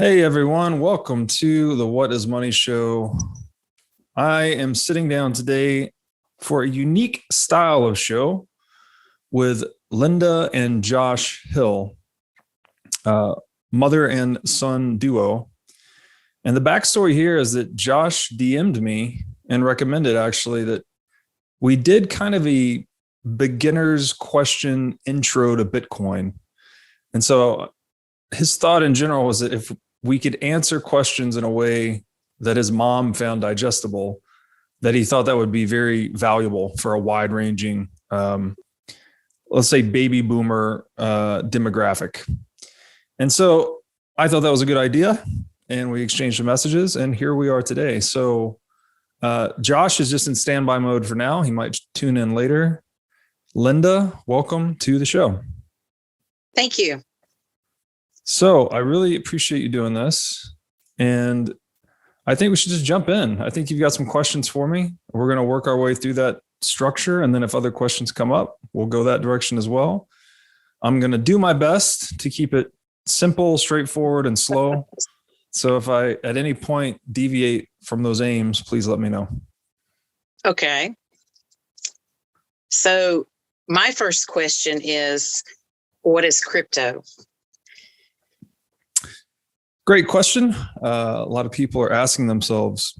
Hey everyone, welcome to the What is Money show. I am sitting down today for a unique style of show with Linda and Josh Hill, mother and son duo. And the backstory here is that Josh DM'd me and recommended actually that we did kind of a beginner's question intro to Bitcoin. And so his thought in general was that if we could answer questions in a way that his mom found digestible, that he thought that would be very valuable for a wide-ranging, let's say, baby boomer demographic. And so I thought that was a good idea, and we exchanged some messages, and here we are today. So Josh is just in standby mode for now. He might tune in later. Linda, welcome to the show. Thank you. So I really appreciate you doing this. And I think we should just jump in. I think you've got some questions for me. We're going to work our way through that structure. And then if other questions come up, we'll go that direction as well. I'm going to do my best to keep it simple, straightforward, and slow. So if I at any point deviate from those aims, please let me know. Okay. So my first question is, what is crypto? Great question. A lot of people are asking themselves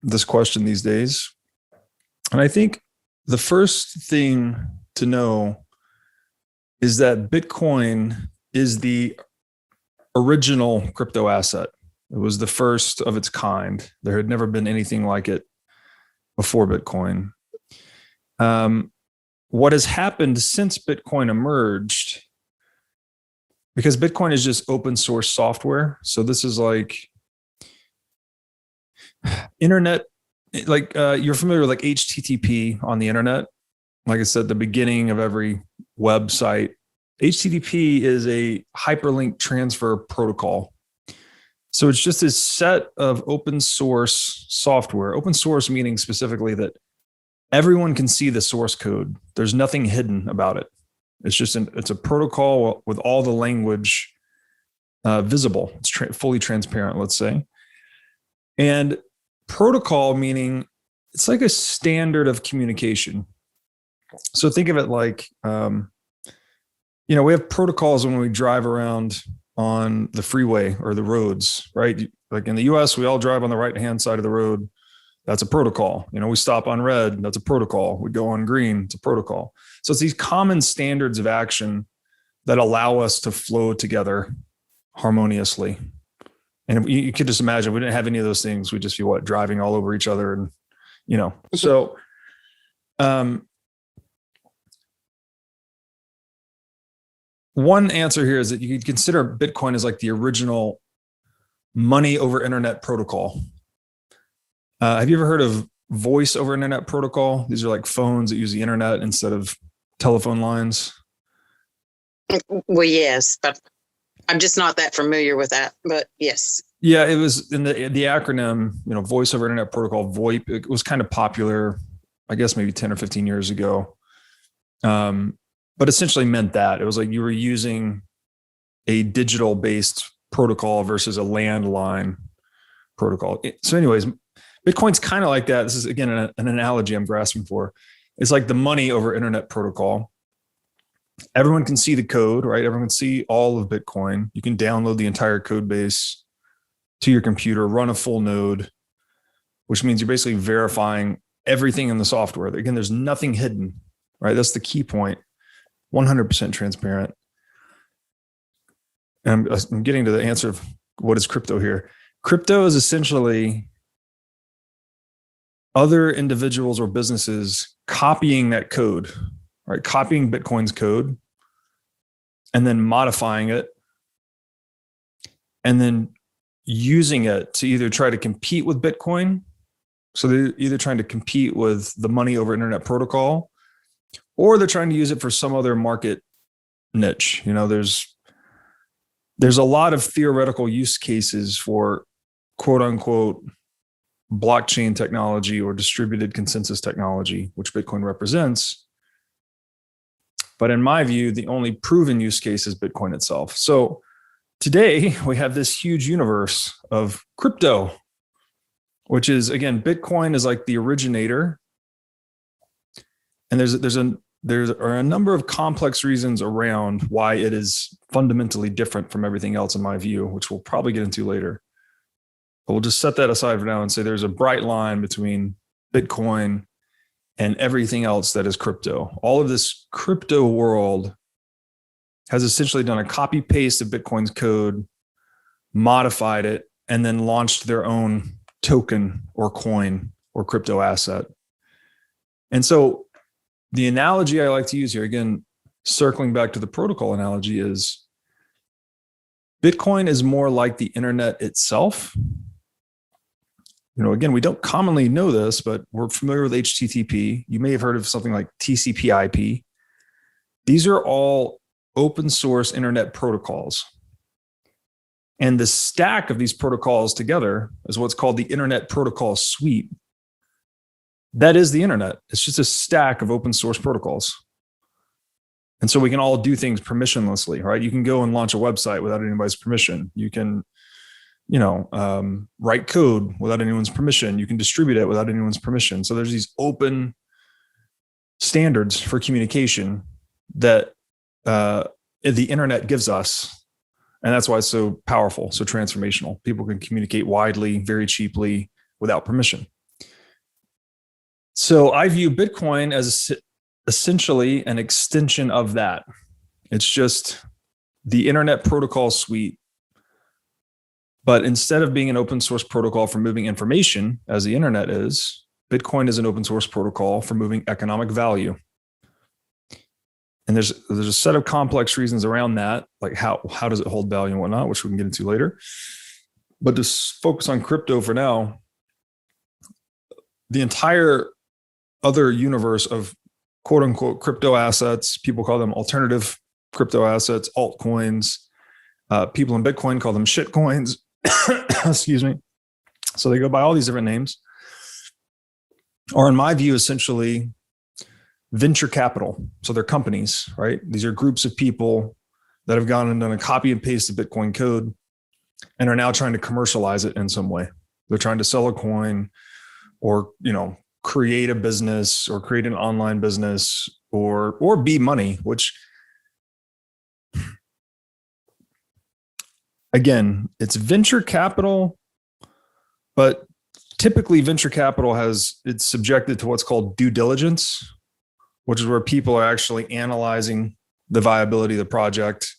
this question these days. And I think the first thing to know is that Bitcoin is the original crypto asset. It was the first of its kind. There had never been anything like it before Bitcoin. What has happened since Bitcoin emerged, because Bitcoin is just open source software. So this is like internet, like you're familiar with like HTTP on the internet. Like I said, the beginning of every website. HTTP is a hyperlink transfer protocol. So it's just this set of open source software, open source meaning specifically that everyone can see the source code. There's nothing hidden about it. It's just it's a protocol with all the language visible. It's fully transparent, let's say. And protocol meaning it's like a standard of communication. So think of it like, we have protocols when we drive around on the freeway or the roads, right? Like in the US, we all drive on the right-hand side of the road. That's a protocol. We stop on red. That's a protocol. We go on green. It's a protocol. So it's these common standards of action that allow us to flow together harmoniously. And you could just imagine we didn't have any of those things. We'd just be driving all over each other. And, so one answer here is that you could consider Bitcoin as like the original money over internet protocol. Have you ever heard of voice over internet protocol? These are like phones that use the internet instead of telephone lines. Well, yes, but I'm just not that familiar with that, but yes. Yeah, it was in the acronym, voice over internet protocol, VoIP. It was kind of popular, I guess maybe 10 or 15 years ago. But essentially meant that it was like you were using a digital based protocol versus a landline protocol. So anyways, Bitcoin's kind of like that. This is, again, an analogy I'm grasping for. It's like the money over internet protocol. Everyone can see the code, right? Everyone can see all of Bitcoin. You can download the entire code base to your computer, run a full node, which means you're basically verifying everything in the software. Again, there's nothing hidden, right? That's the key point. 100% transparent. And I'm getting to the answer of what is crypto here. Crypto is essentially other individuals or businesses copying that code, right? Copying Bitcoin's code and then modifying it and then using it to either try to compete with Bitcoin. So they're either trying to compete with the money over internet protocol, or they're trying to use it for some other market niche. There's a lot of theoretical use cases for quote unquote blockchain technology or distributed consensus technology, which Bitcoin represents. But in my view, the only proven use case is Bitcoin itself. So today we have this huge universe of crypto, which is, again, Bitcoin is like the originator. And there are a number of complex reasons around why it is fundamentally different from everything else, in my view, which we'll probably get into later. But we'll just set that aside for now and say there's a bright line between Bitcoin and everything else that is crypto. All of this crypto world has essentially done a copy paste of Bitcoin's code, modified it, and then launched their own token or coin or crypto asset. And so the analogy I like to use here, again, circling back to the protocol analogy, is Bitcoin is more like the internet itself. Again, we don't commonly know this, but we're familiar with HTTP. You may have heard of something like TCP/IP. These are all open source internet protocols. And the stack of these protocols together is what's called the Internet Protocol Suite. That is the internet. It's just a stack of open source protocols. And so we can all do things permissionlessly, right? You can go and launch a website without anybody's permission. You can, write code without anyone's permission. You can distribute it without anyone's permission. So there's these open standards for communication that the internet gives us. And that's why it's so powerful, so transformational. People can communicate widely, very cheaply, without permission. So I view Bitcoin as essentially an extension of that. It's just the Internet Protocol Suite. But instead of being an open source protocol for moving information, as the internet is, Bitcoin is an open source protocol for moving economic value. And there's a set of complex reasons around that, like how does it hold value and whatnot, which we can get into later. But to focus on crypto for now, the entire other universe of quote unquote crypto assets, people call them alternative crypto assets, altcoins. People in Bitcoin call them shit coins. Excuse me. So they go by all these different names. Or in my view, essentially venture capital. So they're companies, right? These are groups of people that have gone and done a copy and paste of Bitcoin code and are now trying to commercialize it in some way. They're trying to sell a coin or, create a business or create an online business or be money, which, again, it's venture capital, but typically venture capital it's subjected to what's called due diligence, which is where people are actually analyzing the viability of the project,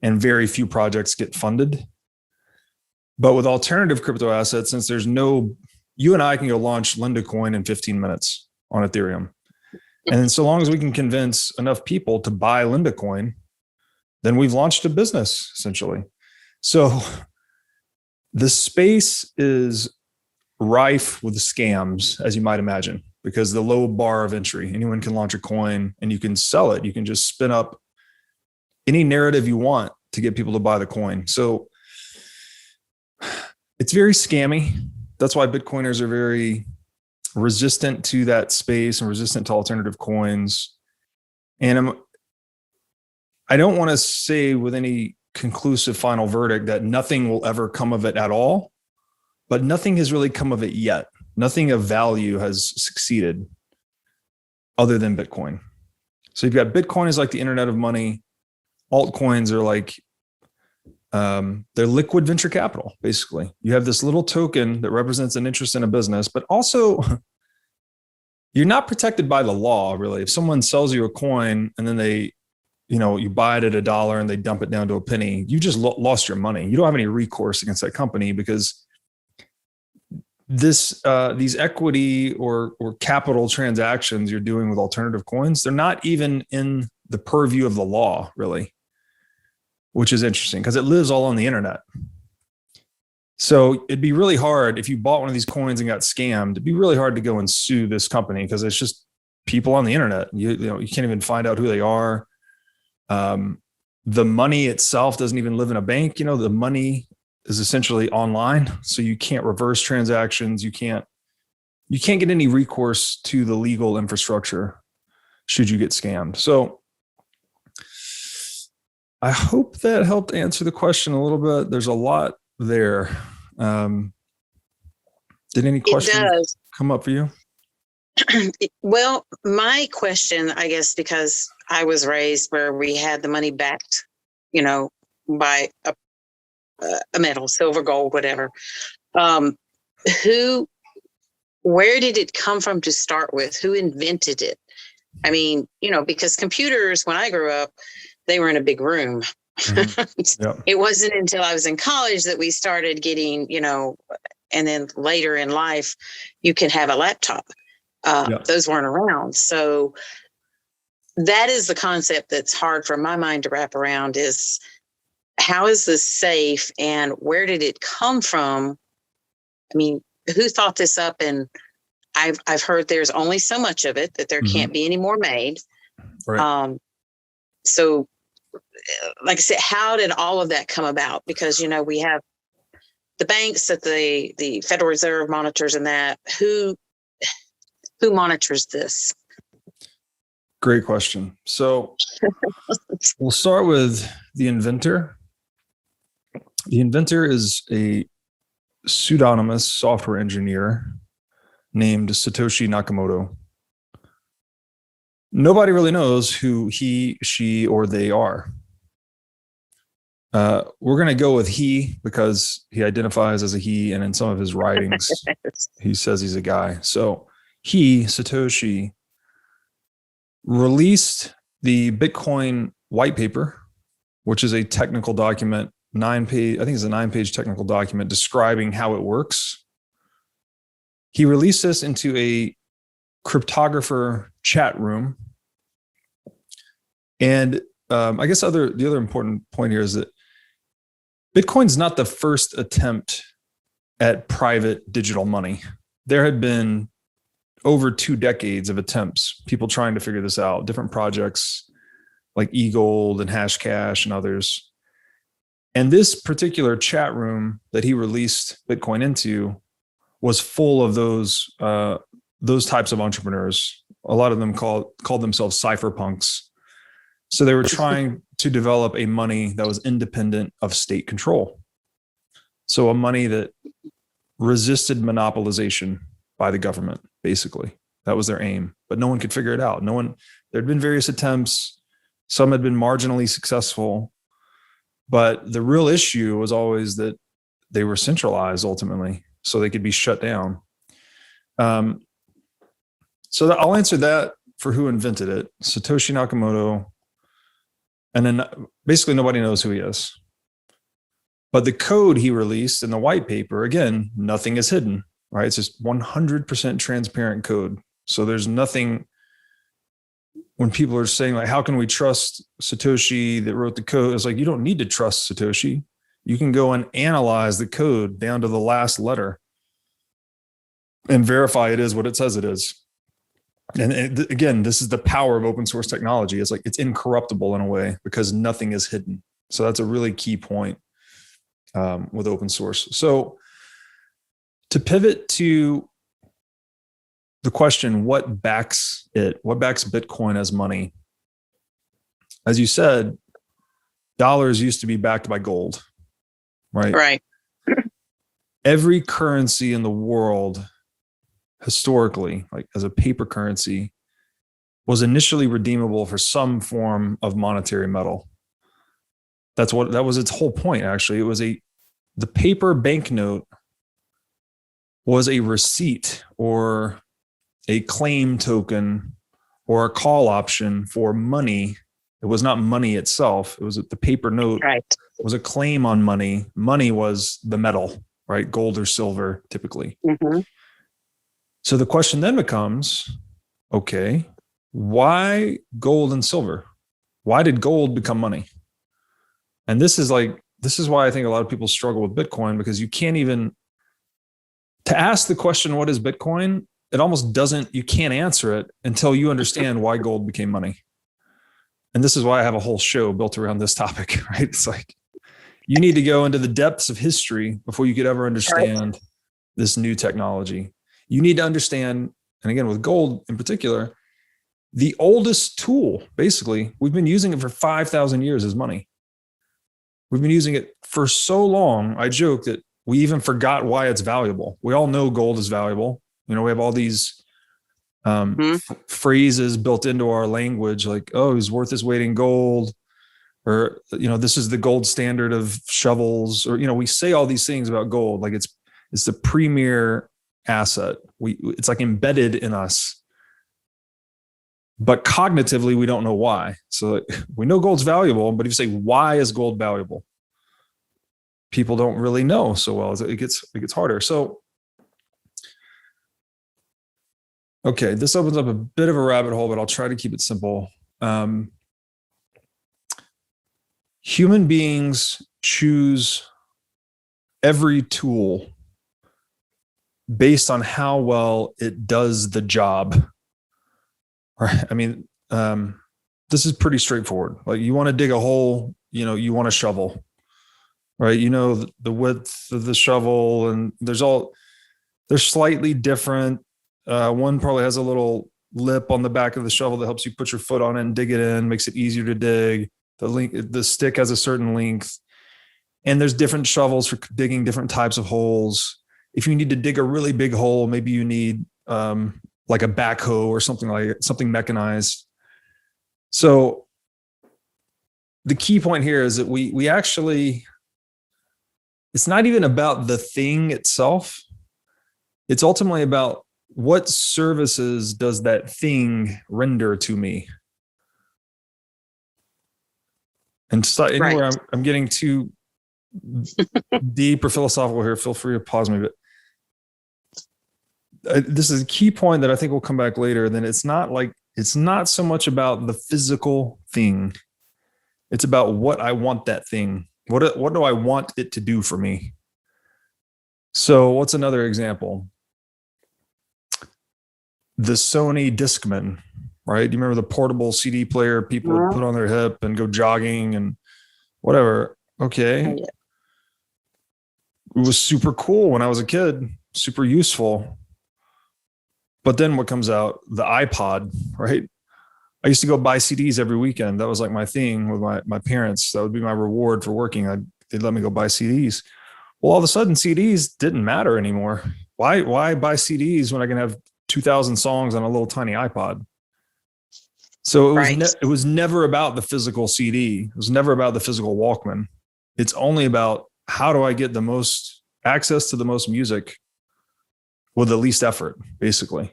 and very few projects get funded. But with alternative crypto assets, since you and I can go launch Lend a Coin in 15 minutes on Ethereum. And so long as we can convince enough people to buy Lend a Coin, then we've launched a business, essentially. So the space is rife with scams, as you might imagine, because the low bar of entry, anyone can launch a coin and you can sell it. You can just spin up any narrative you want to get people to buy the coin. So it's very scammy. That's why Bitcoiners are very resistant to that space and resistant to alternative coins. And I don't want to say with any conclusive final verdict that nothing will ever come of it at all, but nothing has really come of it yet. Nothing of value has succeeded other than Bitcoin. So you've got Bitcoin is like the internet of money. Altcoins are like, they're liquid venture capital, basically. You have this little token that represents an interest in a business, but also you're not protected by the law, really. If someone sells you a coin and then you buy it at $1 and they dump it down to a penny, you just lost your money. You don't have any recourse against that company because these equity or capital transactions you're doing with alternative coins, they're not even in the purview of the law, really, which is interesting because it lives all on the internet. So it'd be really hard if you bought one of these coins and got scammed. It'd be really hard to go and sue this company because it's just people on the internet. You can't even find out who they are. The money itself doesn't even live in a bank. The money is essentially online, so you can't reverse transactions. You can't get any recourse to the legal infrastructure should you get scammed. So I hope that helped answer the question a little bit. There's a lot there. Did any It questions does. come up for you? Well, my question, I guess, because I was raised where we had the money backed, by a metal, silver, gold, whatever. Um, where did it come from to start with? Who invented it? I mean, because computers, when I grew up, they were in a big room. Mm-hmm. Yep. It wasn't until I was in college that we started getting, and then later in life, you can have a laptop. Yep. Those weren't around. So that is the concept that's hard for my mind to wrap around, is how is this safe and where did it come from? I mean, who thought this up? And I've heard there's only so much of it, that there can't be any more made. Right. So like I said, how did all of that come about? Because, we have the banks that the Federal Reserve monitors, and that who monitors this? Great question. So we'll start with the inventor. The inventor is a pseudonymous software engineer named Satoshi Nakamoto. Nobody really knows who he, she, or they are. We're going to go with he because he identifies as a he, and in some of his writings, he says he's a guy. So he, Satoshi, released the Bitcoin white paper, which is a technical document, 9-page, I think it's a 9-page technical document describing how it works. He released this into a cryptographer chat room. And I guess the other important point here is that Bitcoin's not the first attempt at private digital money. There had been over 2 decades of attempts, people trying to figure this out, different projects like eGold and Hashcash and others. And this particular chat room that he released Bitcoin into was full of those types of entrepreneurs. A lot of them called themselves cypherpunks. So they were trying to develop a money that was independent of state control. So a money that resisted monopolization by the government, basically. That was their aim, but no one could figure it out. There'd been various attempts. Some had been marginally successful, but the real issue was always that they were centralized ultimately, so they could be shut down. So I'll answer that for who invented it, Satoshi Nakamoto. And then basically nobody knows who he is. But the code he released in the white paper, again, nothing is hidden, right? It's just 100% transparent code. So there's nothing, when people are saying like, how can we trust Satoshi that wrote the code? It's like, you don't need to trust Satoshi. You can go and analyze the code down to the last letter and verify it is what it says it is. And again, this is the power of open source technology. It's like it's incorruptible in a way because nothing is hidden. So that's a really key point with open source. So to pivot to the question, what backs it? What backs Bitcoin as money? As you said, dollars used to be backed by gold, right? Right. Every currency in the world historically, like as a paper currency, was initially redeemable for some form of monetary metal. That was its whole point, actually. It was the paper banknote was a receipt or a claim token or a call option for money. It was not money itself. It was the paper note was a claim on money. Money was the metal, right? Gold or silver, typically. Mm-hmm. So the question then becomes, okay, why gold and silver? Why did gold become money? And this is why I think a lot of people struggle with Bitcoin, because you can't even, to ask the question, what is Bitcoin? It almost doesn't, you can't answer it until you understand why gold became money. And this is why I have a whole show built around this topic, right? It's like, you need to go into the depths of history before you could ever understand this new technology. You need to understand, and again, with gold in particular, the oldest tool, basically, we've been using it for 5,000 years as money. We've been using it for so long. I joke that we even forgot why it's valuable. We all know gold is valuable. We have all these phrases built into our language, like, oh, he's worth his weight in gold, or, this is the gold standard of shovels, or, we say all these things about gold. Like it's the premier asset. It's like embedded in us, but cognitively, we don't know why. So we know gold's valuable, but if you say, why is gold valuable? People don't really know so well. It gets harder. So, okay, this opens up a bit of a rabbit hole, but I'll try to keep it simple. Human beings choose every tool based on how well it does the job. Right? I mean, this is pretty straightforward. Like, you want to dig a hole, you want a shovel, right? The width of the shovel, and they're slightly different. One probably has a little lip on the back of the shovel that helps you put your foot on it and dig it in, makes it easier to dig. The stick has a certain length, and there's different shovels for digging different types of holes. If you need to dig a really big hole, maybe you need like a backhoe or something mechanized. So the key point here is that we actually, it's not even about the thing itself. It's ultimately about what services does that thing render to me. And anywhere right. I'm getting too deep or philosophical here, feel free to pause me. But this is a key point that I think will come back later. Then it's not so much about the physical thing. It's about what I want that thing. What do I want it to do for me? So what's another example? The Sony Discman, right? Do you remember the portable CD player people would put on their hip and go jogging and whatever? Okay. It was super cool when I was a kid, super useful. But then what comes out? The iPod, right? I used to go buy CDs every weekend. That was like my thing with my parents. That would be my reward for working. They'd let me go buy CDs. Well, all of a sudden CDs didn't matter anymore. Why buy CDs when I can have 2,000 songs on a little tiny iPod? So it was never about the physical CD. It was never about the physical Walkman. It's only about, how do I get the most access to the most music with the least effort, basically.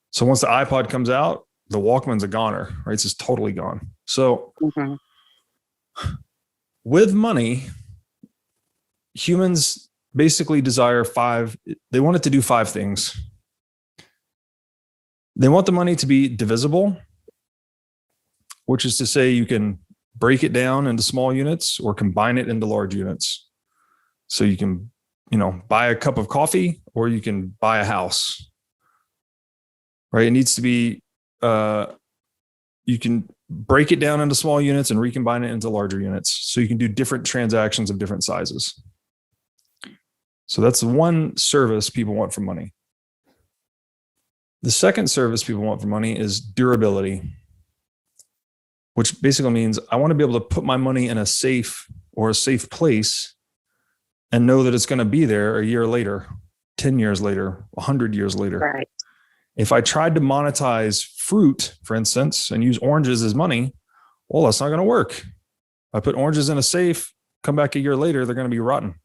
So once the iPod comes out, the Walkman's a goner, right? It's just totally gone. So with money, humans basically desire they want it to do 5 things. They want the money to be divisible, which is to say you can break it down into small units or combine it into large units. So you can, buy a cup of coffee, or you can buy a house, right? It needs to be, you can break it down into small units and recombine it into larger units. So you can do different transactions of different sizes. So that's the one service people want from money. The second service people want from money is durability, which basically means I want to be able to put my money in a safe place and know that it's going to be there a year later, 10 years later, 100 years later. Right. If I tried to monetize fruit, for instance, and use oranges as money, well, that's not going to work. I put oranges in a safe, come back a year later, they're going to be rotten.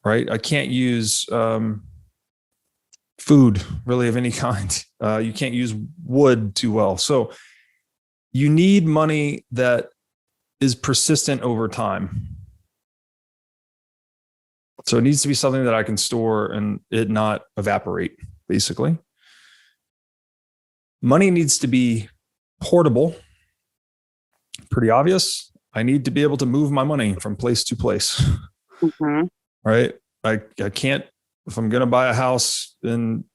Right? I can't use food really of any kind. You can't use wood too well. So you need money that is persistent over time. So it needs to be something that I can store and it not evaporate, basically. Money needs to be portable. Pretty obvious. I need to be able to move my money from place to place. Right? I can't, if I'm going to buy a house in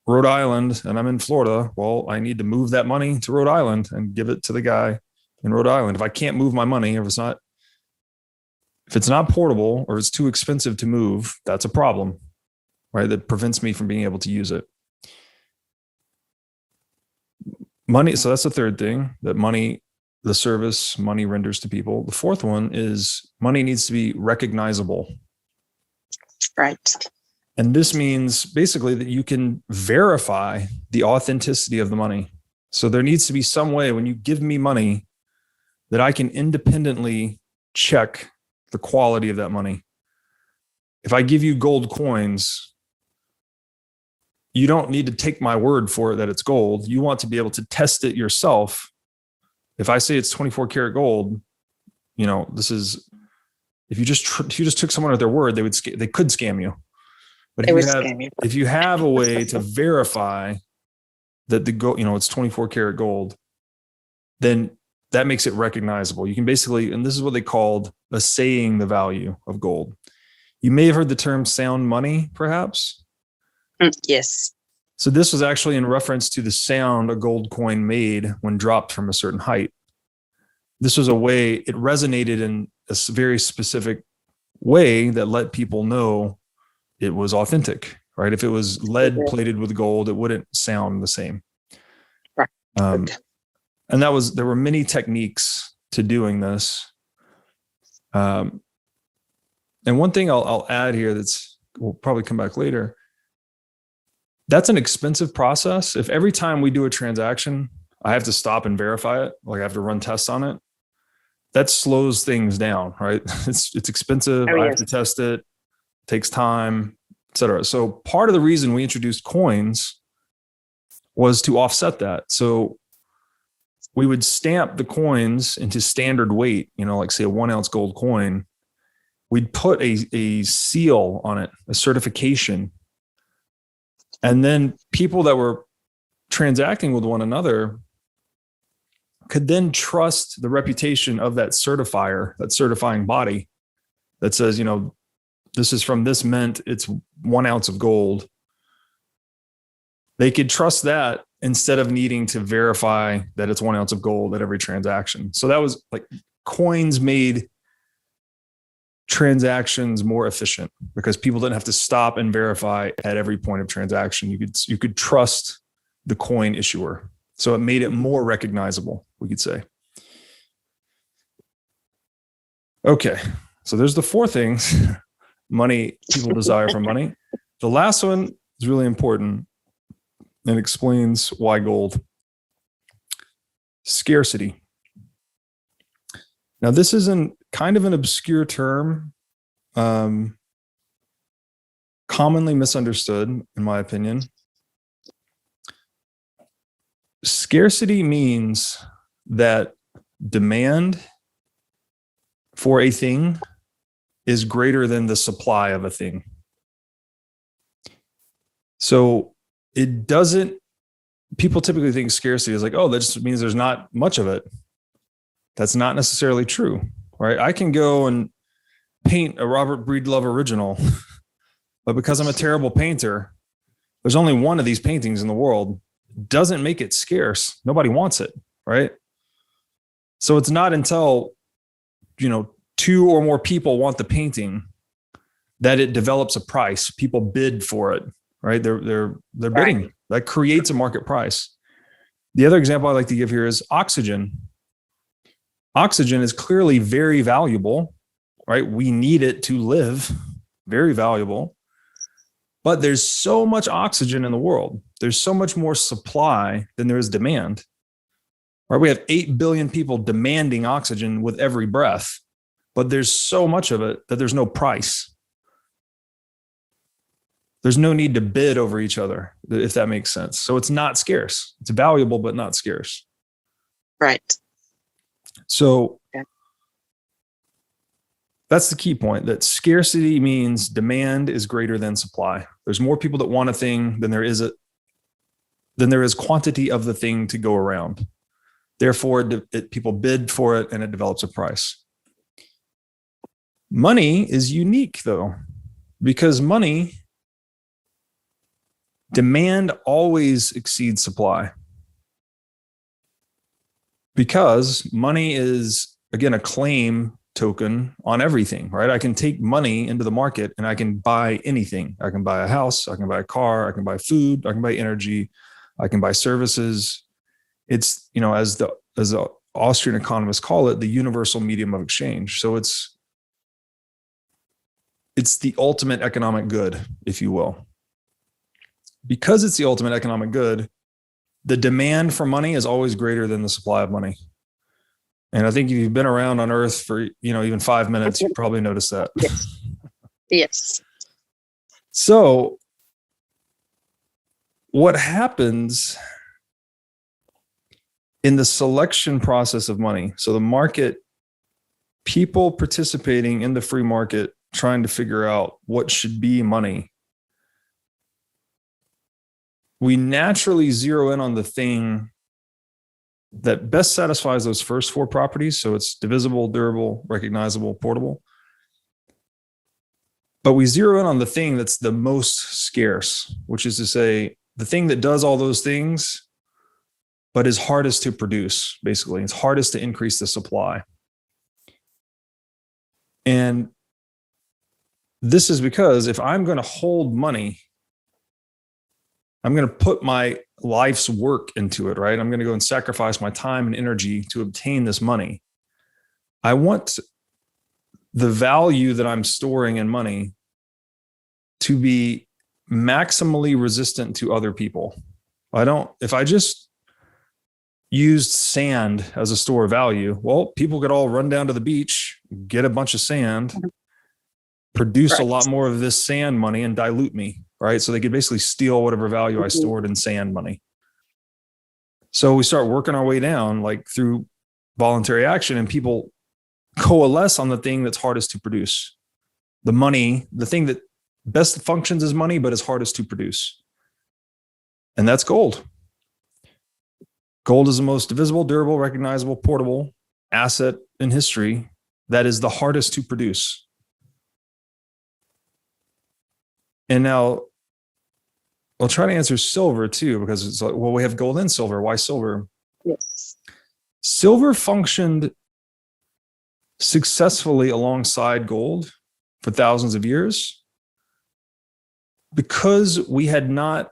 Rhode Island and I'm in Florida, well, I need to move that money to Rhode Island and give it to the guy in Rhode Island. If I can't move my money, if it's not portable or it's too expensive to move, that's a problem, right? That prevents me from being able to use it. Money. So that's the third thing, that money the service money renders to people. The fourth one is money needs to be recognizable. Right. And this means basically that you can verify the authenticity of the money. So there needs to be some way when you give me money that I can independently check the quality of that money. If I give you gold coins, you don't need to take my word for it that it's gold. You want to be able to test it yourself. If I say it's 24 karat gold, you know, this is, if you just took someone at their word, they could scam you. But if you have a way to verify that the gold, you know, it's 24 karat gold, then that makes it recognizable. You can basically, and this is what they called assaying the value of gold. You may have heard the term sound money, perhaps. Yes. So this was actually in reference to the sound a gold coin made when dropped from a certain height. This was a way, it resonated in a very specific way that let people know it was authentic, right? If it was lead plated with gold, it wouldn't sound the same. Right. And there were many techniques to doing this. And one thing I'll add here we'll probably come back later. That's an expensive process. If every time we do a transaction, I have to stop and verify it, like I have to run tests on it, that slows things down, right? It's expensive. I have to test it. Takes time, et cetera. So part of the reason we introduced coins was to offset that. So we would stamp the coins into standard weight, you know, like say a 1 ounce gold coin. We'd put a seal on it, a certification. And then people that were transacting with one another could then trust the reputation of that certifier, that certifying body that says, you know, this is from this mint, it's 1 ounce of gold. They could trust that instead of needing to verify that it's 1 ounce of gold at every transaction. So that was like coins made transactions more efficient because people didn't have to stop and verify at every point of transaction. You could trust the coin issuer. So it made it more recognizable, we could say. Okay, so there's the four things money people desire for money. The last one is really important and explains why gold. Scarcity. Now, this is kind of an obscure term, commonly misunderstood, in my opinion. Scarcity means that demand for a thing is greater than the supply of a thing. So it doesn't, people typically think scarcity is like, oh, that just means there's not much of it. That's not necessarily true, right? I can go and paint a Robert Breedlove original, but because I'm a terrible painter, there's only one of these paintings in the world. Doesn't make it scarce. Nobody wants it, right? So it's not until, you know, 2 or more people want the painting that it develops a price. People bid for it, right? They're bidding. Right. That creates a market price. The other example I like to give here is oxygen. Oxygen is clearly very valuable, right? We need it to live, very valuable. But there's so much oxygen in the world. There's so much more supply than there is demand. Right? We have 8 billion people demanding oxygen with every breath, but there's so much of it that there's no price. There's no need to bid over each other, if that makes sense. So it's not scarce. It's valuable, but not scarce. Right. So that's the key point, that scarcity means demand is greater than supply. There's more people that want a thing than there is quantity of the thing to go around. Therefore, people bid for it and it develops a price. Money is unique though, because money, demand always exceeds supply. Because money is, again, a claim token on everything, right? I can take money into the market and I can buy anything. I can buy a house, I can buy a car, I can buy food, I can buy energy, I can buy services. It's, you know, as the Austrian economists call it the universal medium of exchange. So it's the ultimate economic good, if you will. Because it's the ultimate economic good, the demand for money is always greater than the supply of money. And I think if you've been around on Earth for, even 5 minutes, you probably noticed that. Yes. Yes. So what happens in the selection process of money? So the market, people participating in the free market, trying to figure out what should be money. We naturally zero in on the thing that best satisfies those first four properties. So it's divisible, durable, recognizable, portable. But we zero in on the thing that's the most scarce, which is to say the thing that does all those things, but is hardest to produce, basically. It's hardest to increase the supply. And this is because if I'm going to hold money, I'm going to put my life's work into it, right? I'm going to go and sacrifice my time and energy to obtain this money. I want the value that I'm storing in money to be maximally resistant to other people. If I just used sand as a store of value, well, people could all run down to the beach, get a bunch of sand, produce a lot more of this sand money and dilute me, right? So they could basically steal whatever value I stored in sand money. So we start working our way down, like through voluntary action, and people coalesce on the thing that's hardest to produce. The money, the thing that best functions as money, but is hardest to produce. And that's gold. Gold is the most divisible, durable, recognizable, portable asset in history that is the hardest to produce. And now I'll try to answer silver too, because it's like, well, we have gold and silver. Why silver? Yes. Silver functioned successfully alongside gold for thousands of years because we had not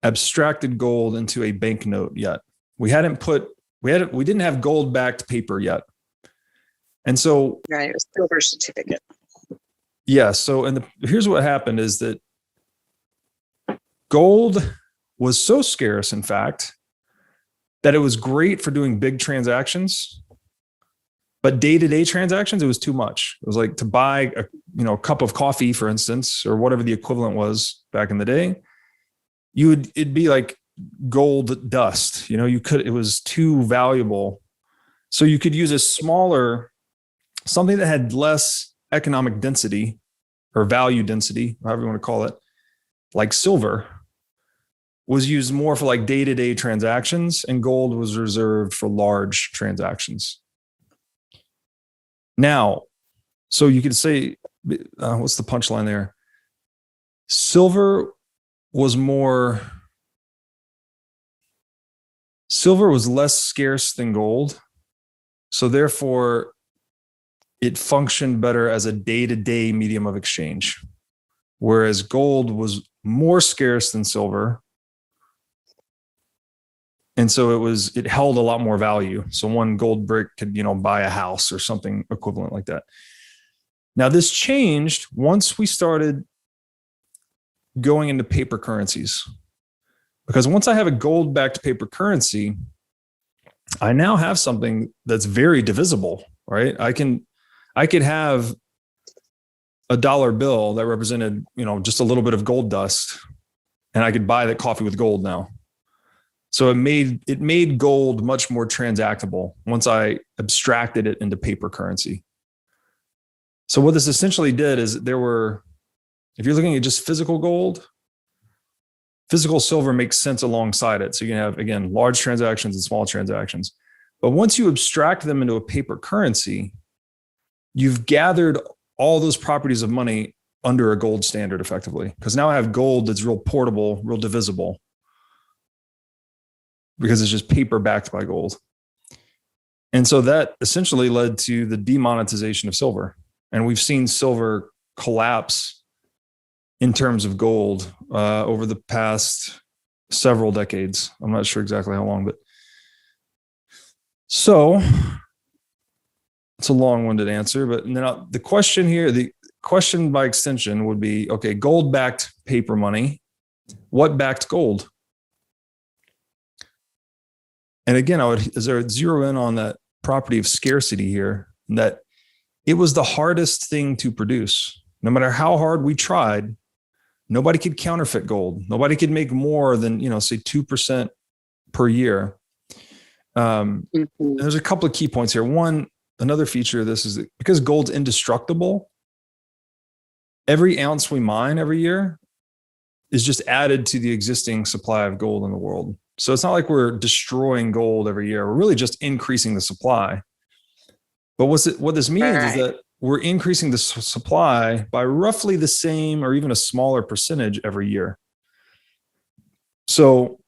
abstracted gold into a banknote yet. We didn't have gold backed paper yet. And so, right, it was silver certificate. Yeah. So, here's what happened is that gold was so scarce, in fact, that it was great for doing big transactions, but day-to-day transactions, it was too much. It was like to buy a cup of coffee, for instance, or whatever the equivalent was back in the day. It'd be like gold dust. It was too valuable. So you could use something that had less economic density or value density, however you want to call it, like silver, was used more for like day-to-day transactions, and gold was reserved for large transactions. Now, so you could say, what's the punchline there? Silver was less scarce than gold. So therefore, it functioned better as a day-to-day medium of exchange, whereas gold was more scarce than silver. And so it held a lot more value. So one gold brick could, buy a house or something equivalent like that. Now this changed once we started going into paper currencies, because once I have a gold backed paper currency, I now have something that's very divisible, right? I could have a dollar bill that represented, just a little bit of gold dust, and I could buy that coffee with gold now. So it made gold much more transactable once I abstracted it into paper currency. So what this essentially did is if you're looking at just physical gold, physical silver makes sense alongside it. So you can have, again, large transactions and small transactions. But once you abstract them into a paper currency, you've gathered all those properties of money under a gold standard effectively. Because now I have gold that's real portable, real divisible, because it's just paper backed by gold. And so that essentially led to the demonetization of silver. And we've seen silver collapse in terms of gold over the past several decades. I'm not sure exactly how long, but So it's a long-winded answer, but now the question here, the question by extension would be, okay, gold-backed paper money, what backed gold? And again, I would zero in on that property of scarcity here, that it was the hardest thing to produce. No matter how hard we tried, nobody could counterfeit gold. Nobody could make more than, say 2% per year. And there's a couple of key points here. One, another feature of this is that because gold's indestructible, every ounce we mine every year is just added to the existing supply of gold in the world. So it's not like we're destroying gold every year. We're really just increasing the supply. But what this means is that we're increasing the supply by roughly the same or even a smaller percentage every year. So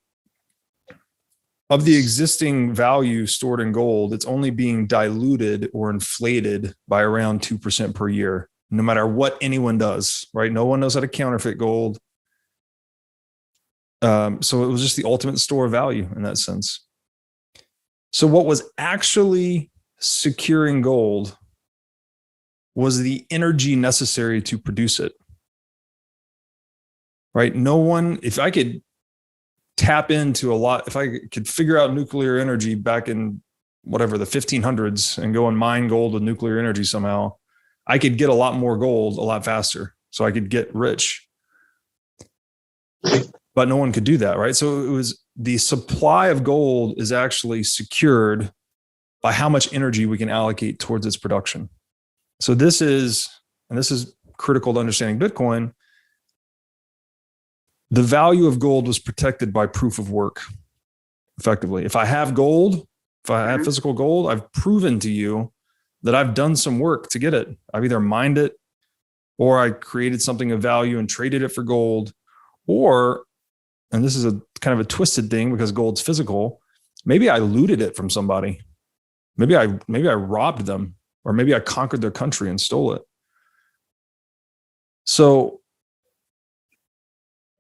of the existing value stored in gold, it's only being diluted or inflated by around 2% per year, no matter what anyone does, right? No one knows how to counterfeit gold. So it was just the ultimate store of value in that sense. So what was actually securing gold was the energy necessary to produce it, right? No one, if I could tap into if I could figure out nuclear energy back in whatever, the 1500s and go and mine gold with nuclear energy somehow, I could get a lot more gold a lot faster. So I could get rich. But no one could do that, right? So it was the supply of gold is actually secured by how much energy we can allocate towards its production. So this is critical to understanding Bitcoin. The value of gold was protected by proof of work, effectively. If I have gold, if I have physical gold, I've proven to you that I've done some work to get it. I've either mined it, or I created something of value and traded it for gold, or, and this is a kind of a twisted thing because gold's physical, maybe I looted it from somebody. Maybe I robbed them, or maybe I conquered their country and stole it. So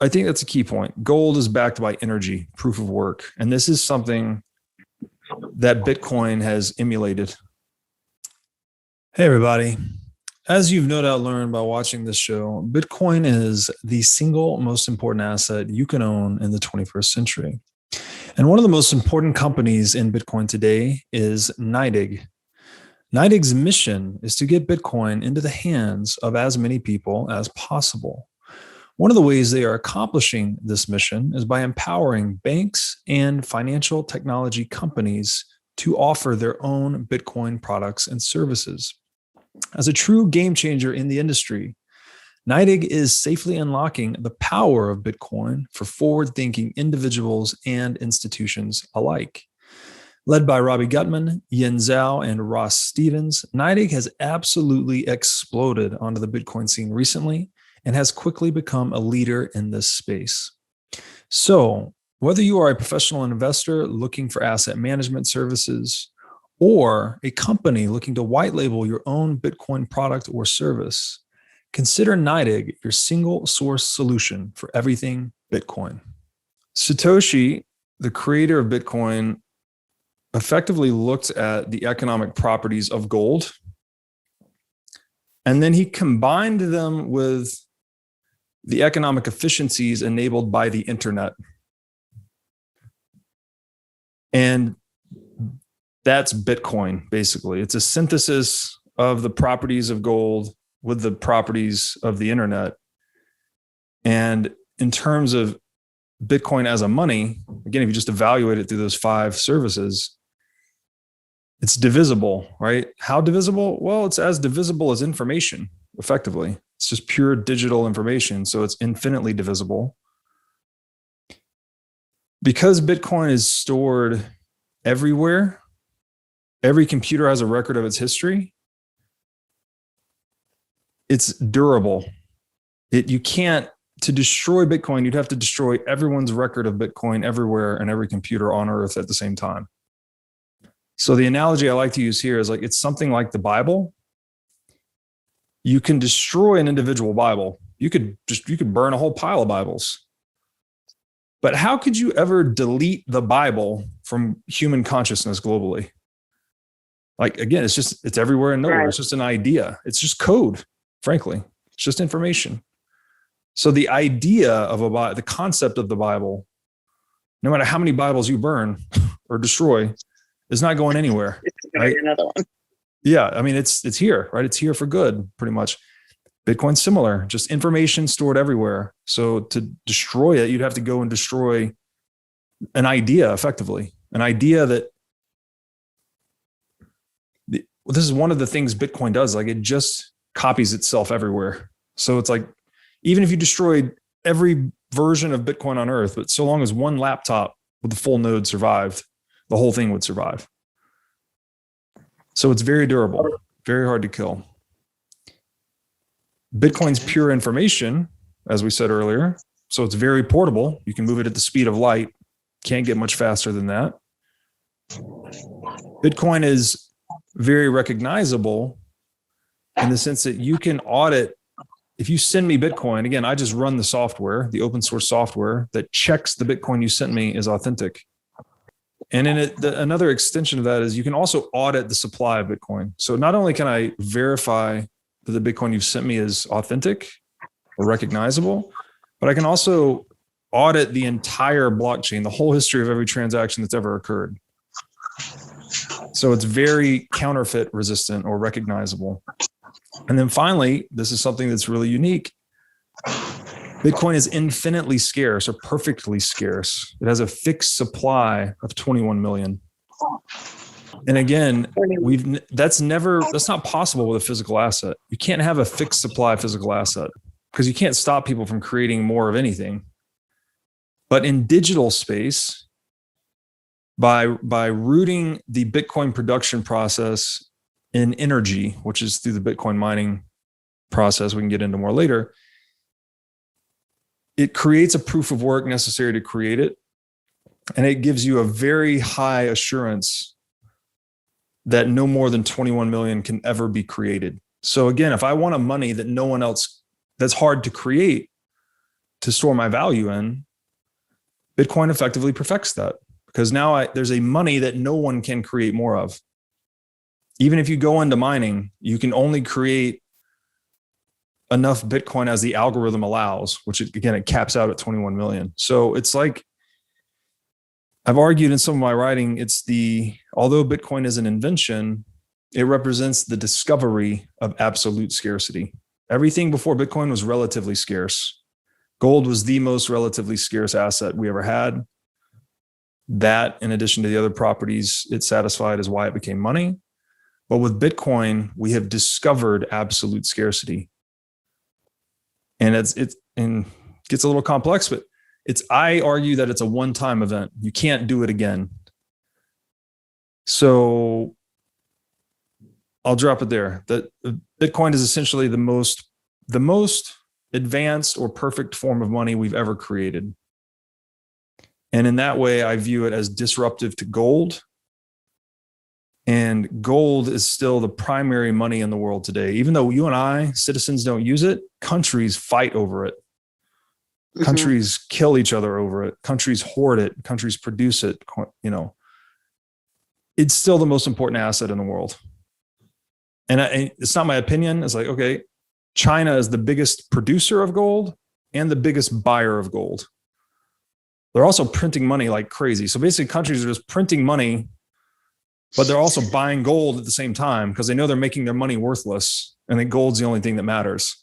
I think that's a key point. Gold is backed by energy, proof of work. And this is something that Bitcoin has emulated. Hey, everybody. As you've no doubt learned by watching this show, Bitcoin is the single most important asset you can own in the 21st century. And one of the most important companies in Bitcoin today is NYDIG. NYDIG's mission is to get Bitcoin into the hands of as many people as possible. One of the ways they are accomplishing this mission is by empowering banks and financial technology companies to offer their own Bitcoin products and services. As a true game changer in the industry, NYDIG is safely unlocking the power of Bitcoin for forward-thinking individuals and institutions alike. Led by Robbie Gutman, Yin Zhao, and Ross Stevens, NYDIG has absolutely exploded onto the Bitcoin scene recently and has quickly become a leader in this space. So, whether you are a professional investor looking for asset management services, or a company looking to white label your own Bitcoin product or service, consider NYDIG your single source solution for everything Bitcoin. Satoshi, the creator of Bitcoin, effectively looked at the economic properties of gold, and then he combined them with the economic efficiencies enabled by the internet. And that's Bitcoin, basically. It's a synthesis of the properties of gold with the properties of the internet. And in terms of Bitcoin as a money, again, if you just evaluate it through those 5 services, it's divisible, right? How divisible? Well, it's as divisible as information, effectively. It's just pure digital information, so it's infinitely divisible. Because Bitcoin is stored everywhere, every computer has a record of its history, it's durable. You can't, to destroy Bitcoin, you'd have to destroy everyone's record of Bitcoin everywhere and every computer on Earth at the same time. So the analogy I like to use here is like, it's something like the Bible. You can destroy an individual Bible. You could burn a whole pile of Bibles. But how could you ever delete the Bible from human consciousness globally? Like, again, it's everywhere and nowhere. Right. It's just an idea. It's just code, frankly. It's just information. So the idea of the concept of the Bible, no matter how many Bibles you burn or destroy, is not going anywhere. Right? Another one. Yeah. I mean, it's here, right? It's here for good, pretty much. Bitcoin's similar, just information stored everywhere. So to destroy it, you'd have to go and destroy an idea, effectively. An idea that this is one of the things Bitcoin does. Like, it just copies itself everywhere. So it's like, even if you destroyed every version of Bitcoin on earth, but so long as one laptop with the full node survived, the whole thing would survive. So it's very durable, very hard to kill. Bitcoin's pure information, as we said earlier. So it's very portable. You can move it at the speed of light. Can't get much faster than that. Bitcoin is very recognizable in the sense that you can audit. If you send me Bitcoin, again, I just run the software, the open source software that checks the Bitcoin you sent me is authentic. And in it, another extension of that is you can also audit the supply of Bitcoin. So not only can I verify that the Bitcoin you've sent me is authentic or recognizable, but I can also audit the entire blockchain, the whole history of every transaction that's ever occurred. So it's very counterfeit resistant or recognizable. And then finally, this is something that's really unique. Bitcoin is infinitely scarce or perfectly scarce. It has a fixed supply of 21 million. And again, that's not possible with a physical asset. You can't have a fixed supply of physical asset because you can't stop people from creating more of anything. But in digital space, by rooting the Bitcoin production process in energy, which is through the Bitcoin mining process, we can get into more later, it creates a proof of work necessary to create it. And it gives you a very high assurance that no more than 21 million can ever be created. So again, if I want a money that no one else, that's hard to create to store my value in, Bitcoin effectively perfects that, because now there's a money that no one can create more of. Even if you go into mining, you can only create enough Bitcoin as the algorithm allows, which again, it caps out at 21 million. So it's like, I've argued in some of my writing, although Bitcoin is an invention, it represents the discovery of absolute scarcity. Everything before Bitcoin was relatively scarce. Gold was the most relatively scarce asset we ever had. That, in addition to the other properties it satisfied, is why it became money. But with Bitcoin, we have discovered absolute scarcity. And it gets a little complex, but I argue that it's a one-time event. You can't do it again. So I'll drop it there. That Bitcoin is essentially the most advanced or perfect form of money we've ever created. And in that way, I view it as disruptive to gold. And gold is still the primary money in the world today. Even though you and I, citizens, don't use it, countries fight over it. Mm-hmm. Countries kill each other over it. Countries hoard it. Countries produce it. It's still the most important asset in the world. And it's not my opinion. It's like, okay, China is the biggest producer of gold and the biggest buyer of gold. They're also printing money like crazy. So basically, countries are just printing money, but they're also buying gold at the same time because they know they're making their money worthless, and that gold's the only thing that matters.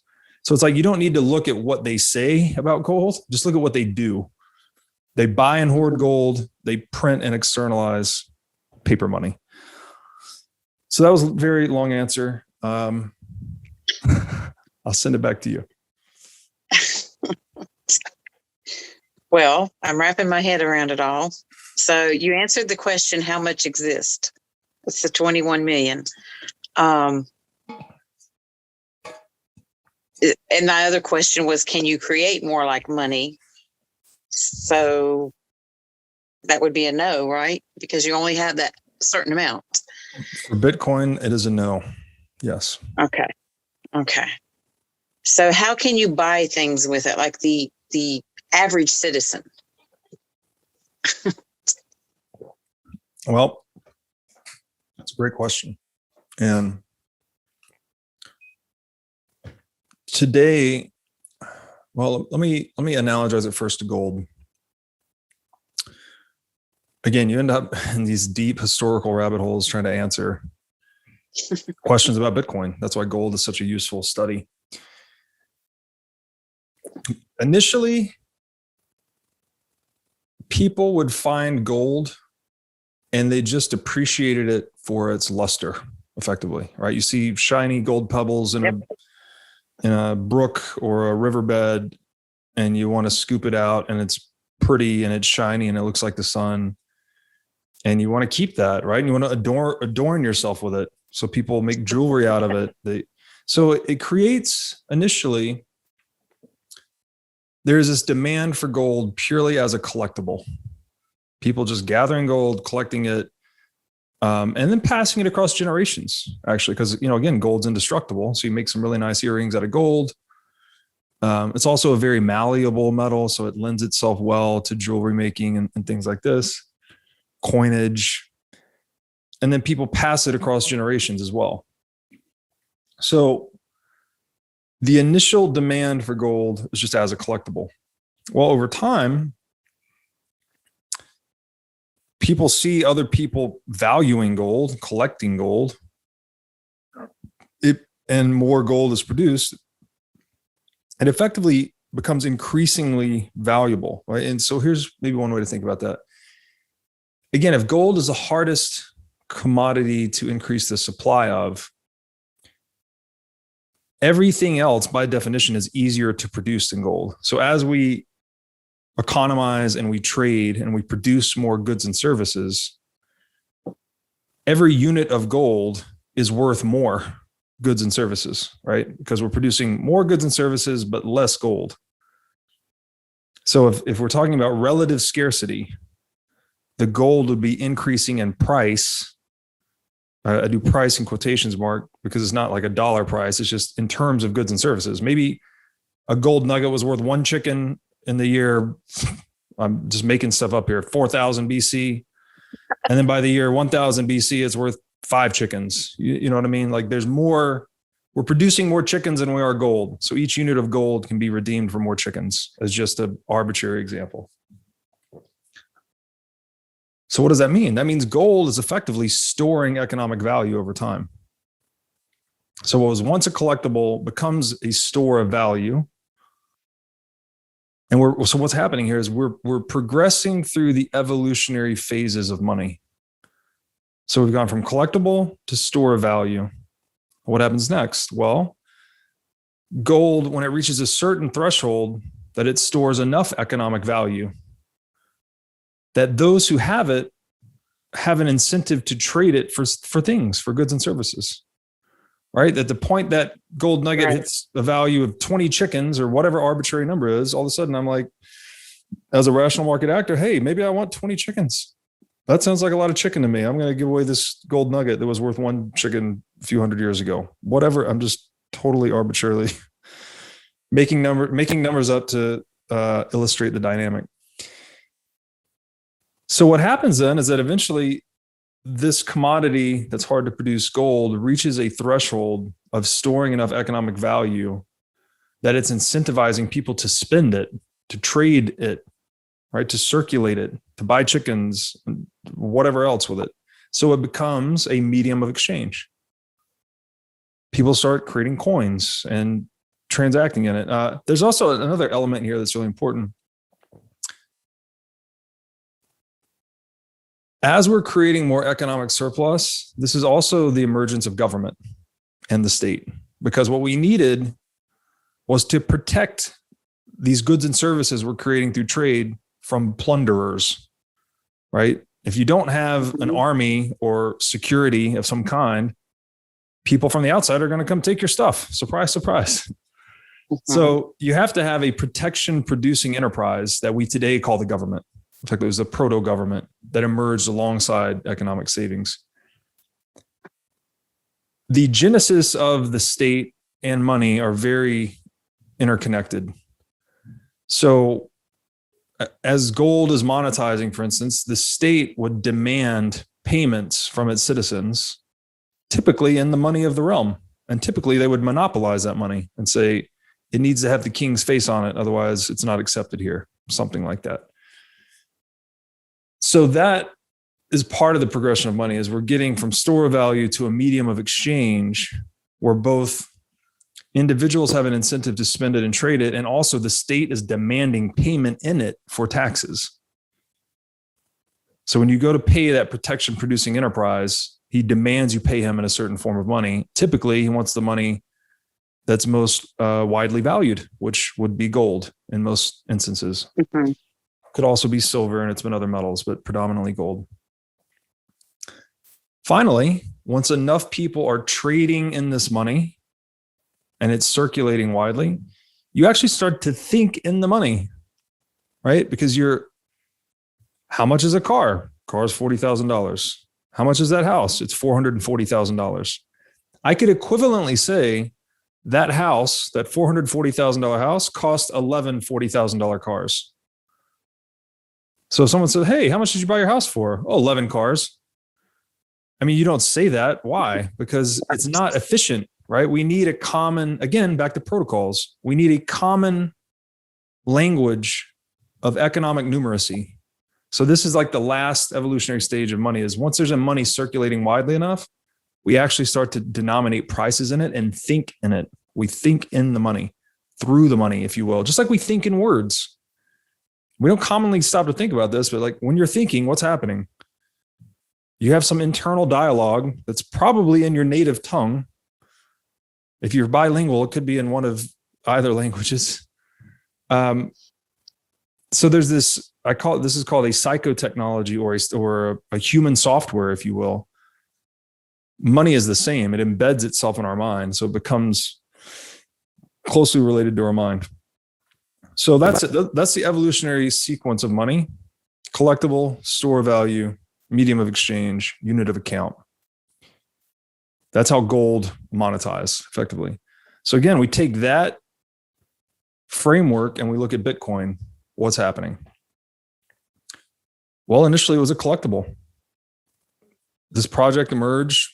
So it's like, you don't need to look at what they say about gold. Just look at what they do. They buy and hoard gold. They print and externalize paper money. So that was a very long answer. I'll send it back to you. Well, I'm wrapping my head around it all. So you answered the question, how much exists? It's the 21 million. And my other question was, can you create more like money? So that would be a no, right? Because you only have that certain amount. For Bitcoin, it is a no. Yes. Okay. So how can you buy things with it, like the average citizen? Well, that's a great question. And today, well, let me analogize it first to gold. Again, you end up in these deep historical rabbit holes trying to answer questions about Bitcoin. That's why gold is such a useful study. Initially, people would find gold and they just appreciated it for its luster, effectively, right? You see shiny gold pebbles in a brook or a riverbed, and you want to scoop it out, and it's pretty and it's shiny and it looks like the sun, and you want to keep that, right? And you want to adorn yourself with it. So people make jewelry out of it. So it creates, initially, there's this demand for gold purely as a collectible. People just gathering gold, collecting it, and then passing it across generations, actually, because, again, gold's indestructible. So you make some really nice earrings out of gold. It's also a very malleable metal, so it lends itself well to jewelry making and things like this, coinage. And then people pass it across generations as well. So the initial demand for gold is just as a collectible. Well, over time, people see other people valuing gold, collecting gold, and more gold is produced. It effectively becomes increasingly valuable, right? And so here's maybe one way to think about that. Again, if gold is the hardest commodity to increase the supply of, everything else by definition is easier to produce than gold. So as we economize and we trade and we produce more goods and services, every unit of gold is worth more goods and services, right? Because we're producing more goods and services, but less gold. So if we're talking about relative scarcity, the gold would be increasing in price. I do price in quotations mark because it's not like a dollar price. It's just in terms of goods and services. Maybe a gold nugget was worth one chicken in the year, I'm just making stuff up here, 4000 BC. And then by the year 1000 BC, it's worth 5 chickens. You know what I mean? Like we're producing more chickens than we are gold. So each unit of gold can be redeemed for more chickens, as just an arbitrary example. So what does that mean? That means gold is effectively storing economic value over time. So what was once a collectible becomes a store of value. And so what's happening here is we're progressing through the evolutionary phases of money. So we've gone from collectible to store of value. What happens next? Well, gold, when it reaches a certain threshold, that it stores enough economic value that those who have it have an incentive to trade it for things, for goods and services, right? At the point that gold nugget hits a value of 20 chickens or whatever arbitrary number is, all of a sudden I'm like, as a rational market actor, hey, maybe I want 20 chickens. That sounds like a lot of chicken to me. I'm going to give away this gold nugget that was worth one chicken a few hundred years ago. Whatever. I'm just totally arbitrarily making numbers up to illustrate the dynamic. So what happens then is that eventually this commodity that's hard to produce, gold, reaches a threshold of storing enough economic value that it's incentivizing people to spend it, to trade it, right? To circulate it, to buy chickens, whatever else with it. So it becomes a medium of exchange. People start creating coins and transacting in it. There's also another element here that's really important. As we're creating more economic surplus, this is also the emergence of government and the state, because what we needed was to protect these goods and services we're creating through trade from plunderers, right? If you don't have an army or security of some kind, people from the outside are going to come take your stuff. Surprise, surprise. So you have to have a protection producing enterprise that we today call the government. In fact, it was the proto-government that emerged alongside economic savings. The genesis of the state and money are very interconnected. So as gold is monetizing, for instance, the state would demand payments from its citizens typically in the money of the realm. And typically they would monopolize that money and say, it needs to have the king's face on it. Otherwise it's not accepted here, something like that. So that is part of the progression of money, is we're getting from store of value to a medium of exchange where both individuals have an incentive to spend it and trade it, and also the state is demanding payment in it for taxes. So when you go to pay that protection producing enterprise, he demands you pay him in a certain form of money. Typically, he wants the money that's most widely valued, which would be gold in most instances. Mm-hmm. Could also be silver, and it's been other metals, but predominantly gold. Finally, once enough people are trading in this money and it's circulating widely, you actually start to think in the money, right? Because how much is a car? Car is $40,000. How much is that house? It's $440,000. I could equivalently say that house, that $440,000 house, cost 11 $40,000 cars. So if someone said, hey, how much did you buy your house for? Oh, 11 cars. I mean, you don't say that. Why? Because it's not efficient, right? We need a common, again, back to protocols. We need a common language of economic numeracy. So this is like the last evolutionary stage of money, is once there's a money circulating widely enough, we actually start to denominate prices in it and think in it. We think in the money, through the money, if you will, just like we think in words. We don't commonly stop to think about this, but like when you're thinking, what's happening? You have some internal dialogue that's probably in your native tongue. If you're bilingual, it could be in one of either languages. So there's this, this is called a psychotechnology or a human software, if you will. Money is the same. It embeds itself in our mind. So it becomes closely related to our mind. So that's it. That's the evolutionary sequence of money: collectible, store value, medium of exchange, unit of account. That's how gold monetized effectively. So again, we take that framework and we look at Bitcoin. What's happening? Well, initially it was a collectible. This project emerged.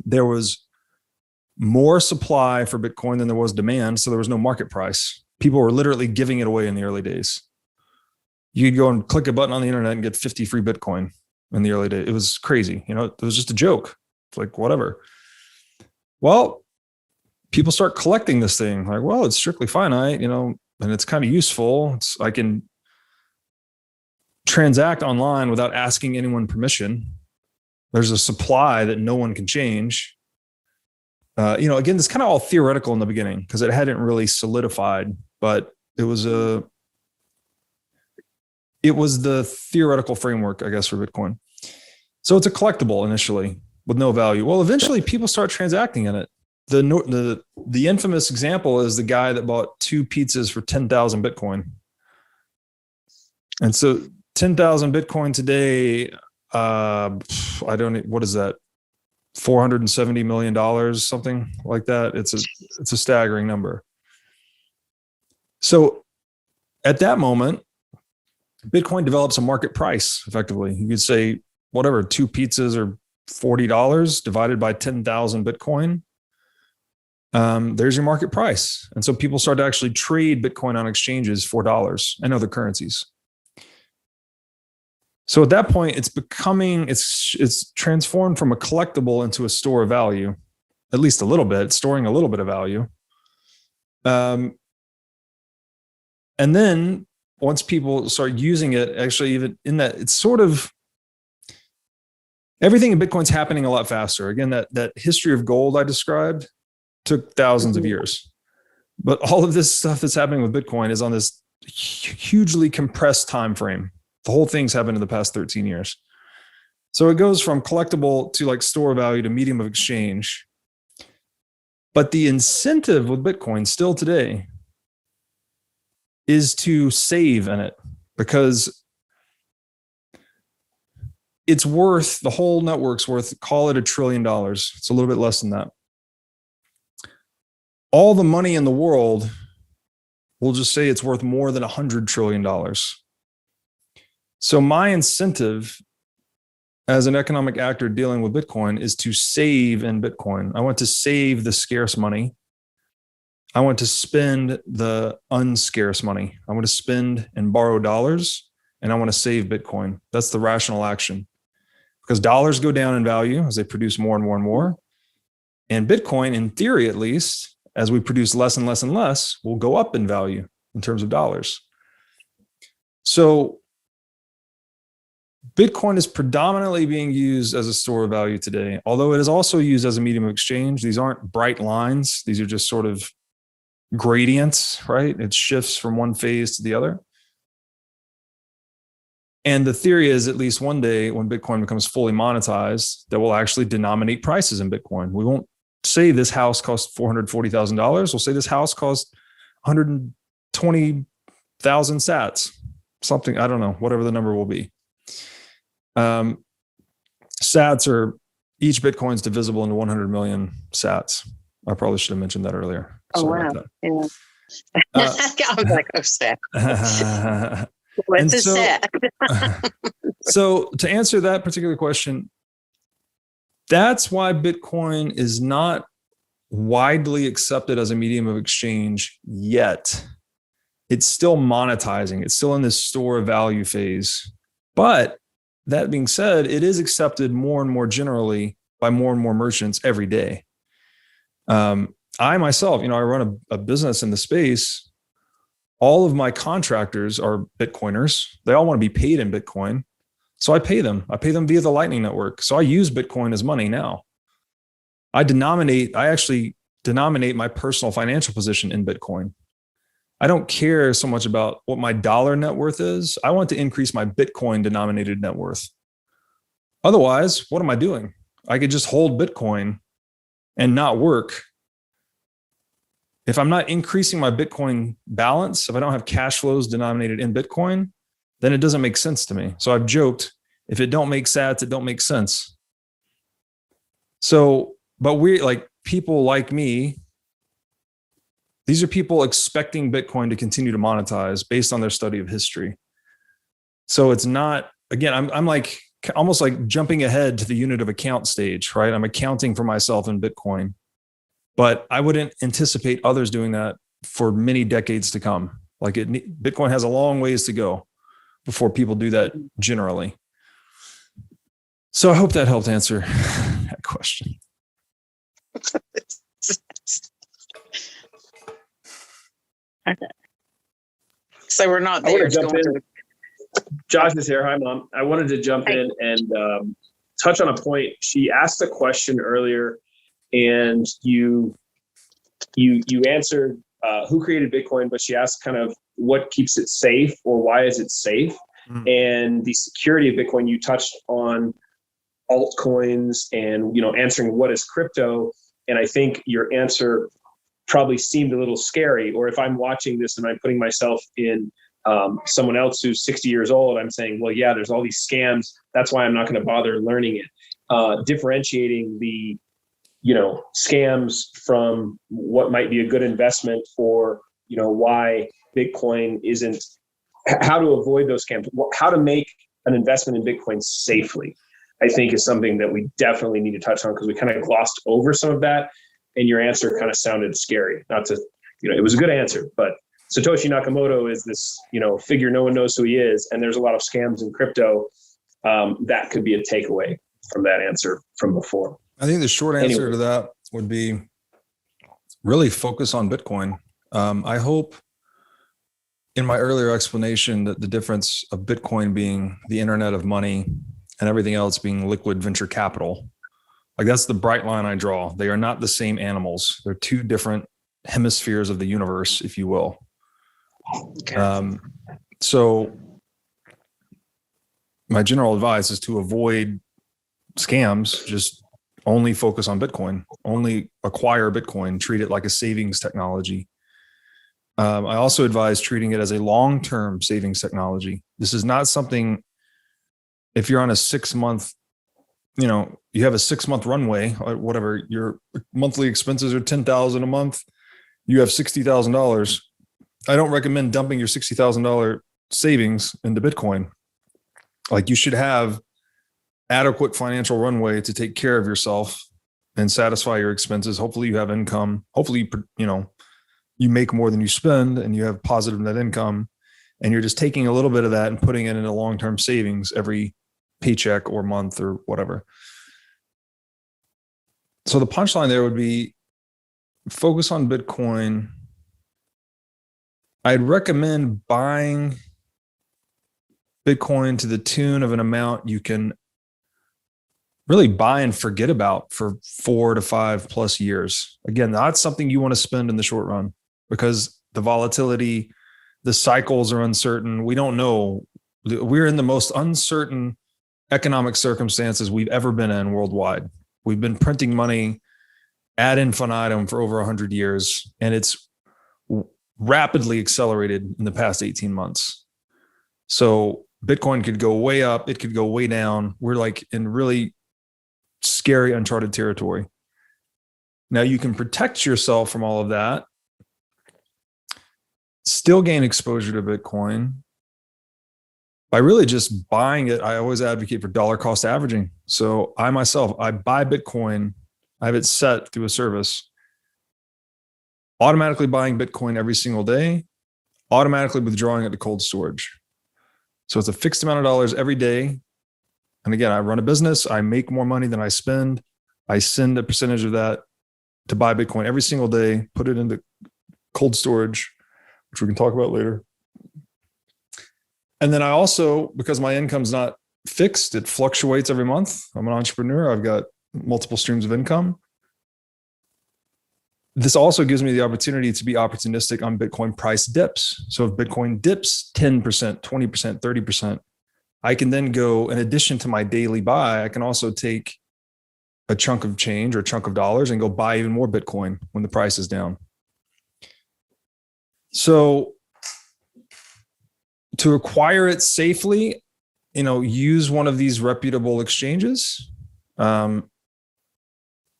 There was more supply for Bitcoin than there was demand, so there was no market price. People were literally giving it away in the early days. You could go and click a button on the internet and get 50 free Bitcoin in the early days. It was crazy. It was just a joke. It's like, whatever. Well, people start collecting this thing. Like, well, it's strictly finite, and it's kind of useful. I can transact online without asking anyone permission. There's a supply that no one can change. Again, it's kind of all theoretical in the beginning because it hadn't really solidified, but it was the theoretical framework, I guess, for Bitcoin. So it's a collectible initially with no value. Well, eventually people start transacting in it. The infamous example is the guy that bought 2 pizzas for 10,000 Bitcoin. And so 10,000 Bitcoin today, what is that? $470 million, something like that. It's a staggering number. So at that moment, Bitcoin develops a market price effectively. You could say, whatever, 2 pizzas are $40 divided by 10,000 Bitcoin. There's your market price. And so people start to actually trade Bitcoin on exchanges for dollars and other currencies. So at that point, it's transformed from a collectible into a store of value, at least a little bit, storing a little bit of value. And then once people start using it, actually, even in that, it's sort of everything in Bitcoin's happening a lot faster. Again, that history of gold I described took thousands of years. But all of this stuff that's happening with Bitcoin is on this hugely compressed time frame. The whole thing's happened in the past 13 years. So it goes from collectible to like store value to medium of exchange. But the incentive with Bitcoin still today is to save in it, because it's worth, the whole network's worth, call it $1 trillion. It's a little bit less than that. All the money in the world, we'll just say it's worth more than $100 trillion. So my incentive as an economic actor dealing with Bitcoin is to save in Bitcoin. I want to save the scarce money. I want to spend the unscarce money. I want to spend and borrow dollars, and I want to save Bitcoin. That's the rational action, because dollars go down in value as they produce more and more and more. And Bitcoin, in theory at least, as we produce less and less and less, will go up in value in terms of dollars. So Bitcoin is predominantly being used as a store of value today, although it is also used as a medium of exchange. These aren't bright lines. These are just sort of gradients, right? It shifts from one phase to the other. And the theory is, at least one day when Bitcoin becomes fully monetized, that we'll actually denominate prices in Bitcoin. We won't say this house cost $440,000. We'll say this house cost 120,000 sats, something, I don't know, whatever the number will be. Sats are, each Bitcoin is divisible into 100 million sats. I probably should have mentioned that earlier. Sorry about that. Yeah. I was like, oh, sat. What's a sat? So to answer that particular question, that's why Bitcoin is not widely accepted as a medium of exchange yet. It's still monetizing. It's still in this store of value phase. But that being said, it is accepted more and more generally by more and more merchants every day. I myself, I run a business in the space. All of my contractors are Bitcoiners. They all want to be paid in Bitcoin. So I pay them. I pay them via the Lightning Network. So I use Bitcoin as money now. I actually denominate my personal financial position in Bitcoin. I don't care so much about what my dollar net worth is. I want to increase my Bitcoin denominated net worth. Otherwise, what am I doing? I could just hold Bitcoin and not work. If I'm not increasing my Bitcoin balance, if I don't have cash flows denominated in Bitcoin, then it doesn't make sense to me. So I've joked, if it don't make sats, it don't make sense. So, but people like me, these are people expecting Bitcoin to continue to monetize based on their study of history. So it's not, again, I'm like almost like jumping ahead to the unit of account stage, right? I'm accounting for myself in Bitcoin, but I wouldn't anticipate others doing that for many decades to come. Bitcoin has a long ways to go before people do that generally. So I hope that helped answer that question. Okay. So we're not there. Josh is here. Hi, Mom. I wanted to jump in and touch on a point. She asked a question earlier, and you answered who created Bitcoin, but she asked kind of what keeps it safe, or why is it safe? And the security of Bitcoin. You touched on altcoins and answering what is crypto. And I think your answer probably seemed a little scary. Or if I'm watching this and I'm putting myself in someone else who's 60 years old, I'm saying, well, yeah, there's all these scams. That's why I'm not going to bother learning it. Differentiating the scams from what might be a good investment, or why Bitcoin isn't, how to avoid those scams, how to make an investment in Bitcoin safely, I think is something that we definitely need to touch on, because we kind of glossed over some of that, and your answer kind of sounded scary. Not to, it was a good answer, but Satoshi Nakamoto is this, figure no one knows who he is, and there's a lot of scams in crypto. That could be a takeaway from that answer from before. I think the short answer to that would be really focus on Bitcoin. I hope in my earlier explanation that the difference of Bitcoin being the internet of money and everything else being liquid venture capital, that's the bright line I draw. They are not the same animals. They're two different hemispheres of the universe, if you will. Okay. So my general advice is to avoid scams. Just only focus on Bitcoin, only acquire Bitcoin, treat it like a savings technology. I also advise treating it as a long-term savings technology. This is not something, if you're on a 6-month, you have a 6-month runway, or whatever, your monthly expenses are $10,000 a month, you have $60,000. I don't recommend dumping your $60,000 savings into Bitcoin. You should have adequate financial runway to take care of yourself and satisfy your expenses. Hopefully you have income. Hopefully, you make more than you spend and you have positive net income, and you're just taking a little bit of that and putting it into long-term savings every paycheck or month or whatever. So the punchline there would be focus on Bitcoin. I'd recommend buying Bitcoin to the tune of an amount you can really buy and forget about for 4 to 5+ years. Again, that's something you want to spend in the short run because the volatility, the cycles are uncertain. We don't know. We're in the most uncertain economic circumstances we've ever been in worldwide. We've been printing money ad infinitum for over 100 years, and it's rapidly accelerated in the past 18 months. So Bitcoin could go way up, it could go way down. We're like in really scary, uncharted territory. Now you can protect yourself from all of that, still gain exposure to Bitcoin by really just buying it. I always advocate for dollar cost averaging. So I myself, I buy Bitcoin, I have it set through a service, automatically buying Bitcoin every single day, automatically withdrawing it to cold storage. So it's a fixed amount of dollars every day. And again, I run a business. I make more money than I spend. I send a percentage of that to buy Bitcoin every single day, put it into cold storage, which we can talk about later. And then I also, because my income's not fixed, it fluctuates every month. I'm an entrepreneur. I've got multiple streams of income. This also gives me the opportunity to be opportunistic on Bitcoin price dips. So if Bitcoin dips 10%, 20%, 30%, I can then go, in addition to my daily buy, I can also take a chunk of change or a chunk of dollars and go buy even more Bitcoin when the price is down. So to acquire it safely, use one of these reputable exchanges. I'm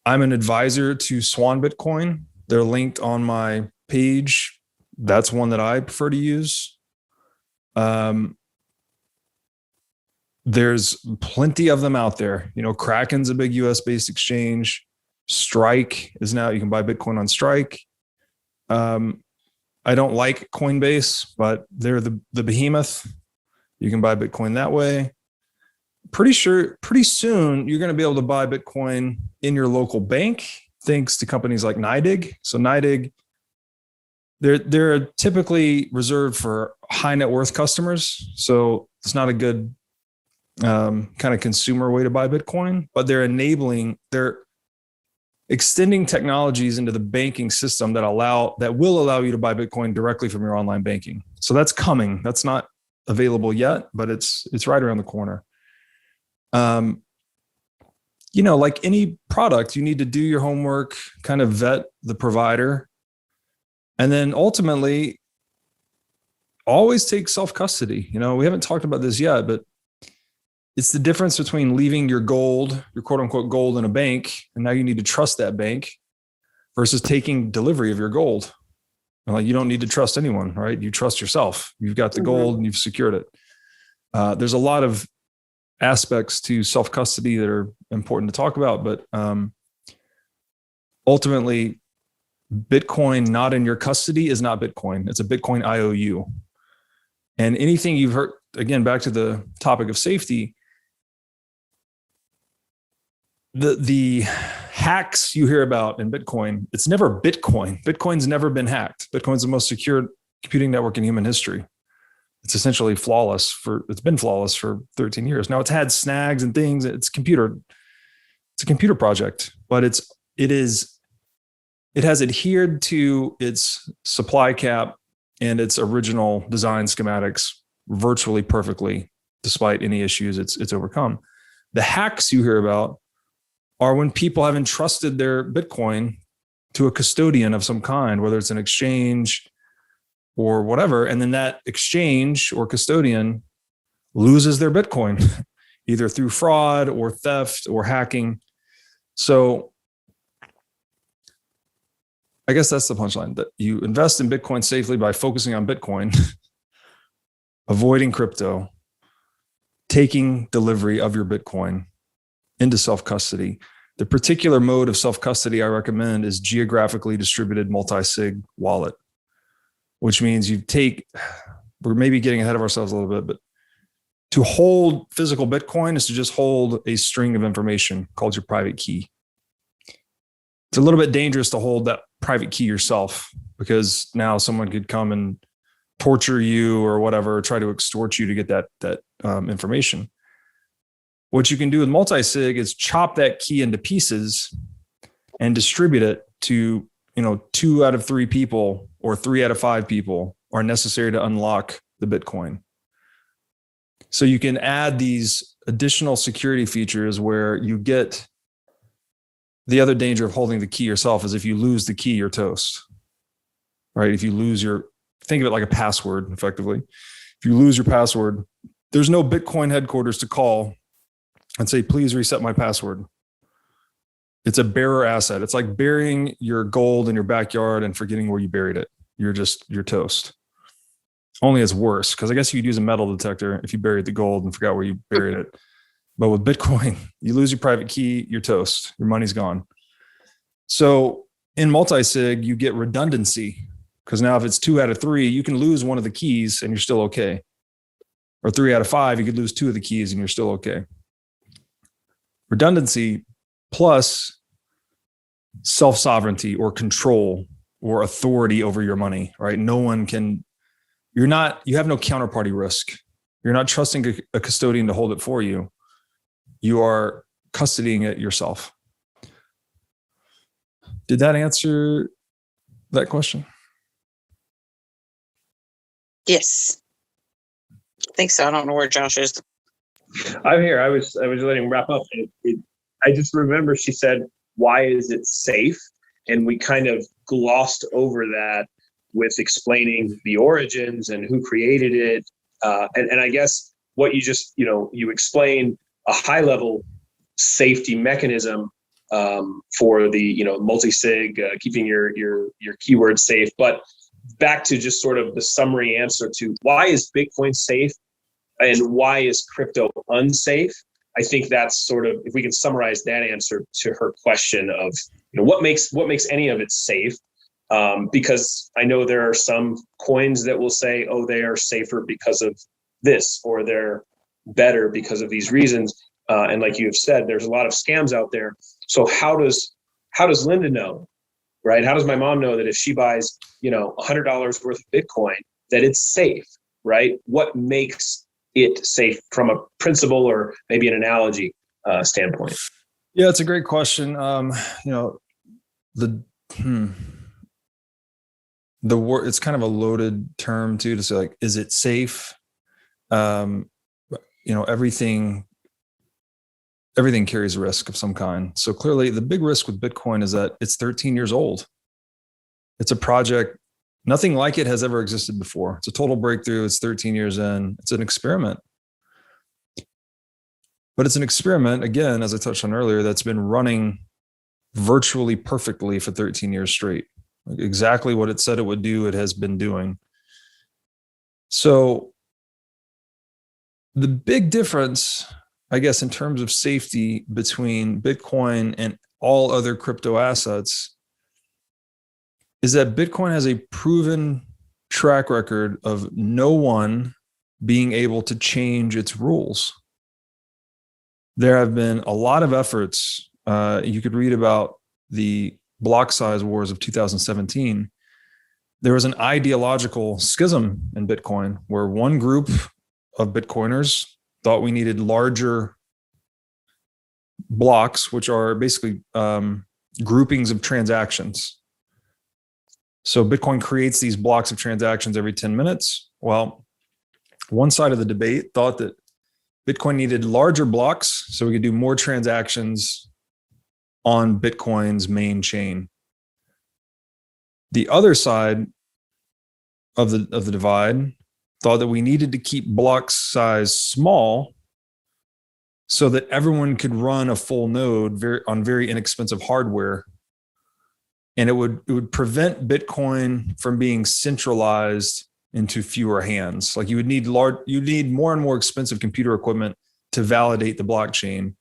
an advisor to Swan Bitcoin. They're linked on my page. That's one that I prefer to use. There's plenty of them out there. Kraken's a big US-based exchange. Strike is now, you can buy Bitcoin on Strike. I don't like Coinbase, but they're the behemoth. You can buy Bitcoin that way. Pretty soon you're going to be able to buy Bitcoin in your local bank, thanks to companies like NYDIG. So NYDIG, they're typically reserved for high net worth customers. So it's not a good kind of consumer way to buy Bitcoin, but they're extending technologies into the banking system that will allow you to buy Bitcoin directly from your online banking. So that's coming. That's not available yet, but it's right around the corner. Like any product, you need to do your homework, kind of vet the provider, and then ultimately always take self-custody. We haven't talked about this yet, but it's the difference between leaving your gold, your quote unquote gold, in a bank, and now you need to trust that bank, versus taking delivery of your gold. And you don't need to trust anyone, right? You trust yourself. You've got the gold and you've secured it. There's a lot of aspects to self-custody that are important to talk about, but ultimately, Bitcoin not in your custody is not Bitcoin. It's a Bitcoin IOU. And anything you've heard, again, back to the topic of safety, the hacks you hear about in Bitcoin, it's never Bitcoin. Bitcoin's never been hacked. Bitcoin's the most secure computing network in human history. It's essentially it's been flawless for 13 years. Now it's had snags and things. It's a computer project, but it has adhered to its supply cap and its original design schematics virtually perfectly, despite any issues it's overcome. The hacks you hear about are when people have entrusted their Bitcoin to a custodian of some kind, whether it's an exchange or whatever, and then that exchange or custodian loses their Bitcoin, either through fraud or theft or hacking. So I guess that's the punchline, that you invest in Bitcoin safely by focusing on Bitcoin, avoiding crypto, taking delivery of your Bitcoin, into self-custody. The particular mode of self-custody I recommend is geographically distributed multi-sig wallet, which means we're maybe getting ahead of ourselves a little bit, but to hold physical Bitcoin is to just hold a string of information called your private key. It's a little bit dangerous to hold that private key yourself, because now someone could come and torture you or whatever, try to extort you to get that information. What you can do with multi-sig is chop that key into pieces and distribute it to, 2 out of 3 people or 3 out of 5 people are necessary to unlock the Bitcoin. So you can add these additional security features where you get the other danger of holding the key yourself is if you lose the key, you're toast, right? If you lose think of it like a password, effectively. If you lose your password, there's no Bitcoin headquarters to call and say, please reset my password. It's a bearer asset. It's like burying your gold in your backyard and forgetting where you buried it. You're toast. Only it's worse, because I guess you could use a metal detector if you buried the gold and forgot where you buried it. But with Bitcoin, you lose your private key, you're toast. Your money's gone. So in multi-sig, you get redundancy, because now if it's 2 out of 3, you can lose one of the keys and you're still okay. Or 3 out of 5, you could lose 2 of the keys and you're still okay. Redundancy plus self-sovereignty or control or authority over your money, right? No one can, you have no counterparty risk. You're not trusting a custodian to hold it for you. You are custodying it yourself. Did that answer that question? Yes. I think so. I don't know where Josh is. I'm here. I was letting him wrap up. I just remember she said, why is it safe? And we kind of glossed over that with explaining the origins and who created it. And I guess what you just, you explained a high level safety mechanism for the, multi-sig, keeping your keywords safe. But back to just sort of the summary answer to why is Bitcoin safe and why is crypto unsafe? I think that's sort of, if we can summarize that answer to her question of, what makes any of it safe? Because I know there are some coins that will say, oh, they are safer because of this, or they're better because of these reasons. And like you have said, there's a lot of scams out there. So how does Linda know, right? How does my mom know that if she buys, $100 worth of Bitcoin, that it's safe, right? What makes it safe from a principle or maybe an analogy standpoint? Yeah, it's a great question. The word, it's kind of a loaded term too, to say, like, is it safe? Everything carries a risk of some kind. So clearly the big risk with Bitcoin is that it's 13 years old. It's a project. Nothing like it has ever existed before. It's a total breakthrough. It's 13 years in. It's an experiment. But it's an experiment, again, as I touched on earlier, that's been running virtually perfectly for 13 years straight. Like exactly what it said it would do, it has been doing. So the big difference, I guess, in terms of safety between Bitcoin and all other crypto assets is that Bitcoin has a proven track record of no one being able to change its rules. There have been a lot of efforts. You could read about the block size wars of 2017. There was an ideological schism in Bitcoin where one group of Bitcoiners thought we needed larger blocks, which are basically groupings of transactions. So Bitcoin creates these blocks of transactions every 10 minutes. Well, one side of the debate thought that Bitcoin needed larger blocks so we could do more transactions on Bitcoin's main chain. The other side of the divide thought that we needed to keep block size small so that everyone could run a full node on very inexpensive hardware. And it would prevent Bitcoin from being centralized into fewer hands. Like you need more and more expensive computer equipment to validate the blockchain.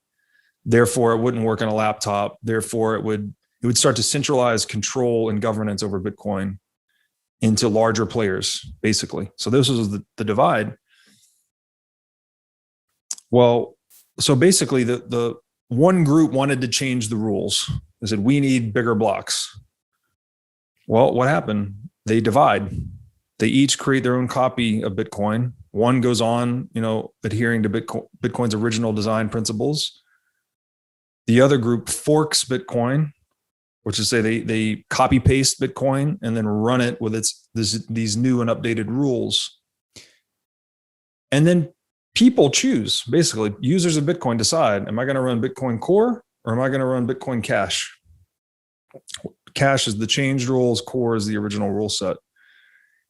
Therefore, it wouldn't work on a laptop. Therefore, it would start to centralize control and governance over Bitcoin into larger players, basically. So this was the divide. Well, so basically the one group wanted to change the rules. They said, we need bigger blocks. Well, what happened? They divide. They each create their own copy of Bitcoin. One goes on, adhering to Bitcoin's original design principles. The other group forks Bitcoin, which is say they copy paste Bitcoin and then run it with these new and updated rules. And then people choose, basically, users of Bitcoin decide, am I going to run Bitcoin Core or am I going to run Bitcoin Cash? Cash is the changed rules, Core is the original rule set.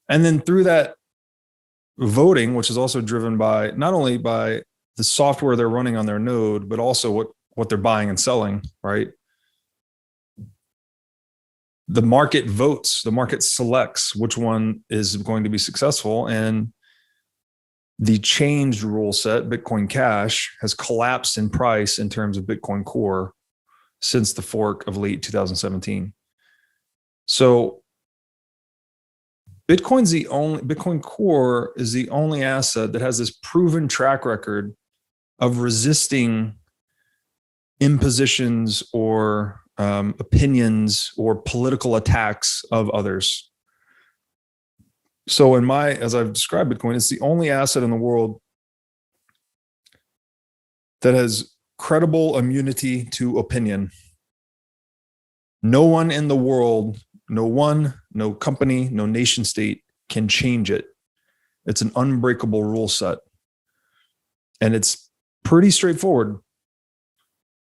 And then through that voting, which is also driven by not only by the software they're running on their node, but also what they're buying and selling, right? The market votes, the market selects which one is going to be successful. And the changed rule set, Bitcoin Cash, has collapsed in price in terms of Bitcoin Core since the fork of late 2017. So Bitcoin Core is the only asset that has this proven track record of resisting impositions or opinions or political attacks of others. So as I've described Bitcoin, it's the only asset in the world that has credible immunity to opinion. No one in the world, no company, no nation state can change it. It's an unbreakable rule set. And it's pretty straightforward.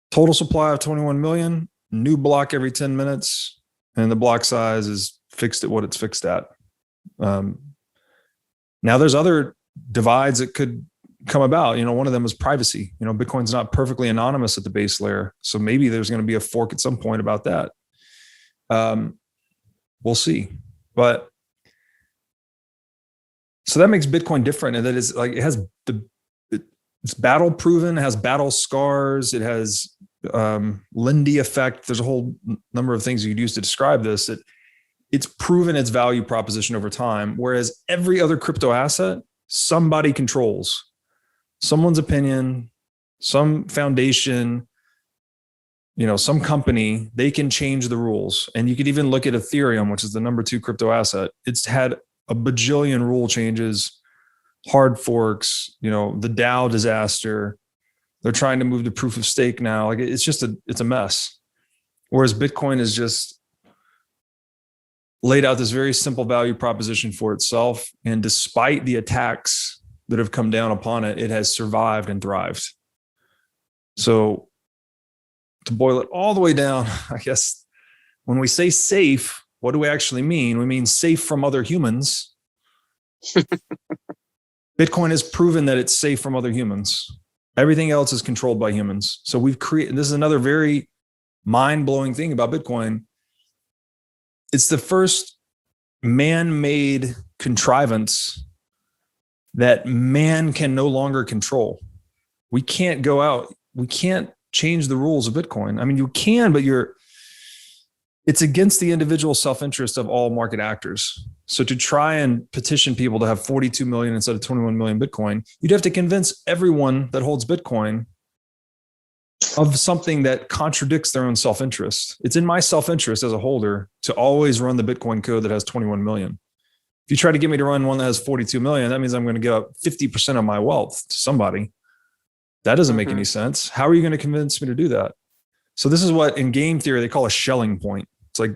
Total supply of 21 million, new block every 10 minutes, and the block size is fixed at what it's fixed at. Now there's other divides that could come about. One of them is privacy. Bitcoin's not perfectly anonymous at the base layer. So maybe there's going to be a fork at some point about that. We'll see. But so that makes Bitcoin different. And that is like, it's battle proven, it has battle scars, it has Lindy effect. There's a whole number of things you could use to describe this. It's proven its value proposition over time. Whereas every other crypto asset, somebody controls someone's opinion, some foundation, some company, they can change the rules. And you could even look at Ethereum, which is the number 2 crypto asset. It's had a bajillion rule changes, hard forks, the DAO disaster. They're trying to move to proof of stake now. Like it's a mess. Whereas Bitcoin is just laid out this very simple value proposition for itself. And despite the attacks that have come down upon it, it has survived and thrived. So to boil it all the way down, I guess, when we say safe, what do we actually mean? We mean safe from other humans. Bitcoin has proven that it's safe from other humans. Everything else is controlled by humans. So we've created, this is another very mind-blowing thing about Bitcoin. It's the first man-made contrivance that man can no longer control. We can't go out. We can't change the rules of Bitcoin. I mean, you can, but it's against the individual self-interest of all market actors. So to try and petition people to have 42 million instead of 21 million Bitcoin, you'd have to convince everyone that holds Bitcoin of something that contradicts their own self-interest. It's in my self-interest as a holder to always run the Bitcoin code that has 21 million. If you try to get me to run one that has 42 million, that means I'm going to give up 50% of my wealth to somebody. That doesn't make any sense. How are you going to convince me to do that? So this is what in game theory they call a Schelling point. It's like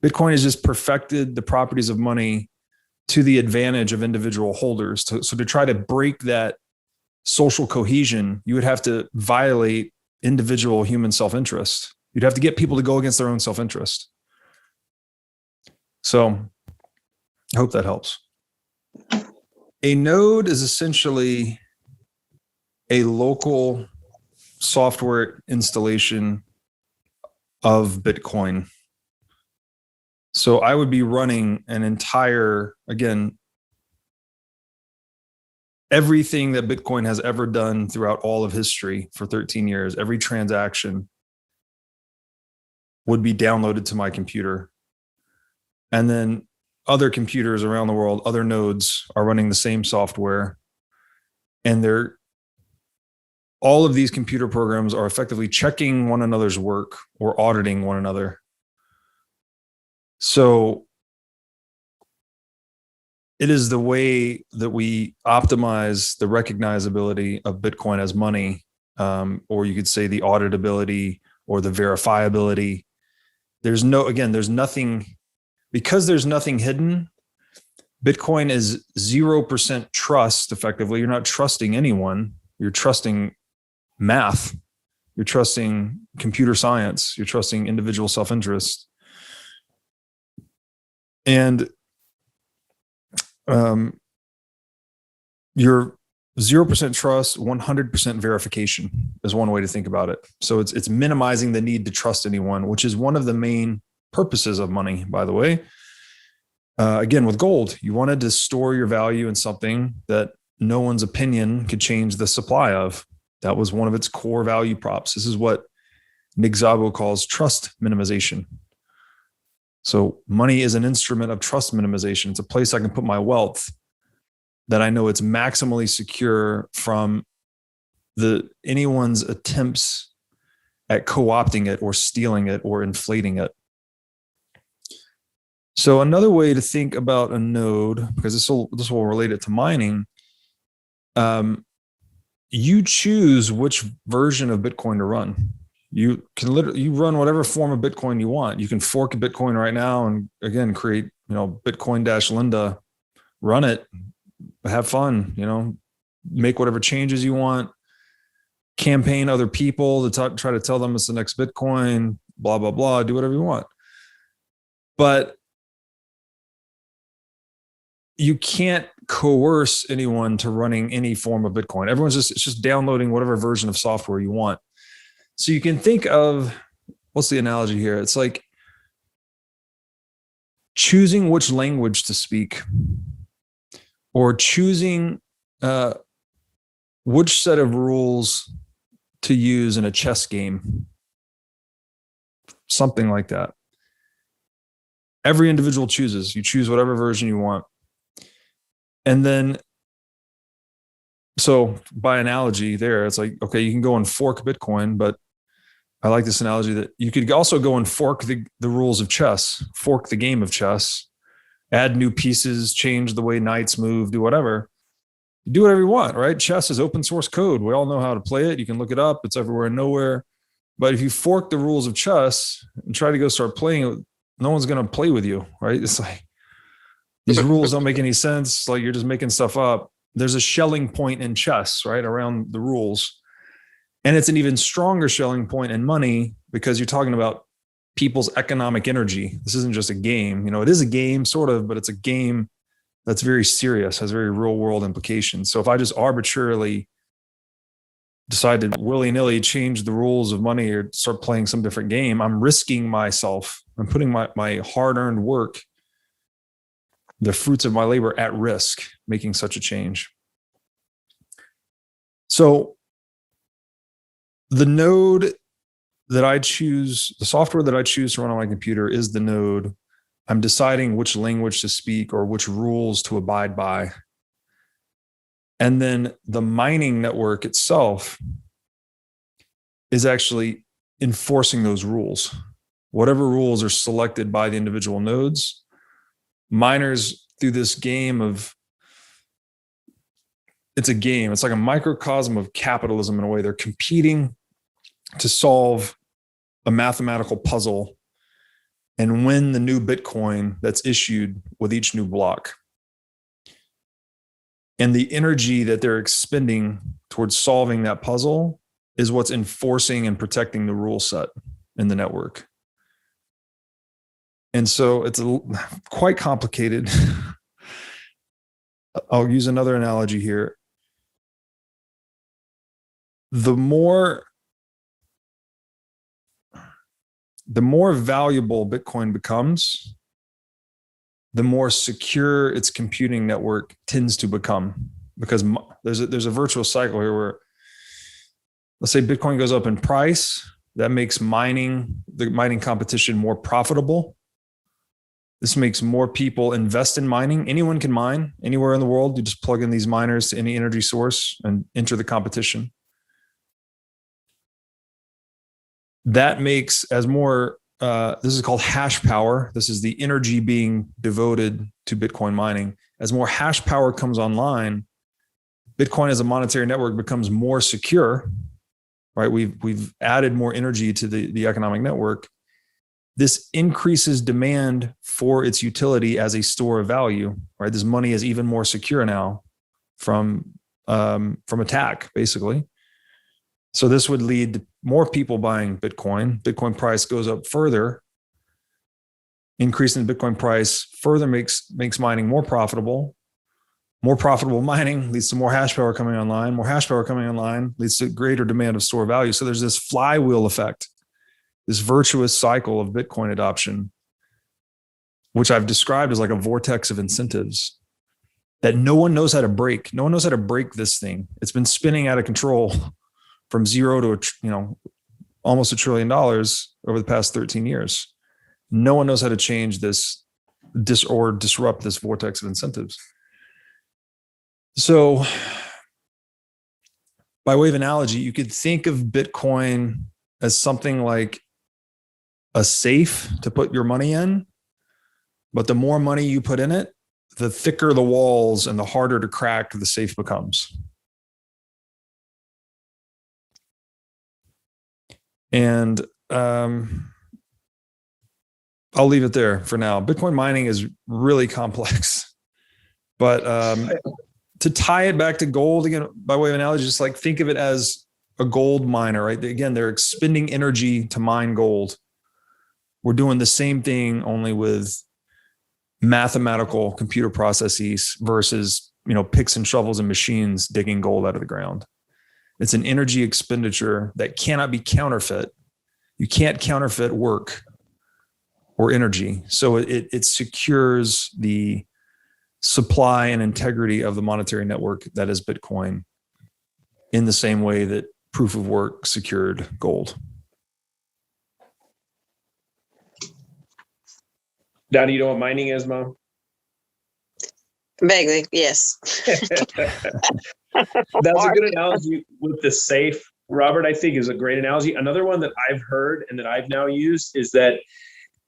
Bitcoin has just perfected the properties of money to the advantage of individual holders. So to try to break that social cohesion, you would have to violate individual human self-interest. You'd have to get people to go against their own self-interest. So I hope that helps. A node is essentially a local software installation of Bitcoin. So I would be running an entire, again, everything that Bitcoin has ever done throughout all of history for 13 years, every transaction would be downloaded to my computer. And then other computers around the world, other nodes are running the same software. And all of these computer programs are effectively checking one another's work or auditing one another. So it is the way that we optimize the recognizability of Bitcoin as money, or you could say the auditability or the verifiability. There's nothing, because there's nothing hidden. Bitcoin is 0% trust. Effectively, you're not trusting anyone. You're trusting math. You're trusting computer science. You're trusting individual self-interest. And your 0% trust, 100% verification is one way to think about it. So it's minimizing the need to trust anyone, which is one of the main purposes of money, by the way. Again, with gold, you wanted to store your value in something that no one's opinion could change the supply of. That was one of its core value props. This is what Nick Szabo calls trust minimization. So money is an instrument of trust minimization. It's a place I can put my wealth that I know it's maximally secure from anyone's attempts at co-opting it or stealing it or inflating it. So another way to think about a node, because this will relate it to mining, you choose which version of Bitcoin to run. You can literally run whatever form of Bitcoin you want. You can fork a Bitcoin right now and again create, Bitcoin-Linda, run it, have fun, make whatever changes you want, campaign other people to try to tell them it's the next Bitcoin, blah, blah, blah, do whatever you want. But you can't coerce anyone to running any form of Bitcoin. It's just downloading whatever version of software you want. So you can think of, what's the analogy here? It's like choosing which language to speak, or choosing which set of rules to use in a chess game. Something like that. Every individual chooses. You choose whatever version you want. And then, so by analogy there, it's like, okay, you can go and fork Bitcoin, but I like this analogy that you could also go and fork the rules of chess, fork the game of chess, add new pieces, change the way knights move, do whatever. You do whatever you want, right? Chess is open source code. We all know how to play it. You can look it up. It's everywhere and nowhere. But if you fork the rules of chess and try to go start playing it, no one's going to play with you, right? It's like, these rules don't make any sense. Like, you're just making stuff up. There's a Schelling point in chess, right, around the rules. And it's an even stronger Schelling point in money, because you're talking about people's economic energy. This isn't just a game. It is a game, sort of, but it's a game that's very serious, has very real world implications. So if I just arbitrarily decide to willy-nilly change the rules of money or start playing some different game, I'm risking myself. I'm putting my hard-earned work, the fruits of my labor, at risk, making such a change. So the node that I choose, the software that I choose to run on my computer is the node. I'm deciding which language to speak or which rules to abide by. And then the mining network itself is actually enforcing those rules. Whatever rules are selected by the individual nodes, miners, through this game of, it's a game. It's like a microcosm of capitalism in a way. They're competing to solve a mathematical puzzle and win the new Bitcoin that's issued with each new block. And the energy that they're expending towards solving that puzzle is what's enforcing and protecting the rule set in the network. And so it's quite complicated. I'll use another analogy here. The more valuable Bitcoin becomes, the more secure its computing network tends to become. because there's a virtuous cycle here where, let's say Bitcoin goes up in price, that makes the mining competition more profitable. This makes more people invest in mining. Anyone can mine anywhere in the world. You just plug in these miners to any energy source and enter the competition. That makes as more, this is called hash power. This is the energy being devoted to Bitcoin mining. As more hash power comes online, Bitcoin as a monetary network becomes more secure, right? We've added more energy to the economic network. This increases demand for its utility as a store of value, right? This money is even more secure now from attack, basically. So this would lead to more people buying Bitcoin. Bitcoin price goes up further. Increasing the Bitcoin price further makes mining more profitable. More profitable mining leads to more hash power coming online. More hash power coming online leads to greater demand of store value. So there's this flywheel effect, this virtuous cycle of Bitcoin adoption, which I've described as like a vortex of incentives that no one knows how to break. No one knows how to break this thing. It's been spinning out of control from zero to almost $1 trillion over the past 13 years. No one knows how to change this or disrupt this vortex of incentives. So by way of analogy, you could think of Bitcoin as something like a safe to put your money in, but the more money you put in it, the thicker the walls and the harder to crack the safe becomes. And I'll leave it there for now. Bitcoin mining is really complex, but to tie it back to gold again, by way of analogy, just like think of it as a gold miner, right? Again, they're expending energy to mine gold. We're doing the same thing, only with mathematical computer processes versus, picks and shovels and machines digging gold out of the ground. It's an energy expenditure that cannot be counterfeit. You can't counterfeit work or energy. So it secures the supply and integrity of the monetary network that is Bitcoin in the same way that proof of work secured gold. Donnie, you know what mining is, Mom? Vaguely, yes. That's a good analogy with the safe. Robert, I think, is a great analogy. Another one that I've heard and that I've now used is that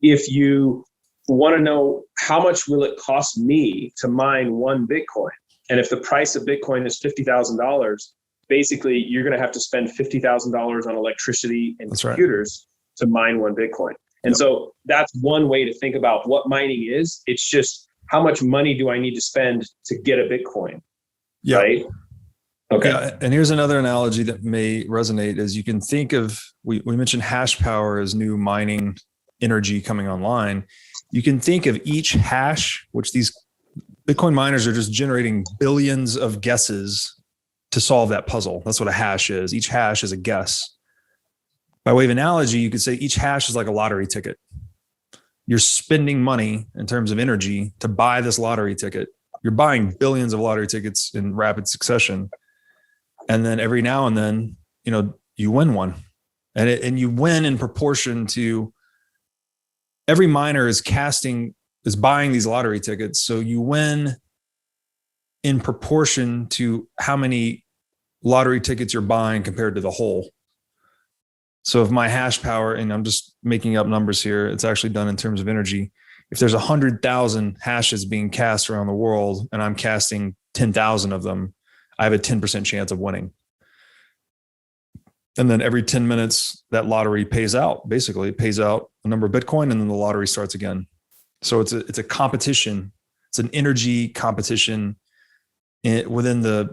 if you want to know how much will it cost me to mine one Bitcoin, and if the price of Bitcoin is $50,000, basically you're going to have to spend $50,000 on electricity and computers to mine one Bitcoin. And so that's one way to think about what mining is. It's just how much money do I need to spend to get a Bitcoin? Yeah. Right? Okay. Yeah, and here's another analogy that may resonate is you can think of, we mentioned hash power as new mining energy coming online. You can think of each hash, which these Bitcoin miners are just generating billions of guesses to solve that puzzle. That's what a hash is. Each hash is a guess. By way of analogy, you could say each hash is like a lottery ticket. You're spending money in terms of energy to buy this lottery ticket. You're buying billions of lottery tickets in rapid succession. And then every now and then, you win one. And you win in proportion to every miner is buying these lottery tickets. So you win in proportion to how many lottery tickets you're buying compared to the whole. So if my hash power, and I'm just making up numbers here, it's actually done in terms of energy. If there's 100,000 hashes being cast around the world and I'm casting 10,000 of them, I have a 10% chance of winning. And then every 10 minutes, that lottery pays out. Basically, it pays out a number of Bitcoin, and then the lottery starts again. So it's a competition. It's an energy competition within the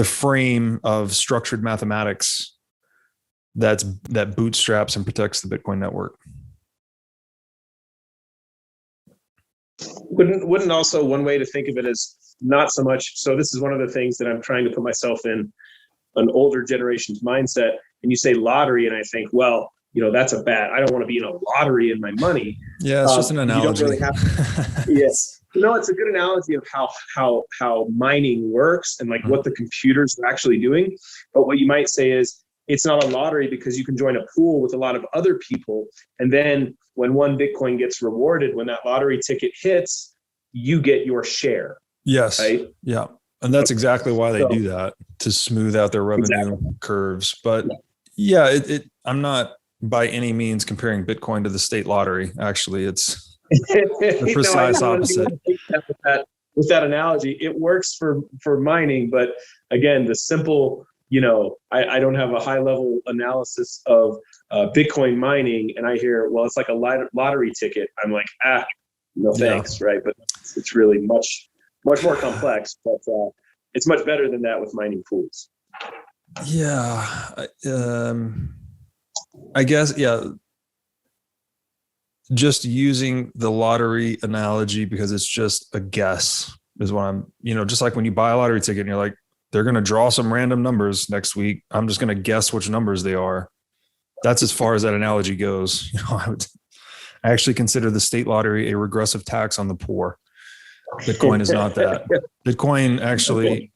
frame of structured mathematics that bootstraps and protects the Bitcoin network. Wouldn't also one way to think of it as not so much. So this is one of the things that I'm trying to put myself in an older generation's mindset. And you say lottery, and I think, well, I don't want to be in a lottery in my money. Yeah, it's just an analogy. You don't really have to, yes. It's a good analogy of how mining works and like what the computers are actually doing. But what you might say is it's not a lottery because you can join a pool with a lot of other people. And then when one Bitcoin gets rewarded, when that lottery ticket hits, you get your share. Yes. Right? Yeah. And that's exactly why they do that, to smooth out their revenue curves. But yeah, I'm not by any means comparing Bitcoin to the state lottery. Actually, it's the precise opposite. With that analogy, it works for mining, but again, the simple, I don't have a high level analysis of Bitcoin mining, and I hear, well, it's like a lottery ticket. I'm like, no thanks, right? But it's really much more complex, but it's much better than that with mining pools. Yeah, I guess, just using the lottery analogy because it's just a guess is what I'm, just like when you buy a lottery ticket and you're like, they're going to draw some random numbers next week. I'm just going to guess which numbers they are. That's as far as that analogy goes. I actually consider the state lottery a regressive tax on the poor. Bitcoin is not that. Bitcoin actually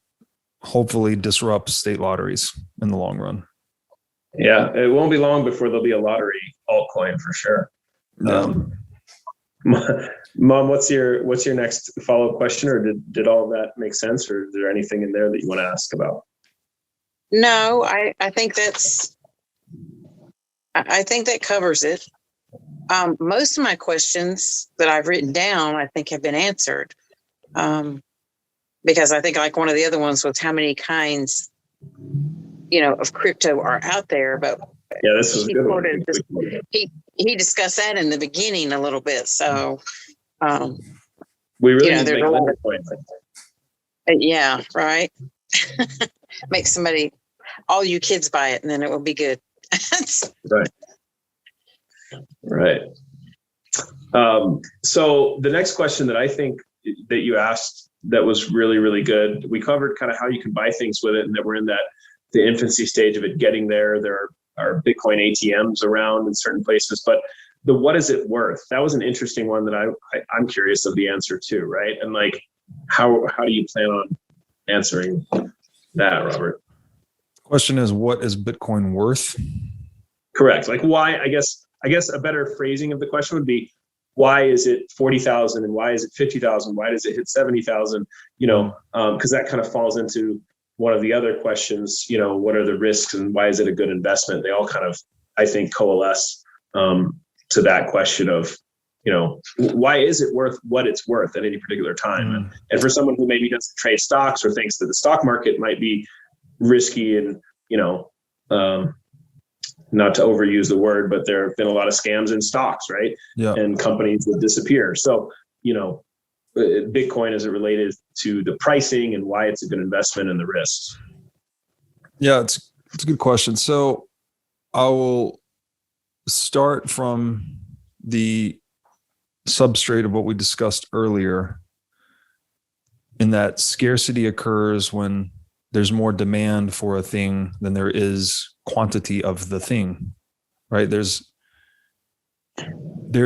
hopefully disrupts state lotteries in the long run. Yeah, it won't be long before there'll be a lottery altcoin for sure. Mom, what's your next follow-up question, or did all of that make sense, or is there anything in there that you want to ask about? No, I think that covers it. Most of my questions that I've written down, I think, have been answered. Because I think like one of the other ones was how many kinds, of crypto are out there. But yeah, this was a good one. He discussed that in the beginning a little bit. So, we really need to make a point. Yeah, right. Make somebody, all you kids buy it, and then it will be good. Right. So the next question that I think that you asked that was really, really good, we covered kind of how you can buy things with it, and that we're in the infancy stage of it getting there. There are Bitcoin ATMs around in certain places, but what is it worth? That was an interesting one that I'm curious of the answer to, right? And like, how do you plan on answering that, Robert? Question is, what is Bitcoin worth? Correct. Like, why? I guess a better phrasing of the question would be, why is it 40,000 and why is it 50,000? Why does it hit 70,000? Because that kind of falls into one of the other questions. What are the risks and why is it a good investment? They all kind of, I think, coalesce to that question of, why is it worth what it's worth at any particular time? And for someone who maybe doesn't trade stocks or thinks that the stock market might be risky and, not to overuse the word, but there have been a lot of scams in stocks, right? Yeah. And companies that disappear. So, Bitcoin as it related to the pricing and why it's a good investment and the risks. Yeah, it's a good question. So I will start from the substrate of what we discussed earlier, in that scarcity occurs when there's more demand for a thing than there is quantity of the thing, right? There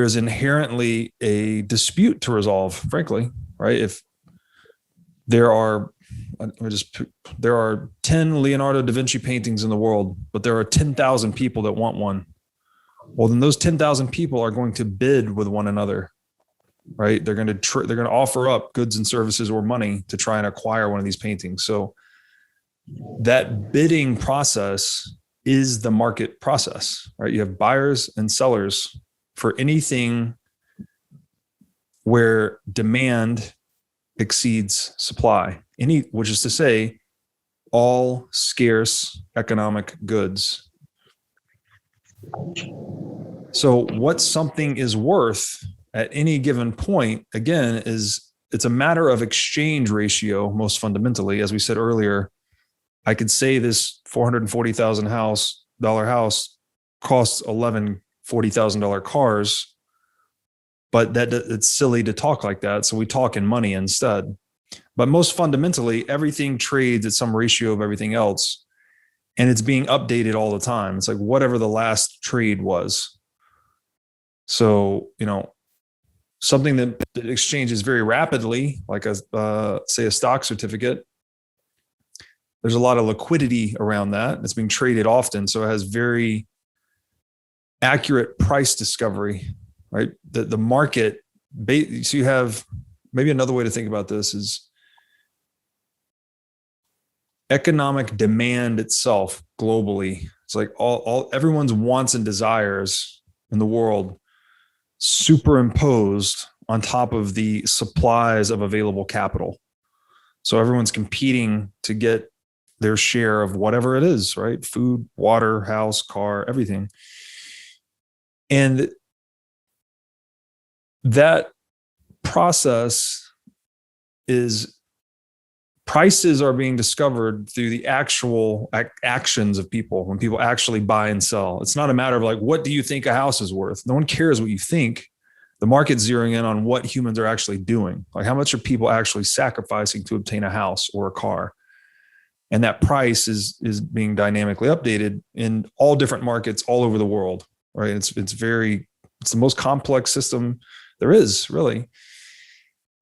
is inherently a dispute to resolve, frankly, right? If there are 10 Leonardo da Vinci paintings in the world, but there are 10,000 people that want one. Well, then those 10,000 people are going to bid with one another, right? They're going to offer up goods and services or money to try and acquire one of these paintings. So that bidding process is the market process, right? You have buyers and sellers for anything where demand exceeds supply, which is to say, all scarce economic goods. So what something is worth at any given point, again, it's a matter of exchange ratio, most fundamentally. As we said earlier, I could say this $440,000 house costs 11 $40,000 cars, but it's silly to talk like that. So we talk in money instead. But most fundamentally, everything trades at some ratio of everything else, and it's being updated all the time. It's like whatever the last trade was. So, something that exchanges very rapidly, like say a stock certificate. There's a lot of liquidity around that. It's being traded often, so it has very accurate price discovery, right? The market, so you have, maybe another way to think about this is economic demand itself globally. It's like all everyone's wants and desires in the world superimposed on top of the supplies of available capital. So everyone's competing to get their share of whatever it is, right? Food, water, house, car, everything. And that process is, prices are being discovered through the actual actions of people, when people actually buy and sell. It's not a matter of like, what do you think a house is worth? No one cares what you think. The market's zeroing in on what humans are actually doing. Like, how much are people actually sacrificing to obtain a house or a car? And that price is being dynamically updated in all different markets all over the world, right? It's the most complex system there is, really.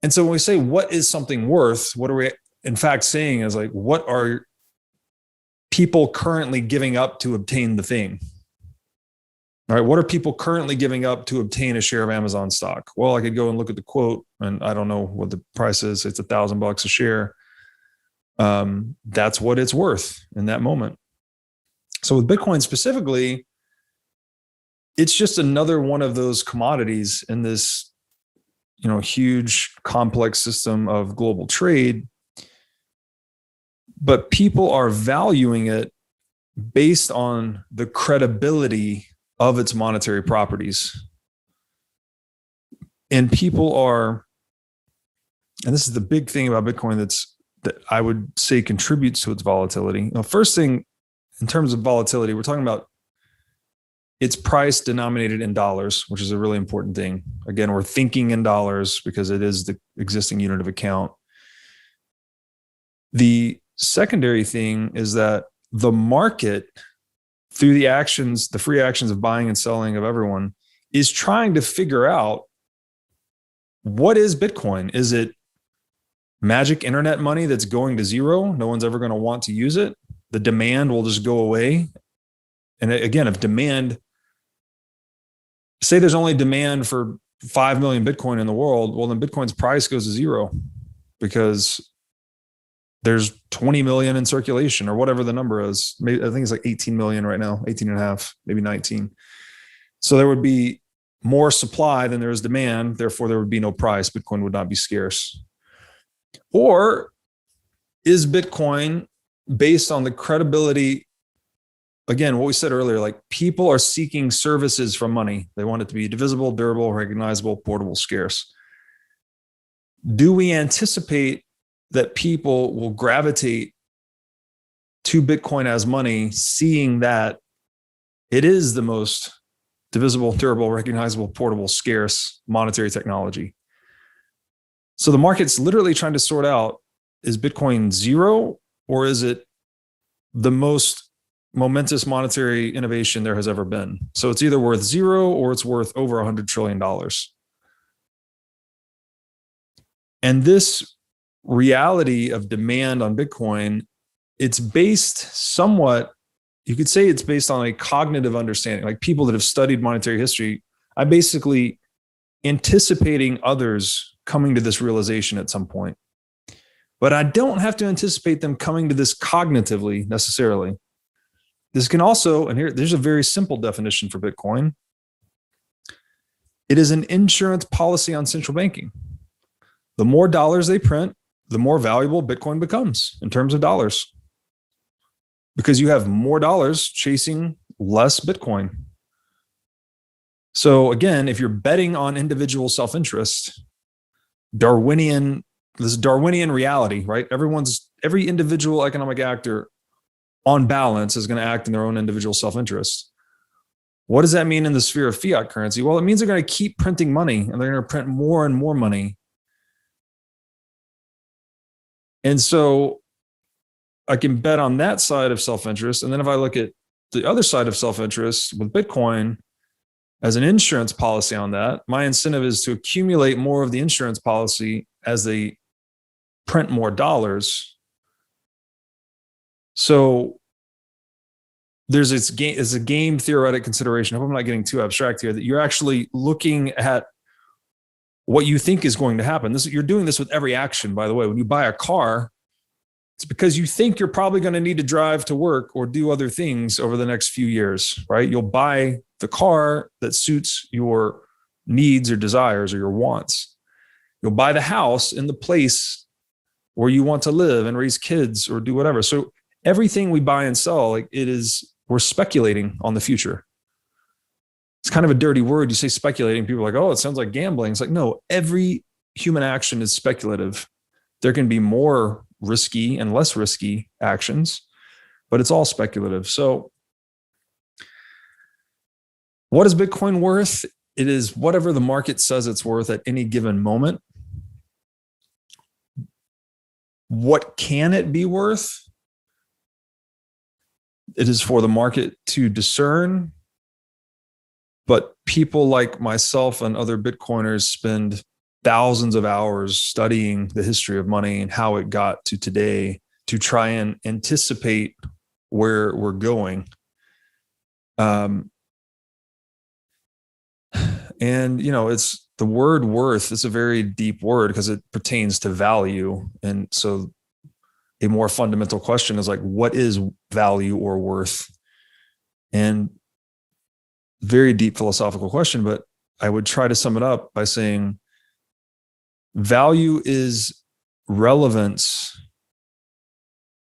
And so when we say, what is something worth, what are we in fact saying is like, what are people currently giving up to obtain the thing? All right, what are people currently giving up to obtain a share of Amazon stock? Well, I could go and look at the quote, and I don't know what the price is. It's $1,000 a share. That's what it's worth in that moment. So with Bitcoin specifically, it's just another one of those commodities in this, huge complex system of global trade. But people are valuing it based on the credibility of its monetary properties. And people are, and this is the big thing about Bitcoin that I would say contributes to its volatility. Now, first thing, in terms of volatility, we're talking about its price denominated in dollars, which is a really important thing. Again, we're thinking in dollars because it is the existing unit of account. The secondary thing is that the market, through the free actions of buying and selling of everyone, is trying to figure out, what is Bitcoin? Is it magic internet money that's going to zero? No one's ever going to want to use it. The demand will just go away. And again, if demand, say there's only demand for 5 million Bitcoin in the world, well, then Bitcoin's price goes to zero because there's 20 million in circulation, or whatever the number is. Maybe, I think it's like 18 million right now, 18 and a half, maybe 19. So there would be more supply than there is demand. Therefore, there would be no price. Bitcoin would not be scarce. Or is Bitcoin based on the credibility? Again, what we said earlier, like, people are seeking services from money. They want it to be divisible, durable, recognizable, portable, scarce. Do we anticipate that people will gravitate to Bitcoin as money, seeing that it is the most divisible, durable, recognizable, portable, scarce monetary technology? So the market's literally trying to sort out, is Bitcoin zero, or is it the most momentous monetary innovation there has ever been? So it's either worth zero or it's worth over $100 trillion. And this reality of demand on Bitcoin, it's based somewhat, you could say it's based on a cognitive understanding. Like, people that have studied monetary history, I'm basically anticipating others coming to this realization at some point. But I don't have to anticipate them coming to this cognitively necessarily. This can also, and there's a very simple definition for Bitcoin. It is an insurance policy on central banking. The more dollars they print, the more valuable Bitcoin becomes in terms of dollars, because you have more dollars chasing less Bitcoin. So again, if you're betting on individual self-interest, this Darwinian reality, right? Every individual economic actor on balance is going to act in their own individual self-interest. What does that mean in the sphere of fiat currency? Well, it means they're going to keep printing money, and they're going to print more and more money. And so I can bet on that side of self-interest. And then if I look at the other side of self-interest with Bitcoin, as an insurance policy on that. My incentive is to accumulate more of the insurance policy as they print more dollars. So there's a game theoretic consideration. I hope I'm not getting too abstract here, that you're actually looking at what you think is going to happen. You're doing this with every action, by the way. When you buy a car, it's because you think you're probably going to need to drive to work or do other things over the next few years, right? You'll buy the car that suits your needs or desires or your wants. You'll buy the house in the place where you want to live and raise kids or do whatever. So everything we buy and sell, we're speculating on the future. It's kind of a dirty word. You say speculating, people are like, oh, it sounds like gambling. It's like, no, every human action is speculative. There can be more risky and less risky actions, but it's all speculative. So what is Bitcoin worth? It is whatever the market says it's worth at any given moment. What can it be worth? It is for the market to discern. But people like myself and other Bitcoiners spend thousands of hours studying the history of money and how it got to today to try and anticipate where we're going. And, it's the word worth. It's a very deep word because it pertains to value. And so a more fundamental question is like, what is value or worth? And very deep philosophical question, but I would try to sum it up by saying value is relevance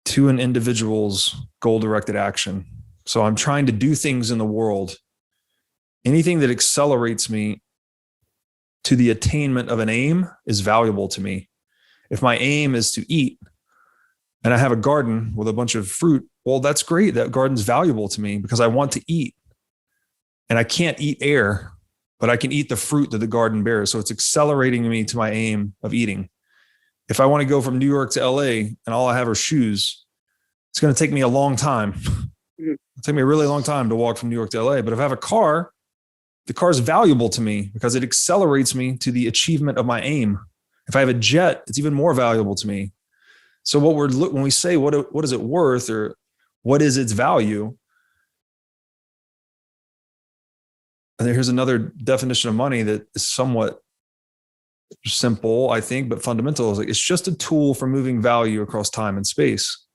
to an individual's goal-directed action. So I'm trying to do things in the world. Anything that accelerates me to the attainment of an aim is valuable to me. If my aim is to eat and I have a garden with a bunch of fruit, well, that's great. That garden's valuable to me because I want to eat. And I can't eat air, but I can eat the fruit that the garden bears. So it's accelerating me to my aim of eating. If I want to go from New York to LA and all I have are shoes, it's going to take me a long time. It'll take me a really long time to walk from New York to LA. But if I have a car, the car is valuable to me because it accelerates me to the achievement of my aim. If I have a jet, it's even more valuable to me. So when we say, what is it worth or what is its value? And here's another definition of money that is somewhat simple, I think, but fundamental. It's just a tool for moving value across time and space.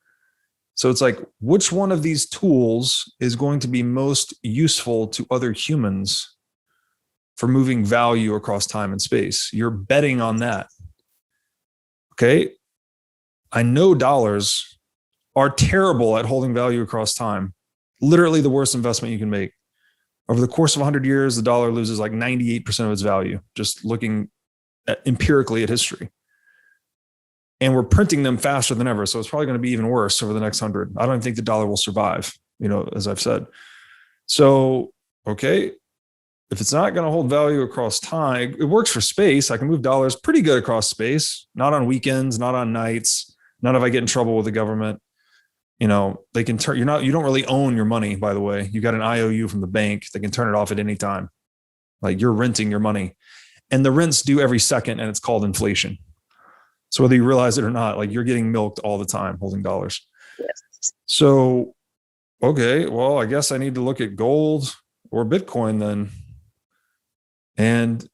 So it's like, which one of these tools is going to be most useful to other humans for moving value across time and space? You're betting on that. Okay. I know dollars are terrible at holding value across time. Literally the worst investment you can make. Over the course of 100 years, the dollar loses like 98% of its value, just looking empirically at history. And we're printing them faster than ever. So it's probably going to be even worse over the next 100. I don't even think the dollar will survive, as I've said. So, okay, if it's not going to hold value across time, it works for space. I can move dollars pretty good across space, not on weekends, not on nights, not if I get in trouble with the government. They can turn, you don't really own your money, by the way. You got an IOU from the bank. They can turn it off at any time. Like you're renting your money. And the rent's due every second, and it's called inflation. So whether you realize it or not, like you're getting milked all the time holding dollars. Yes. So, okay, well, I guess I need to look at gold or Bitcoin then. And,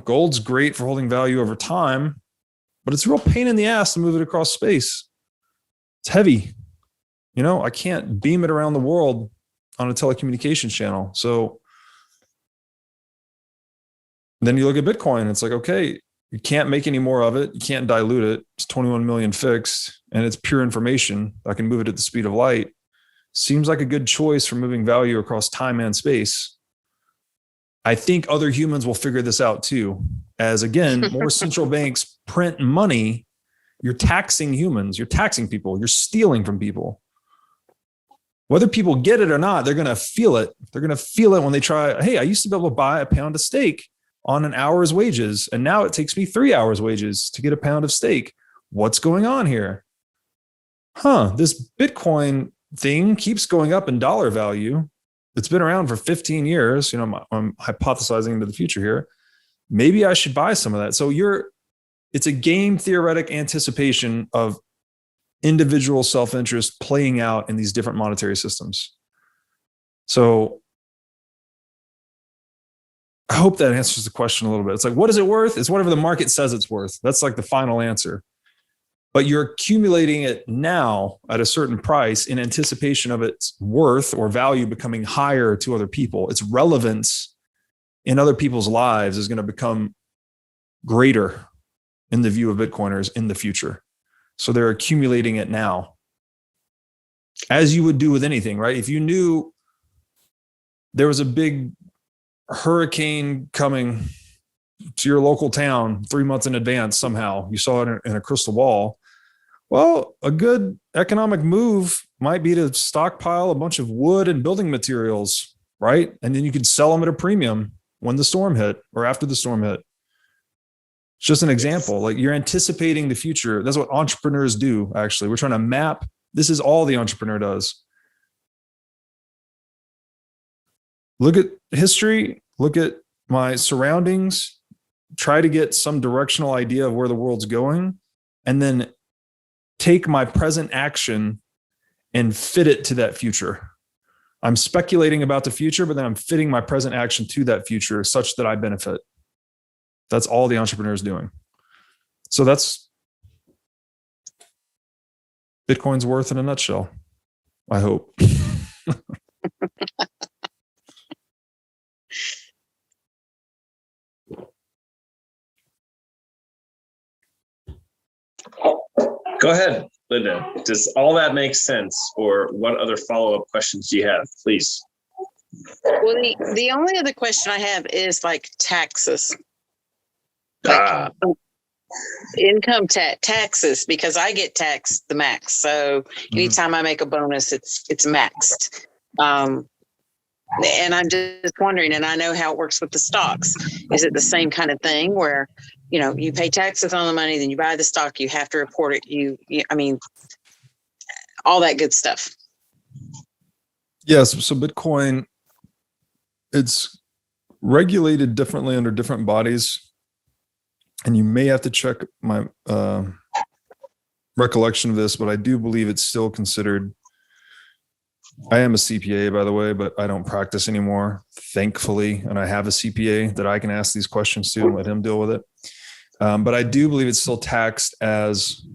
gold's great for holding value over time, but it's a real pain in the ass to move it across space. It's heavy. I can't beam it around the world on a telecommunications channel. So then you look at Bitcoin, it's like, okay, you can't make any more of it. You can't dilute it. It's 21 million fixed and it's pure information. I can move it at the speed of light. Seems like a good choice for moving value across time and space. I think other humans will figure this out too. As again, more central banks print money, you're taxing humans, you're taxing people, you're stealing from people. Whether people get it or not, they're going to feel it. They're going to feel it when they try. Hey, I used to be able to buy a pound of steak on an hour's wages, and now it takes me 3 hours wages to get a pound of steak. What's going on here? This Bitcoin thing keeps going up in dollar value, it's been around for 15 years. I'm hypothesizing into the future here. Maybe I should buy some of that. So it's a game theoretic anticipation of individual self-interest playing out in these different monetary systems. So I hope that answers the question a little bit. It's like, what is it worth? It's whatever the market says it's worth. That's like the final answer. But you're accumulating it now at a certain price in anticipation of its worth or value becoming higher to other people. Its relevance in other people's lives is going to become greater in the view of Bitcoiners in the future. So they're accumulating it now, as you would do with anything, right? If you knew there was a big hurricane coming to your local town 3 months in advance, somehow you saw it in a crystal ball. Well, a good economic move might be to stockpile a bunch of wood and building materials, right? And then you could sell them at a premium when the storm hit or after the storm hit. It's just an example. Like, you're anticipating the future. That's what entrepreneurs do, actually. We're trying to map. This is all the entrepreneur does. Look at history, look at my surroundings, try to get some directional idea of where the world's going, and then take my present action and fit it to that future. I'm speculating about the future, but then I'm fitting my present action to that future such that I benefit. That's all the entrepreneur is doing. So that's Bitcoin's worth in a nutshell, I hope. Go ahead, Linda. Does all that make sense, or what other follow-up questions do you have, please? Well, the only other question I have is like taxes. Income taxes, because I get taxed the max. So anytime I make a bonus, it's maxed. And I'm just wondering, and I know how it works with the stocks. Is it the same kind of thing where, you pay taxes on the money, then you buy the stock, you have to report it. I mean, all that good stuff. Yes. So Bitcoin, it's regulated differently under different bodies. And you may have to check my recollection of this, but I do believe it's still considered. I am a CPA, by the way, but I don't practice anymore, thankfully. And I have a CPA that I can ask these questions to and let him deal with it. But I do believe it's still taxed as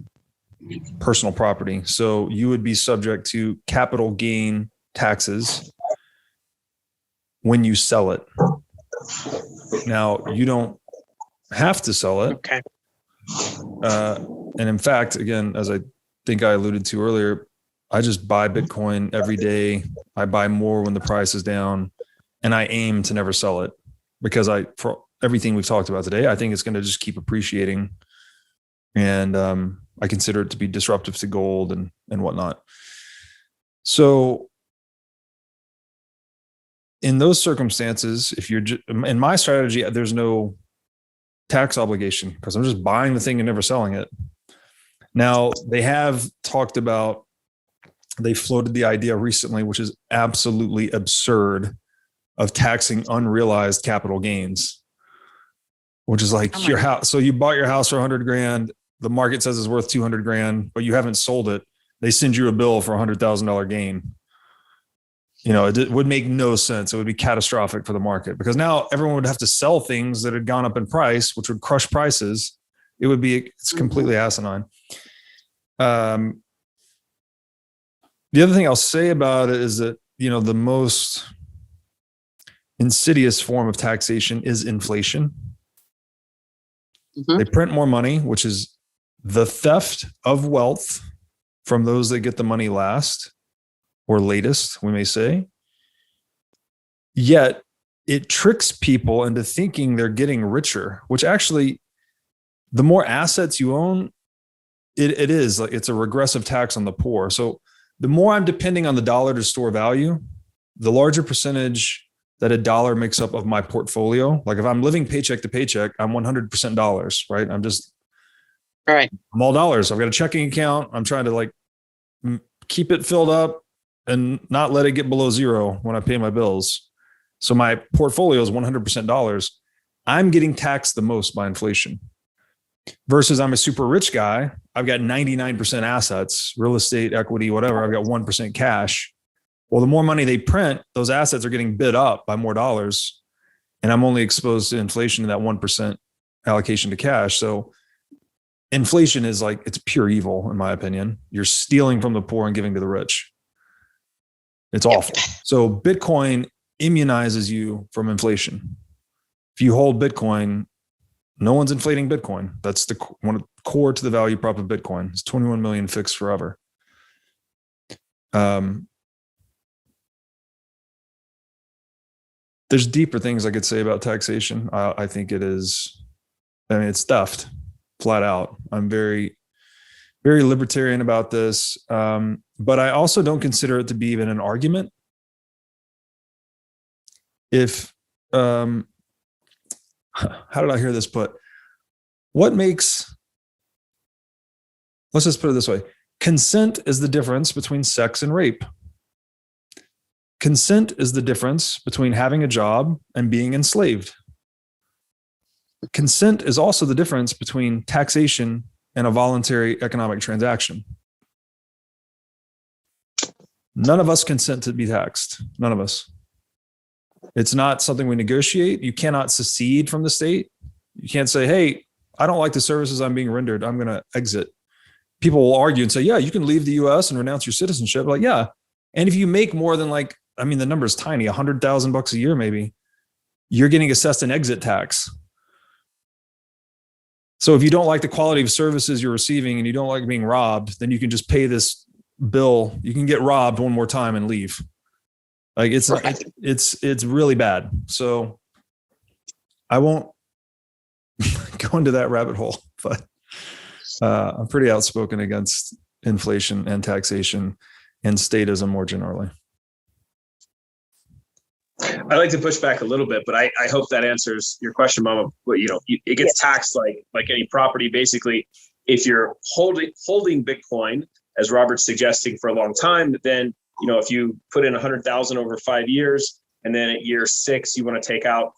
personal property. So you would be subject to capital gain taxes when you sell it. Now, you don't have to sell it. Okay. And in fact, again, as I think I alluded to earlier, I just buy Bitcoin every day. I buy more when the price is down, and I aim to never sell it because for everything we've talked about today, I think it's going to just keep appreciating. And I consider it to be disruptive to gold and whatnot. So in those circumstances, if you're in my strategy, there's no tax obligation because I'm just buying the thing and never selling it. Now, they have talked about, they floated the idea recently, which is absolutely absurd, of taxing unrealized capital gains, which is like your house. So you bought your house for 100 grand. The market says it's worth 200 grand, but you haven't sold it. They send you a bill for $100,000 gain. It would make no sense. It would be catastrophic for the market because now everyone would have to sell things that had gone up in price, which would crush prices. It's completely asinine. The other thing I'll say about it is that, the most insidious form of taxation is inflation. They print more money, which is the theft of wealth from those that get the money last or latest, we may say. Yet it tricks people into thinking they're getting richer, which actually, the more assets you own, it is like it's a regressive tax on the poor. So the more I'm depending on the dollar to store value, the larger percentage that a dollar makes up of my portfolio. Like if I'm living paycheck to paycheck, I'm 100% dollars, right? I'm all dollars. I've got a checking account. I'm trying to keep it filled up. and not let it get below zero when I pay my bills. So my portfolio is 100% dollars. I'm getting taxed the most by inflation. Versus I'm a super rich guy. I've got 99% assets, real estate, equity, whatever. I've got 1% cash. Well, the more money they print, those assets are getting bid up by more dollars. And I'm only exposed to inflation in that 1% allocation to cash. So inflation is like, it's pure evil, in my opinion. You're stealing from the poor and giving to the rich. It's awful. So Bitcoin immunizes you from inflation. If you hold Bitcoin, no one's inflating Bitcoin. That's the one of the core to the value prop of Bitcoin. It's 21 million fixed forever. There's deeper things I could say about taxation. I think it is, I mean, it's stuffed flat out. I'm very, very libertarian about this. But I also don't consider it to be even an argument. If, how did I hear this put? What makes, let's just put it this way. Consent is the difference between sex and rape. Consent is the difference between having a job and being enslaved. Consent is also the difference between taxation and a voluntary economic transaction. None of us consent to be taxed. None of us. It's not something we negotiate. You cannot secede from the state. You can't say, hey, I don't like the services I'm being rendered. I'm going to exit. People will argue and say, yeah, you can leave the US and renounce your citizenship. Like, yeah. And if you make more than like, I mean, the number is tiny, $100,000 a year, maybe, you're getting assessed an exit tax. So if you don't like the quality of services you're receiving and you don't like being robbed, then you can just pay this bill. You can get robbed one more time and leave. Like it's really bad. So I won't go into that rabbit hole, but I'm pretty outspoken against inflation and taxation and statism more generally. I like to push back a little bit, but I hope that answers your question, Mama. But, you know, it gets taxed like any property. Basically, if you're holding Bitcoin, as Robert's suggesting, for a long time, then, you know, if you put in 100,000 over 5 years, and then at year 6 you want to take out,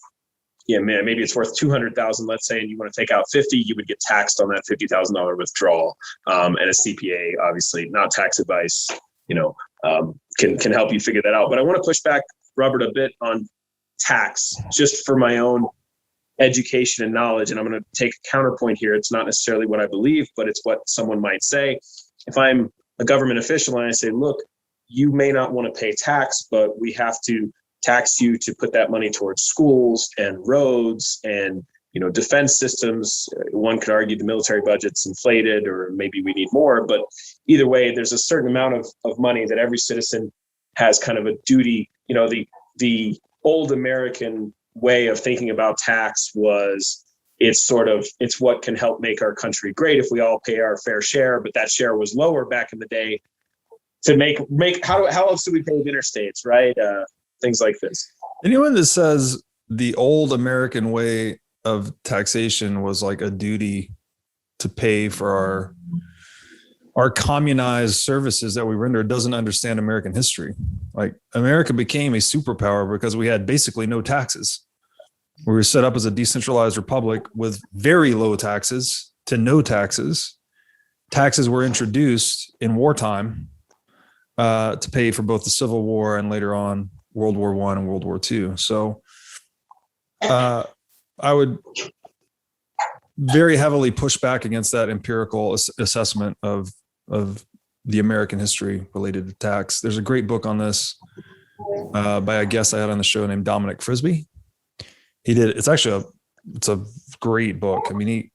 maybe it's worth 200,000, let's say, and you want to take out 50, you would get taxed on that $50,000 withdrawal. And a CPA, obviously, not tax advice, can help you figure that out. But I want to push back, Robert, a bit on tax, just for my own education and knowledge. And I'm going to take a counterpoint here. It's not necessarily what I believe, but it's what someone might say. If I'm a government official and I say, look, you may not want to pay tax, but we have to tax you to put that money towards schools and roads and, defense systems. One could argue the military budget's inflated, or maybe we need more, but either way, there's a certain amount of money that every citizen has kind of a duty. The old American way of thinking about tax was it's what can help make our country great if we all pay our fair share, but that share was lower back in the day to make how else do we pay interstates, right? Things like this. Anyone that says the old American way of taxation was like a duty to pay for our communized services that we render doesn't understand American history. Like, America became a superpower because we had basically no taxes. We were set up as a decentralized republic with very low taxes to no taxes. Taxes were introduced in wartime to pay for both the Civil War and later on World War I and World War II. So I would very heavily push back against that empirical assessment of the American history related to tax. There's a great book on this by a guest I had on the show named Dominic Frisby. It's a great book. I mean,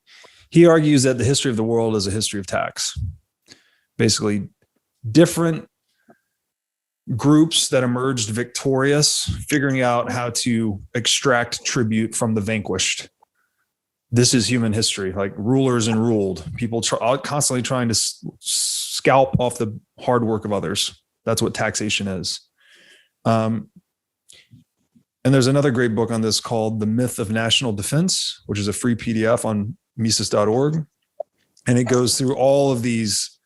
he argues that the history of the world is a history of tax. Basically, different groups that emerged victorious, figuring out how to extract tribute from the vanquished. This is human history, like rulers and ruled. People constantly trying to scalp off the hard work of others. That's what taxation is. And there's another great book on this called The Myth of National Defense, which is a free PDF on Mises.org. And it goes through all of these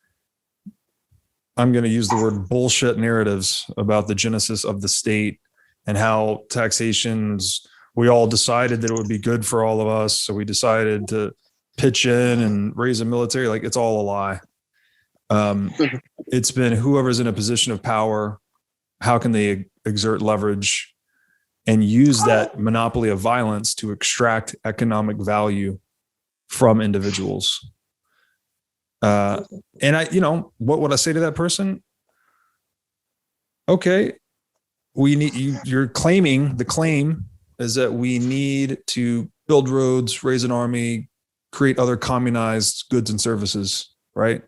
I'm going to use the word bullshit narratives about the genesis of the state and how taxations, we all decided that it would be good for all of us. So we decided to pitch in and raise a military. Like, it's all a lie. It's been whoever's in a position of power, how can they exert leverage and use that monopoly of violence to extract economic value from individuals. And what would I say to that person? Okay, we need you're claiming, the claim is that we need to build roads, raise an army, create other communized goods and services, right?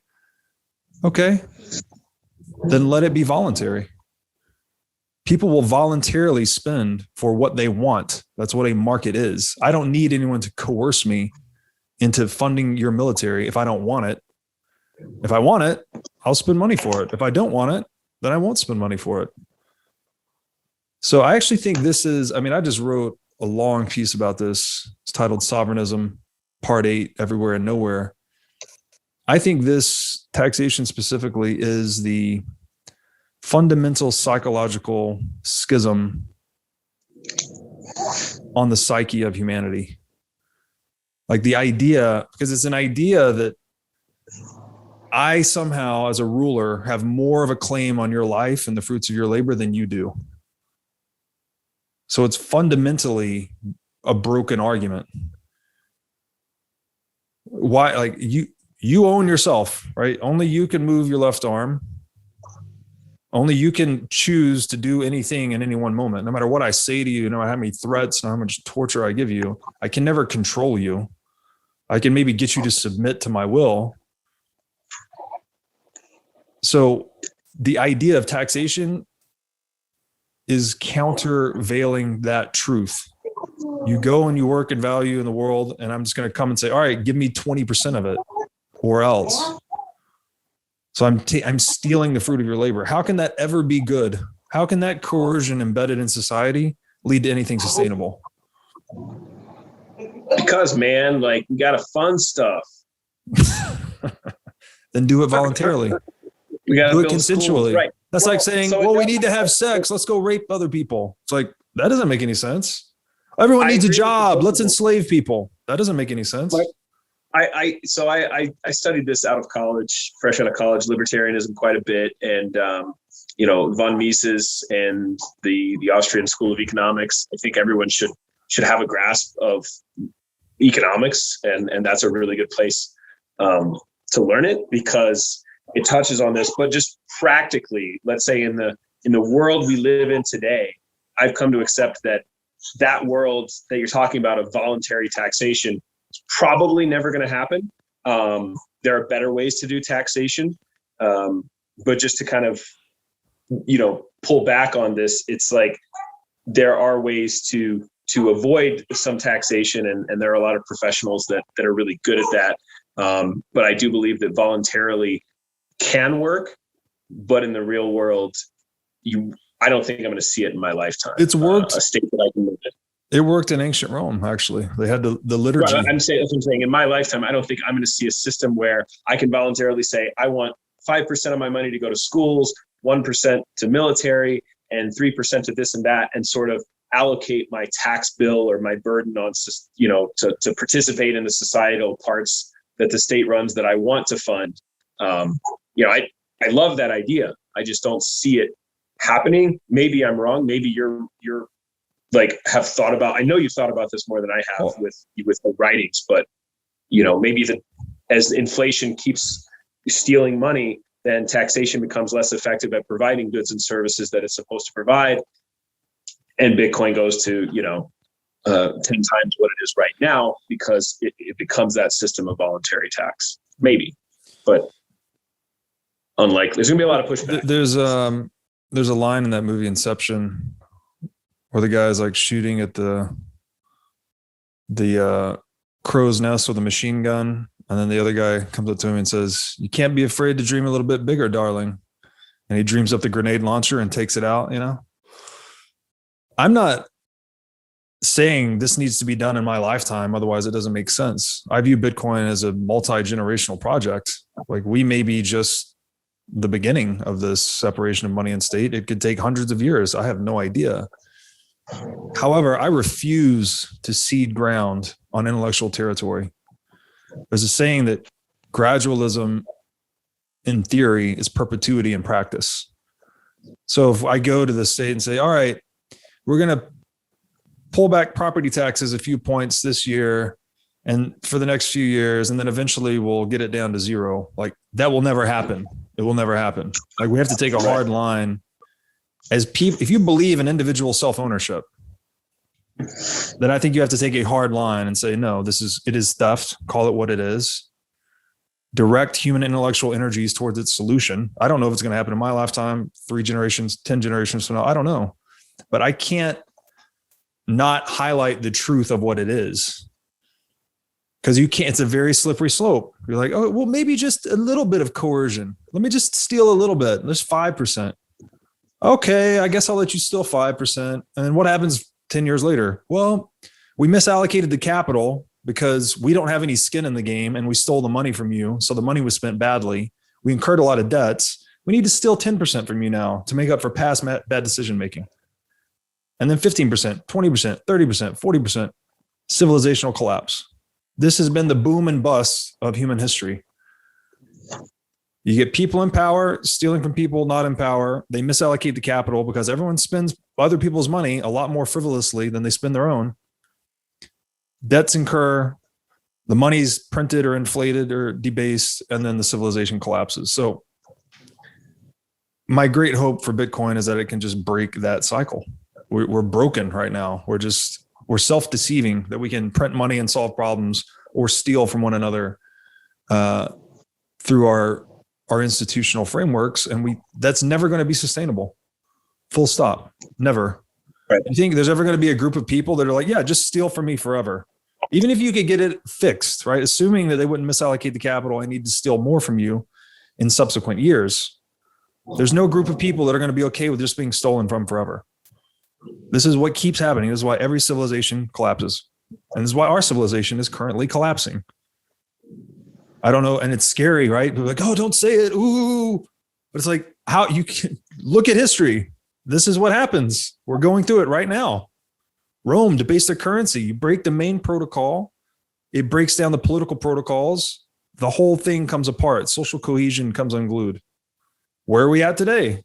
Okay, then let it be voluntary. People will voluntarily spend for what they want. That's what a market is. I don't need anyone to coerce me into funding your military if I don't want it. If I want it, I'll spend money for it. If I don't want it, then I won't spend money for it. So I actually think this is, I just wrote a long piece about this. It's titled Sovereignism, Part 8, Everywhere and Nowhere. I think this taxation specifically is the fundamental psychological schism on the psyche of humanity. Like the idea, because it's an idea that I somehow, as a ruler, have more of a claim on your life and the fruits of your labor than you do. So it's fundamentally a broken argument. Why? Like you own yourself, right? Only you can move your left arm. Only you can choose to do anything in any one moment. No matter what I say to you, no matter how many threats, no matter how much torture I give you, I can never control you. I can maybe get you to submit to my will. So the idea of taxation is countervailing that truth. You go and you work and value in the world, and I'm just going to come and say, all right, give me 20% of it or else. So I'm stealing the fruit of your labor. How can that ever be good? How can that coercion embedded in society lead to anything sustainable? Because, man, like, we got to fund stuff. Then do it voluntarily. We got to do it build consensually. schools, right? That's like saying, so we need to have sex. Let's go rape other people. It's like, that doesn't make any sense. Everyone needs a job. Let's enslave people. That doesn't make any sense. I studied this out of college, fresh out of college, libertarianism quite a bit. And, von Mises and the Austrian School of Economics, I think everyone should have a grasp of economics. And that's a really good place to learn it, because it touches on this. But just practically, let's say in the world we live in today, I've come to accept that world that you're talking about of voluntary taxation is probably never going to happen. There are better ways to do taxation. But just to kind of, pull back on this, it's like there are ways to avoid some taxation, and there are a lot of professionals that are really good at that. But I do believe that voluntarily can work, but in the real world, I don't think I'm going to see it in my lifetime. It's worked. A state that I can live in. It worked in ancient Rome, actually. They had the liturgy. Right, that's what I'm saying. In my lifetime, I don't think I'm going to see a system where I can voluntarily say, I want 5% of my money to go to schools, 1% to military, and 3% to this and that, and sort of allocate my tax bill or my burden on, to participate in the societal parts that the state runs that I want to fund. I love that idea. I just don't see it happening. Maybe I'm wrong. Maybe you're like have thought about. I know you've thought about this more than I have with the writings, but maybe as inflation keeps stealing money, then taxation becomes less effective at providing goods and services that it's supposed to provide, and Bitcoin goes to 10 times what it is right now because it becomes that system of voluntary tax. Maybe, but unlikely. There's gonna be a lot of pushback. There's a line in that movie Inception where the guy's like shooting at the crow's nest with a machine gun, and then the other guy comes up to him and says, "You can't be afraid to dream a little bit bigger, darling." And he dreams up the grenade launcher and takes it out. I'm not saying this needs to be done in my lifetime, otherwise it doesn't make sense. I view Bitcoin as a multi-generational project. Like, we may be just the beginning of this separation of money and state. It could take hundreds of years. I have no idea. However, I refuse to cede ground on intellectual territory. There's a saying that gradualism in theory is perpetuity in practice. So if I go to the state and say, all right, we're going to pull back property taxes a few points this year and for the next few years, and then eventually we'll get it down to zero. Like, that will never happen. It will never happen. Like, we have to take a hard line as people. If you believe in individual self-ownership, then I think you have to take a hard line and say, no, it is theft. Call it what it is. Direct human intellectual energies towards its solution. I don't know if it's going to happen in my lifetime, 3 generations, 10 generations from now. I don't know, but I can't not highlight the truth of what it is. Because you can't, it's a very slippery slope. You're like, oh, well, maybe just a little bit of coercion. Let me just steal a little bit. There's 5%. Okay, I guess I'll let you steal 5%. And then what happens 10 years later? Well, we misallocated the capital because we don't have any skin in the game and we stole the money from you. So the money was spent badly. We incurred a lot of debts. We need to steal 10% from you now to make up for past bad decision making. And then 15%, 20%, 30%, 40%, civilizational collapse. This has been the boom and bust of human history. You get people in power, stealing from people not in power. They misallocate the capital because everyone spends other people's money a lot more frivolously than they spend their own. Debts incur, the money's printed or inflated or debased, and then the civilization collapses. So my great hope for Bitcoin is that it can just break that cycle. We're broken right now. We're self-deceiving that we can print money and solve problems or steal from one another through our institutional frameworks. And that's never going to be sustainable. Full stop. Never. Right. You think there's ever going to be a group of people that are like, yeah, just steal from me forever. Even if you could get it fixed, right? Assuming that they wouldn't misallocate the capital and need to steal more from you in subsequent years. There's no group of people that are going to be okay with just being stolen from forever. This is what keeps happening. This is why every civilization collapses. And this is why our civilization is currently collapsing. I don't know. And it's scary, right? People are like, oh, don't say it. Ooh. But it's like, how you can look at history. This is what happens. We're going through it right now. Rome debased their currency. You break the main protocol. It breaks down the political protocols. The whole thing comes apart. Social cohesion comes unglued. Where are we at today?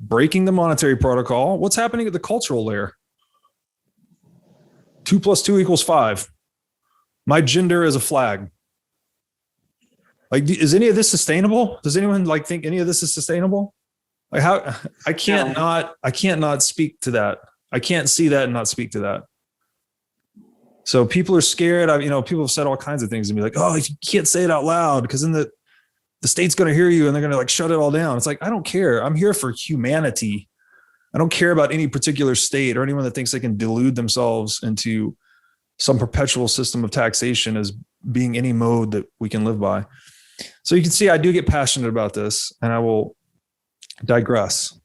Breaking the monetary protocol. What's happening at the cultural layer? 2 + 2 = 5. My gender is a flag. Like, is any of this sustainable? Does anyone think any of this is sustainable? Like, how I can't not speak to that. I can't see that and not speak to that. So people are scared. People have said all kinds of things and be like, oh, you can't say it out loud because then the state's going to hear you and they're going to shut it all down. It's like, I don't care. I'm here for humanity. I don't care about any particular state or anyone that thinks they can delude themselves into some perpetual system of taxation as being any mode that we can live by. So you can see I do get passionate about this and I will digress.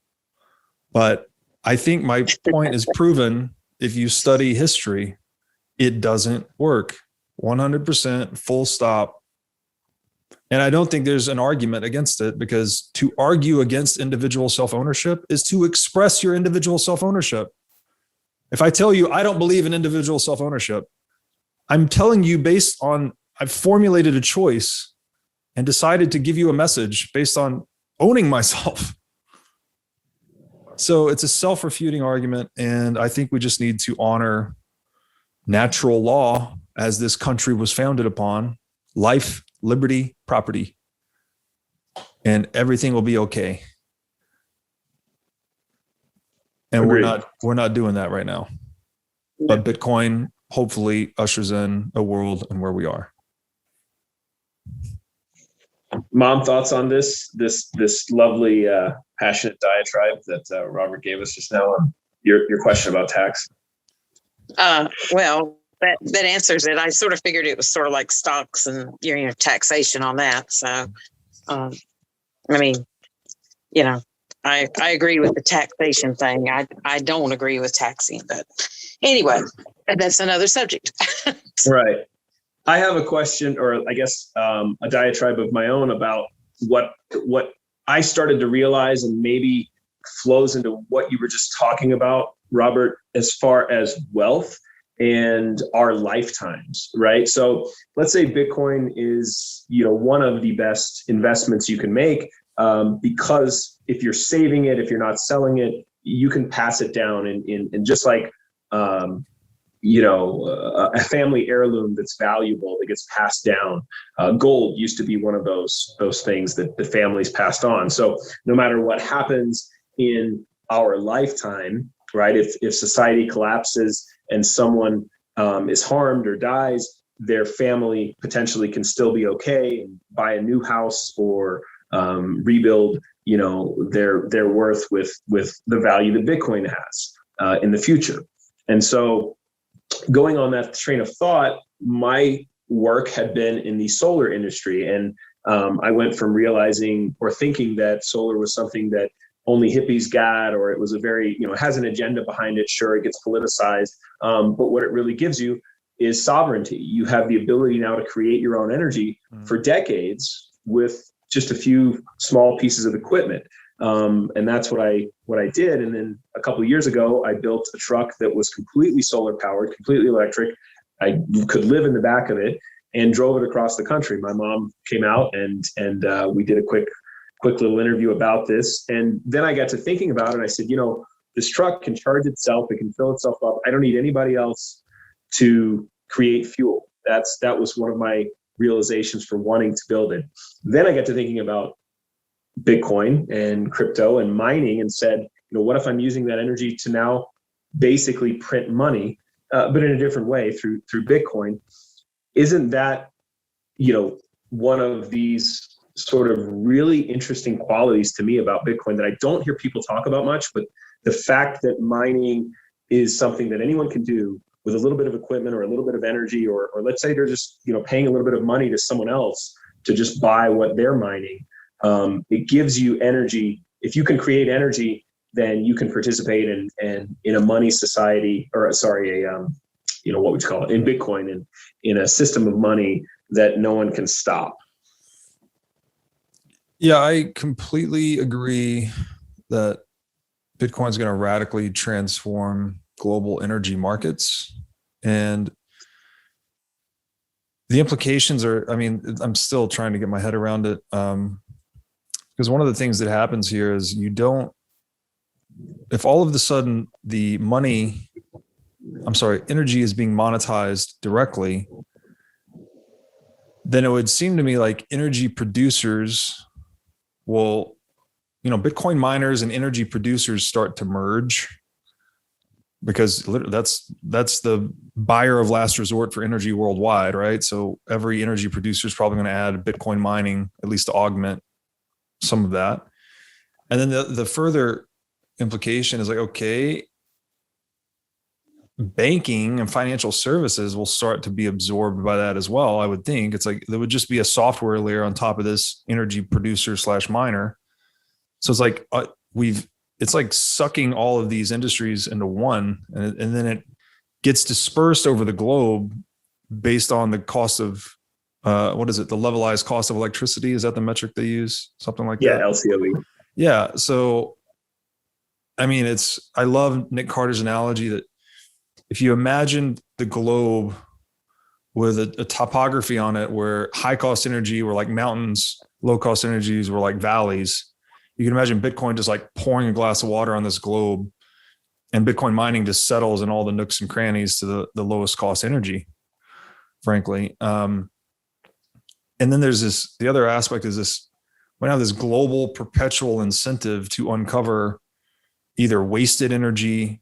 But I think my point is proven. If you study history, it doesn't work. 100%, full stop. And I don't think there's an argument against it, because to argue against individual self-ownership is to express your individual self-ownership. If I tell you I don't believe in individual self-ownership, I'm telling you based on, I've formulated a choice and decided to give you a message based on owning myself. So it's a self-refuting argument. And I think we just need to honor natural law as this country was founded upon: life, liberty, property, and everything will be okay. And Agreed. we're not doing that right now. But Bitcoin hopefully ushers in a world and where we are. Mom, thoughts on this lovely passionate diatribe that Robert gave us just now on your question about tax? Well, that answers it. I sort of figured it was sort of like stocks and taxation on that. So, I agree with the taxation thing. I don't agree with taxing, but anyway, that's another subject. Right. I have a question, or I guess a diatribe of my own about what I started to realize, and maybe flows into what you were just talking about, Robert, as far as wealth and our lifetimes, right? So let's say Bitcoin is, one of the best investments you can make, because if you're saving it, if you're not selling it, you can pass it down and just like, a family heirloom that's valuable that gets passed down. Gold used to be one of those things that the families passed on. So no matter what happens in our lifetime, right? If society collapses and someone is harmed or dies, their family potentially can still be okay and buy a new house or rebuild, their worth with the value that Bitcoin has in the future. And so, going on that train of thought, my work had been in the solar industry, and I went from realizing or thinking that solar was something that only hippies got, or it was a very, it has an agenda behind it. Sure, it gets politicized, but what it really gives you is sovereignty. You have the ability now to create your own energy for decades with just a few small pieces of equipment. And that's what I did. And then a couple of years ago, I built a truck that was completely solar powered, completely electric. I could live in the back of it and drove it across the country. My mom came out and we did a quick little interview about this. And then I got to thinking about it. I said, this truck can charge itself. It can fill itself up. I don't need anybody else to create fuel. That was one of my realizations for wanting to build it. Then I got to thinking about Bitcoin and crypto and mining and said, what if I'm using that energy to now basically print money, but in a different way through Bitcoin? Isn't that, one of these sort of really interesting qualities to me about Bitcoin that I don't hear people talk about much, but the fact that mining is something that anyone can do with a little bit of equipment or a little bit of energy, or let's say they're just, paying a little bit of money to someone else to just buy what they're mining. It gives you energy. If you can create energy, then you can participate in a money society, or what would you call it, in Bitcoin, and in a system of money that no one can stop. Yeah, I completely agree that Bitcoin is going to radically transform global energy markets. And the implications are, I'm still trying to get my head around it. Because one of the things that happens here is if all of a sudden energy is being monetized directly, then it would seem to me like energy producers will, Bitcoin miners and energy producers start to merge, because that's the buyer of last resort for energy worldwide, right? So every energy producer is probably going to add Bitcoin mining, at least to augment some of that. And then the further implication is like, okay, banking and financial services will start to be absorbed by that as well. I would think it's like there would just be a software layer on top of this energy producer / miner. So it's like it's like sucking all of these industries into one, and then it gets dispersed over the globe based on the cost of what is it? The levelized cost of electricity. Is that the metric they use? Something like that. Yeah, LCOE. Yeah. So, I love Nick Carter's analogy that if you imagine the globe with a topography on it where high cost energy were like mountains, low cost energies were like valleys, you can imagine Bitcoin just like pouring a glass of water on this globe, and Bitcoin mining just settles in all the nooks and crannies to the lowest cost energy, frankly. And then there's the other aspect is this, we have this global perpetual incentive to uncover either wasted energy,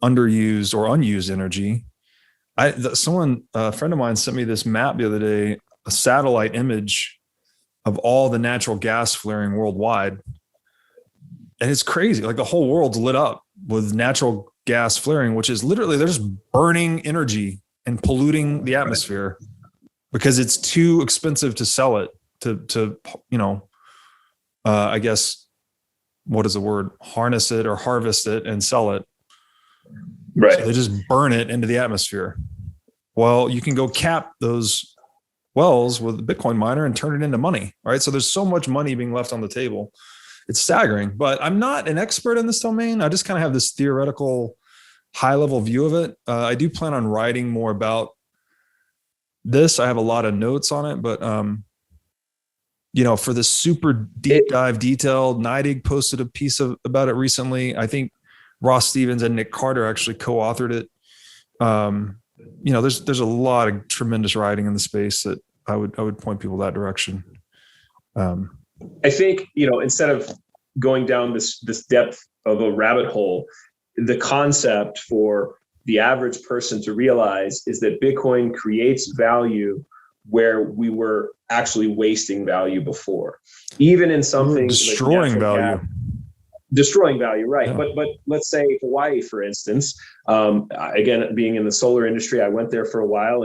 underused or unused energy. A friend of mine sent me this map the other day, a satellite image of all the natural gas flaring worldwide. And it's crazy. Like the whole world's lit up with natural gas flaring, which is literally, they're just burning energy and polluting the atmosphere because it's too expensive to sell it I guess, what is the word? Harness it or harvest it and sell it. Right. So they just burn it into the atmosphere. Well, you can go cap those wells with a Bitcoin miner and turn it into money, right? So there's so much money being left on the table. It's staggering, but I'm not an expert in this domain. I just kind of have this theoretical high level view of it. I do plan on writing more about this. I have a lot of notes on it, but for the super deep dive detailed, NYDIG posted a piece about it recently. I think Ross Stevens and Nick Carter actually co-authored it. There's a lot of tremendous writing in the space that I would point people that direction. I think, instead of going down this depth of a rabbit hole, the concept for the average person to realize is that Bitcoin creates value where we were actually wasting value before, even in something destroying value. Destroying value, right? Yeah. But let's say Hawaii, for instance. Again, being in the solar industry, I went there for a while,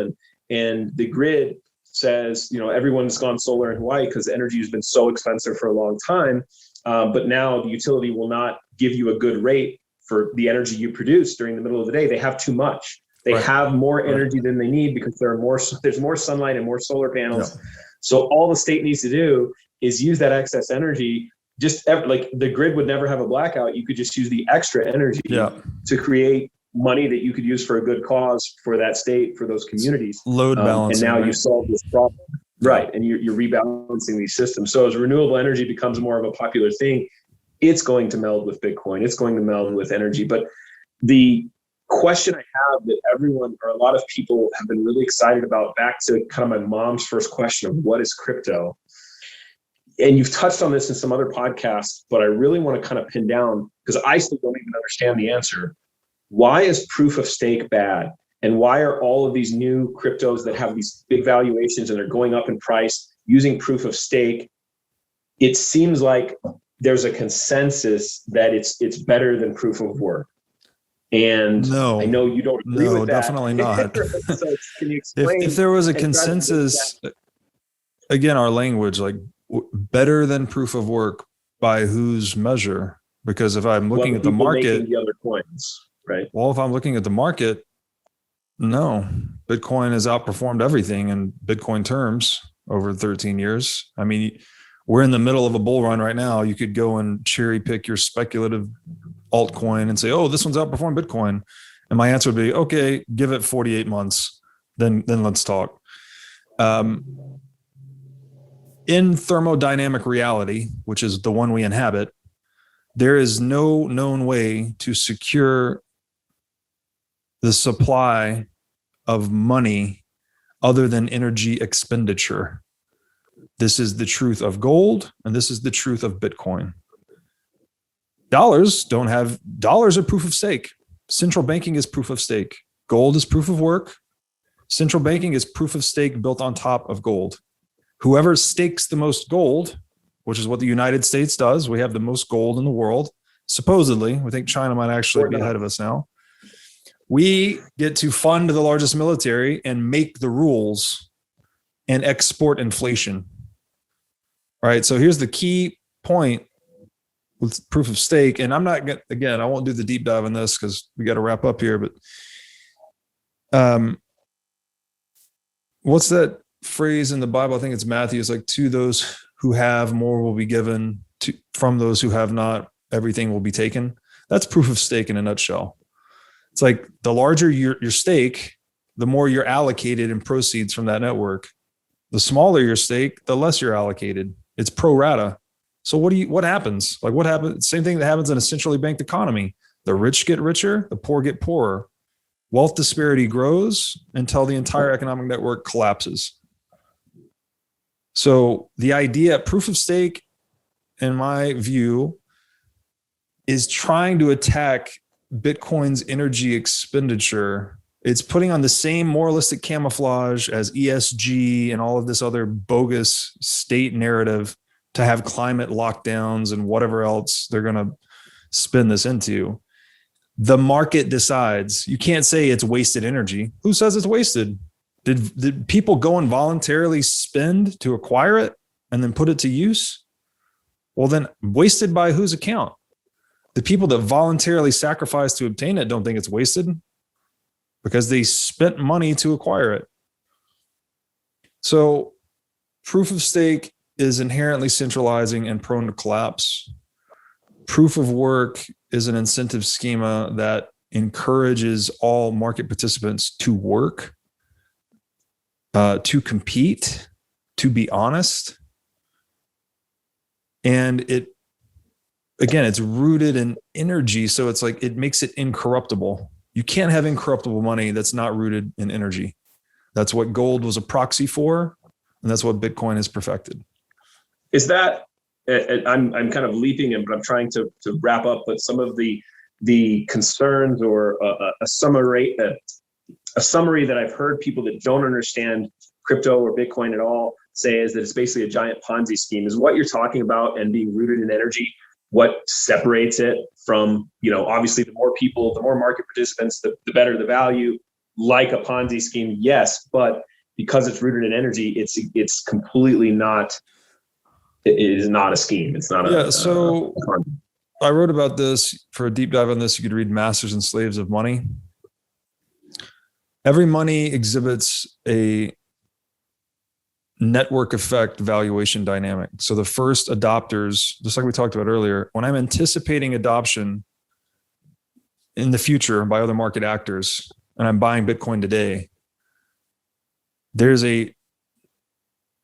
and the grid says, everyone's gone solar in Hawaii because energy has been so expensive for a long time. But now the utility will not give you a good rate for the energy you produce during the middle of the day. They have too much. They have more energy than they need because there's more sunlight and more solar panels. Yeah. So all the state needs to do is use that excess energy. Just like the grid would never have a blackout. You could just use the extra energy to create money that you could use for a good cause for that state, for those communities. Load balancing. And now you solve this problem. Right. And you're rebalancing these systems. So as renewable energy becomes more of a popular thing, it's going to meld with Bitcoin. It's going to meld with energy. But the question I have that everyone, or a lot of people, have been really excited about, back to kind of my mom's first question of what is crypto? And you've touched on this in some other podcasts, but I really want to kind of pin down, because I still don't even understand the answer. Why is proof of stake bad? And why are all of these new cryptos that have these big valuations and they're going up in price using proof of stake? It seems like there's a consensus that it's better than proof of work. And no, I know you don't agree with that. Definitely not. So can you explain? If there was a consensus, again, our language, like better than proof of work by whose measure? Because if I'm looking at the market, the other coins, right? Well, if I'm looking at the market, no, Bitcoin has outperformed everything in Bitcoin terms over 13 years. I mean, we're in the middle of a bull run right now. You could go and cherry pick your speculative altcoin and say, oh, this one's outperformed Bitcoin. And my answer would be, okay, give it 48 months. Then let's talk. In thermodynamic reality, which is the one we inhabit, there is no known way to secure the supply of money other than energy expenditure. This is the truth of gold, and this is the truth of Bitcoin. Dollars are proof of stake. Central banking is proof of stake. Gold is proof of work. Central banking is proof of stake built on top of gold. Whoever stakes the most gold, which is what the United States does, we have the most gold in the world. Supposedly, we think China might actually be ahead of us now. We get to fund the largest military and make the rules and export inflation. All right, so here's the key point with proof of stake. And I'm not going to, again, I won't do the deep dive on this because we got to wrap up here, but what's that phrase in the Bible? I think it's Matthew. It's like, to those who have, more will be given. From those who have not, everything will be taken. That's proof of stake in a nutshell. It's like the larger your stake, the more you're allocated in proceeds from that network. The smaller your stake, the less you're allocated. It's pro rata. So what happens? Like what happens? Same thing that happens in a centrally banked economy. The rich get richer, the poor get poorer. Wealth disparity grows until the entire economic network collapses. So the idea, proof of stake, in my view, is trying to attack Bitcoin's energy expenditure. It's putting on the same moralistic camouflage as ESG and all of this other bogus state narrative to have climate lockdowns and whatever else they're going to spin this into. The market decides. You can't say it's wasted energy. Who says it's wasted? Did people go and voluntarily spend to acquire it and then put it to use? Well, then wasted by whose account? The people that voluntarily sacrificed to obtain it don't think it's wasted because they spent money to acquire it. So proof of stake is inherently centralizing and prone to collapse. Proof of work is an incentive schema that encourages all market participants to work, to compete, to be honest. And it's rooted in energy. So it's like, it makes it incorruptible. You can't have incorruptible money that's not rooted in energy. That's what gold was a proxy for. And that's what Bitcoin has perfected. Is that, I'm kind of leaping in, but I'm trying to wrap up, but some of the concerns or a summary that I've heard people that don't understand crypto or Bitcoin at all say is that it's basically a giant Ponzi scheme. Is what you're talking about and being rooted in energy what separates it from, obviously the more people, the more market participants, the better the value, like a Ponzi scheme, yes, but because it's rooted in energy, it's completely not, it is not a scheme. It's not a so I wrote about this. For a deep dive on this, you could read Masters and Slaves of Money. Every money exhibits a network effect valuation dynamic. So the first adopters, just like we talked about earlier, when I'm anticipating adoption in the future by other market actors, and I'm buying Bitcoin today, there's a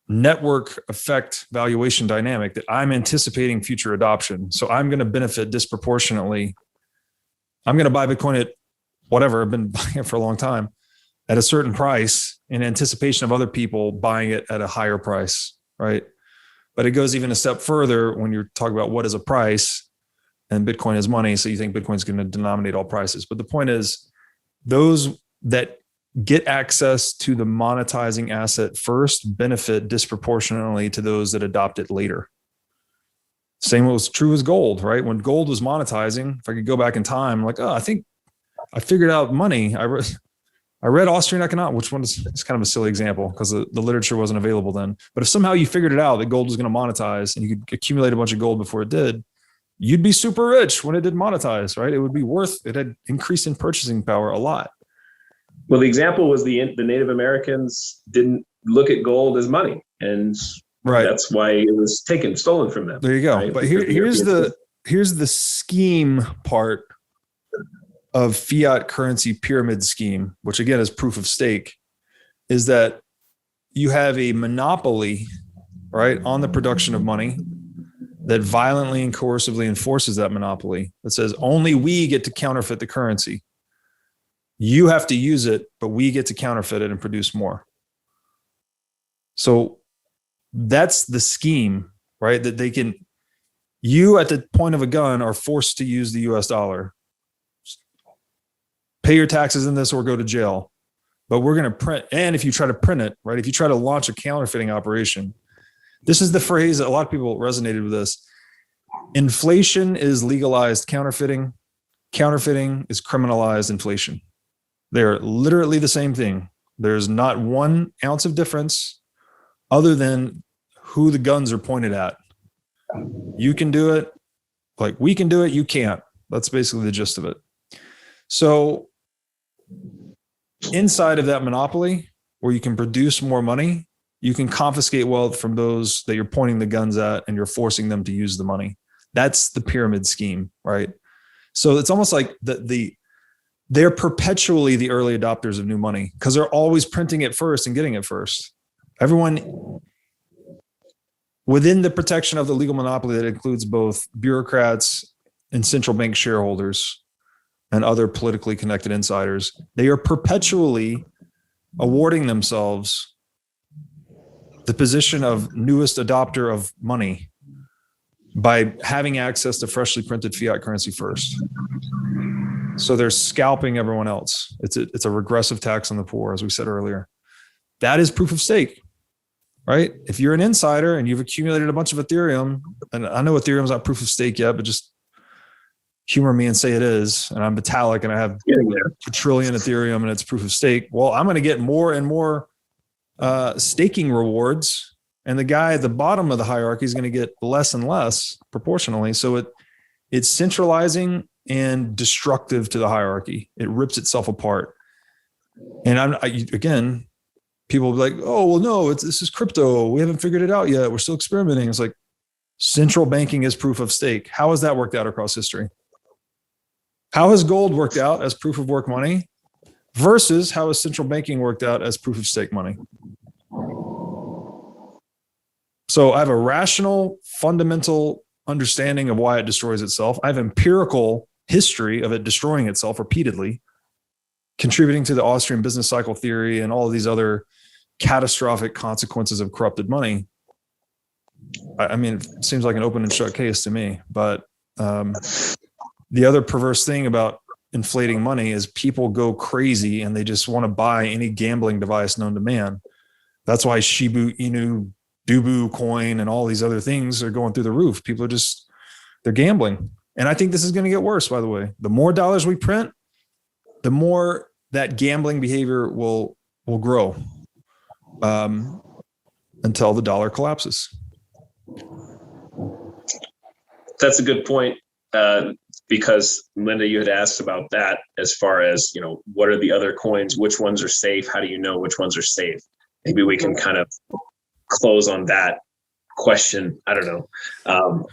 network effect valuation dynamic that I'm anticipating future adoption. So I'm going to benefit disproportionately. I'm going to buy Bitcoin at whatever, I've been buying it for a long time, at a certain price in anticipation of other people buying it at a higher price, right? But it goes even a step further when you're talking about what is a price, and Bitcoin is money. So you think Bitcoin's going to denominate all prices. But the point is, those that get access to the monetizing asset first benefit disproportionately to those that adopt it later. Same was true as gold, right? When gold was monetizing, if I could go back in time, like, I think I figured out money. I read Austrian economics, which one is, it's kind of a silly example because the literature wasn't available then. But if somehow you figured it out that gold was going to monetize and you could accumulate a bunch of gold before it did, you'd be super rich when it did monetize, right? It would be worth, it had increased in purchasing power a lot. Well, the example was the Native Americans didn't look at gold as money, and that's why it was stolen from them. There you go. Right? But here's the scheme part of fiat currency pyramid scheme, which again is proof of stake, is that you have a monopoly, right, on the production of money that violently and coercively enforces that monopoly. That says only we get to counterfeit the currency. You have to use it, but we get to counterfeit it and produce more. So that's the scheme, right? That they can, you at the point of a gun are forced to use the US dollar. Pay your taxes in this or go to jail. But we're going to print, and if you try to print it, right? If you try to launch a counterfeiting operation, this is the phrase that a lot of people resonated with this. Inflation is legalized counterfeiting. Counterfeiting is criminalized inflation. They're literally the same thing. There's not 1 ounce of difference other than who the guns are pointed at. You can do it, like we can do it, you can't. That's basically the gist of it. So inside of that monopoly, where you can produce more money, you can confiscate wealth from those that you're pointing the guns at and you're forcing them to use the money. That's the pyramid scheme, right? So it's almost like they're perpetually the early adopters of new money because they're always printing it first and getting it first. Everyone within the protection of the legal monopoly that includes both bureaucrats and central bank shareholders and other politically connected insiders, they are perpetually awarding themselves the position of newest adopter of money by having access to freshly printed fiat currency first. So they're scalping everyone else. It's a regressive tax on the poor, as we said earlier. That is proof of stake, right? If you're an insider and you've accumulated a bunch of Ethereum, and I know Ethereum's not proof of stake yet, but just humor me and say it is, and I'm Vitalik and I have a trillion Ethereum and it's proof of stake. Well, I'm going to get more and more staking rewards, and the guy at the bottom of the hierarchy is going to get less and less proportionally. So it's centralizing and destructive to the hierarchy. It rips itself apart. And again, people will be like, oh, well, no, this is crypto. We haven't figured it out yet. We're still experimenting. It's like central banking is proof of stake. How has that worked out across history? How has gold worked out as proof of work money versus how has central banking worked out as proof of stake money? So I have a rational, fundamental understanding of why it destroys itself. I have empirical history of it destroying itself repeatedly, contributing to the Austrian business cycle theory and all of these other catastrophic consequences of corrupted money. I mean, it seems like an open and shut case to me. But the other perverse thing about inflating money is people go crazy and they just want to buy any gambling device known to man. That's why Shiba Inu, Dubu coin, and all these other things are going through the roof. People are they're gambling. And I think this is going to get worse, by the way. The more dollars we print, the more that gambling behavior will grow until the dollar collapses. That's a good point, because Linda, you had asked about that as far as, what are the other coins? Which ones are safe? How do you know which ones are safe? Maybe we can kind of close on that question. I don't know.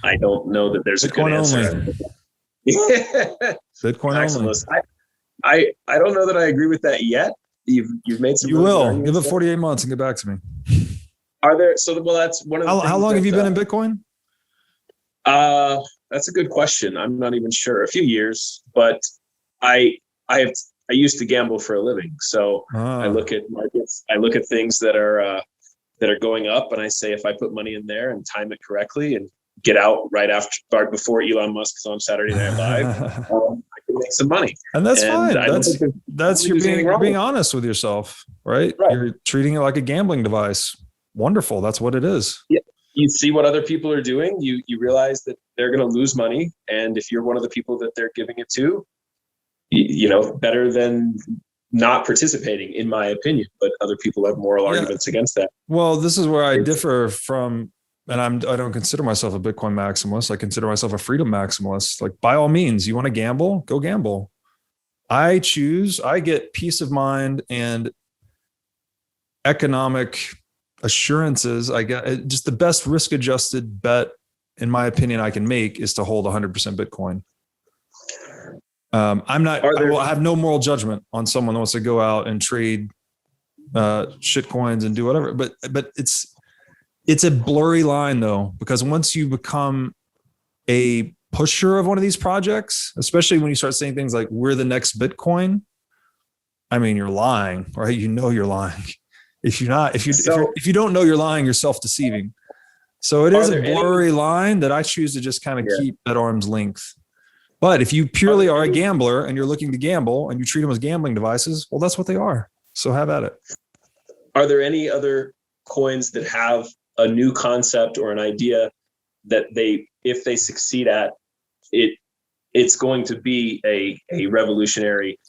I don't know that there's Bitcoin a good answer. Bitcoin only. I don't know that I agree with that yet. You've made some. You will give it 48 months and get back to me. Are there? Well, that's one of the. How long have you been in Bitcoin? That's a good question. I'm not even sure. A few years, but I used to gamble for a living, so I look at markets. I look at things that are going up, and I say, if I put money in there and time it correctly and get out right before Elon Musk is on Saturday Night Live, I can make some money. And that's fine. That's you're being honest with yourself, right? You're treating it like a gambling device. Wonderful. That's what it is. Yeah. You see what other people are doing. You realize that they're going to lose money, and if you're one of the people that they're giving it to, better than not participating, in my opinion. But other people have moral arguments against that. Well, this is where I differ from, and I don't consider myself a Bitcoin maximalist. I consider myself a freedom maximalist. Like, by all means, you want to gamble, go gamble. I get peace of mind and economic assurances. I get just the best risk adjusted bet, in my opinion, I can make is to hold 100% Bitcoin. I have no moral judgment on someone who wants to go out and trade shit coins and do whatever. But it's a blurry line though, because once you become a pusher of one of these projects, especially when you start saying things like we're the next Bitcoin, I mean, you're lying, right? You're lying. If you don't know you're lying, you're self-deceiving. So it is a blurry line that I choose to just kind of keep at arm's length. But if you purely are a gambler and you're looking to gamble and you treat them as gambling devices, well, that's what they are. So have at it. Are there any other coins that have a new concept or an idea that if they succeed at it, it's going to be a revolutionary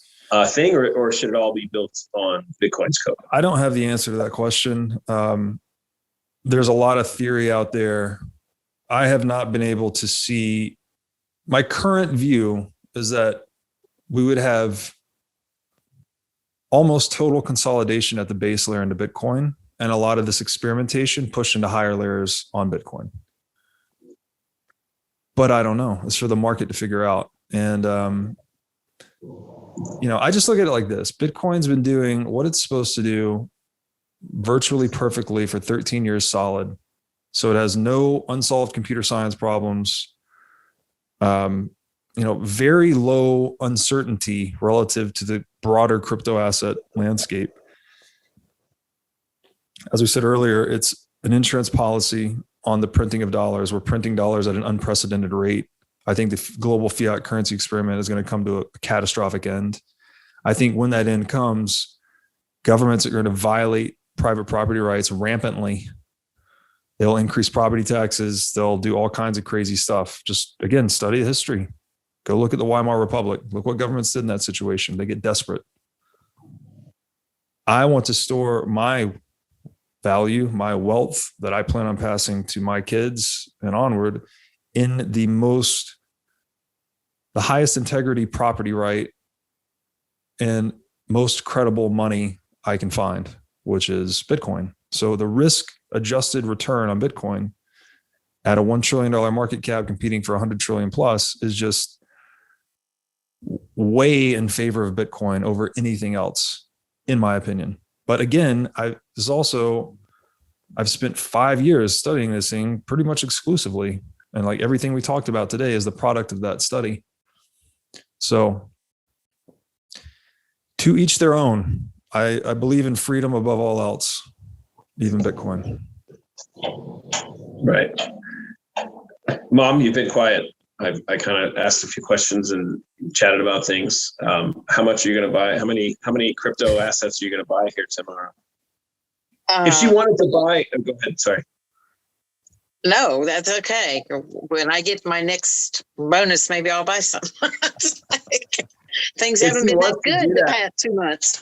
thing, or should it all be built on Bitcoin's code? I don't have the answer to that question. There's a lot of theory out there. I have not been able to see. My current view is that we would have almost total consolidation at the base layer into Bitcoin, and a lot of this experimentation pushed into higher layers on Bitcoin. But I don't know. It's for the market to figure out. And I just look at it like this. Bitcoin's been doing what it's supposed to do virtually perfectly for 13 years solid. So it has no unsolved computer science problems. Very low uncertainty relative to the broader crypto asset landscape. As we said earlier, it's an insurance policy on the printing of dollars. We're printing dollars at an unprecedented rate. I think the global fiat currency experiment is going to come to a catastrophic end. I think when that end comes, governments are going to violate private property rights rampantly. They'll increase property taxes. They'll do all kinds of crazy stuff. Just, again, study the history. Go look at the Weimar Republic. Look what governments did in that situation. They get desperate. I want to store my value, my wealth that I plan on passing to my kids and onward in the highest integrity property right and most credible money I can find. which is Bitcoin. So the risk adjusted return on Bitcoin at a $1 trillion market cap competing for 100 trillion plus is just way in favor of Bitcoin over anything else, in my opinion. But again, I've spent 5 years studying this thing pretty much exclusively. And like everything we talked about today is the product of that study. So to each their own. I believe in freedom above all else, even Bitcoin. Right. Mom, you've been quiet. I kind of asked a few questions and chatted about things. How much are you going to buy? How many crypto assets are you going to buy here tomorrow? If she wanted to buy, go ahead. Sorry. No, that's okay. When I get my next bonus, maybe I'll buy some. Things haven't been that good the past 2 months.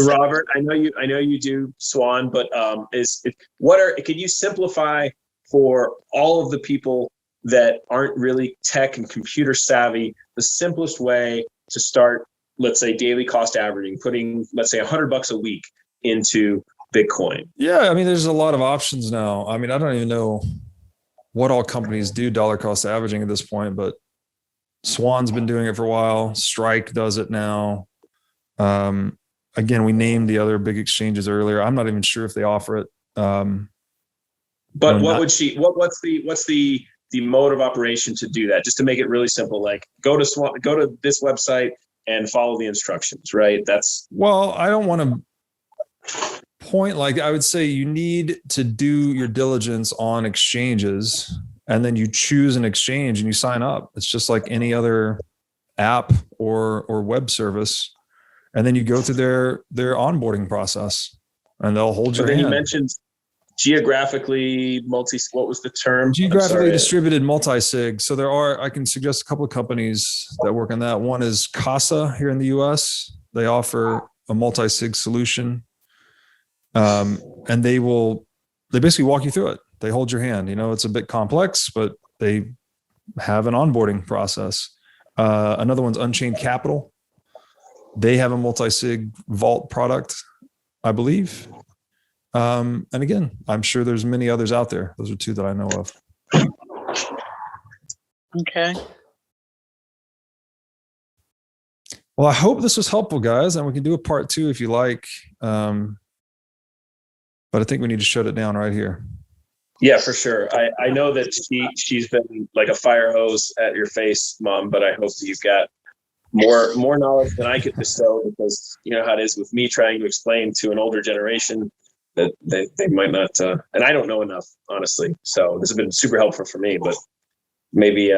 Robert, I know you do Swan, but can you simplify for all of the people that aren't really tech and computer savvy, the simplest way to start, let's say, daily cost averaging, putting, let's say, $100 a week into Bitcoin? Yeah, I mean, there's a lot of options now. I mean, I don't even know what all companies do dollar cost averaging at this point, but Swan's been doing it for a while. Strike does it now. Again, we named the other big exchanges earlier. I'm not even sure if they offer it. But what's the mode of operation to do that? Just to make it really simple, like go to this website and follow the instructions, right? Well, I don't want to point, like I would say you need to do your diligence on exchanges, and then you choose an exchange and you sign up. It's just like any other app or web service. And then you go through their onboarding process and they'll hold your hand. You mentioned geographically what was the term? Geographically distributed multi-sig. So I can suggest a couple of companies that work on that. One is Casa here in the US. They offer a multi-sig solution. And they basically walk you through it. They hold your hand. It's a bit complex, but they have an onboarding process. Another one's Unchained Capital. They have a multi-sig vault product, I believe. And again, I'm sure there's many others out there. Those are two that I know of. Okay. Well, I hope this was helpful, guys, and we can do a part 2 if you like. But I think we need to shut it down right here. Yeah, for sure. I know that she's been like a fire hose at your face, Mom, but I hope that you've got more knowledge than I could bestow, because you know how it is with me trying to explain to an older generation that they might not, and I don't know enough, honestly. So this has been super helpful for me, but maybe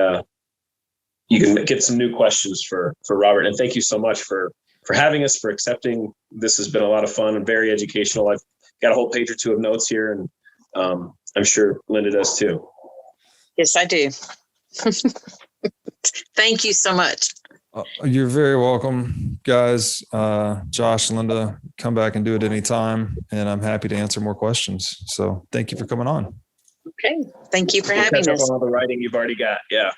you can get some new questions for Robert. And thank you so much for having us, for accepting. This has been a lot of fun and very educational. I've got a whole page or 2 of notes here, and I'm sure Linda does too. Yes, I do. Thank you so much. You're very welcome, guys. Josh, Linda, come back and do it anytime, and I'm happy to answer more questions. So thank you for coming on. Okay. Thank you for having us. Catch up on all the writing you've already got. Yeah.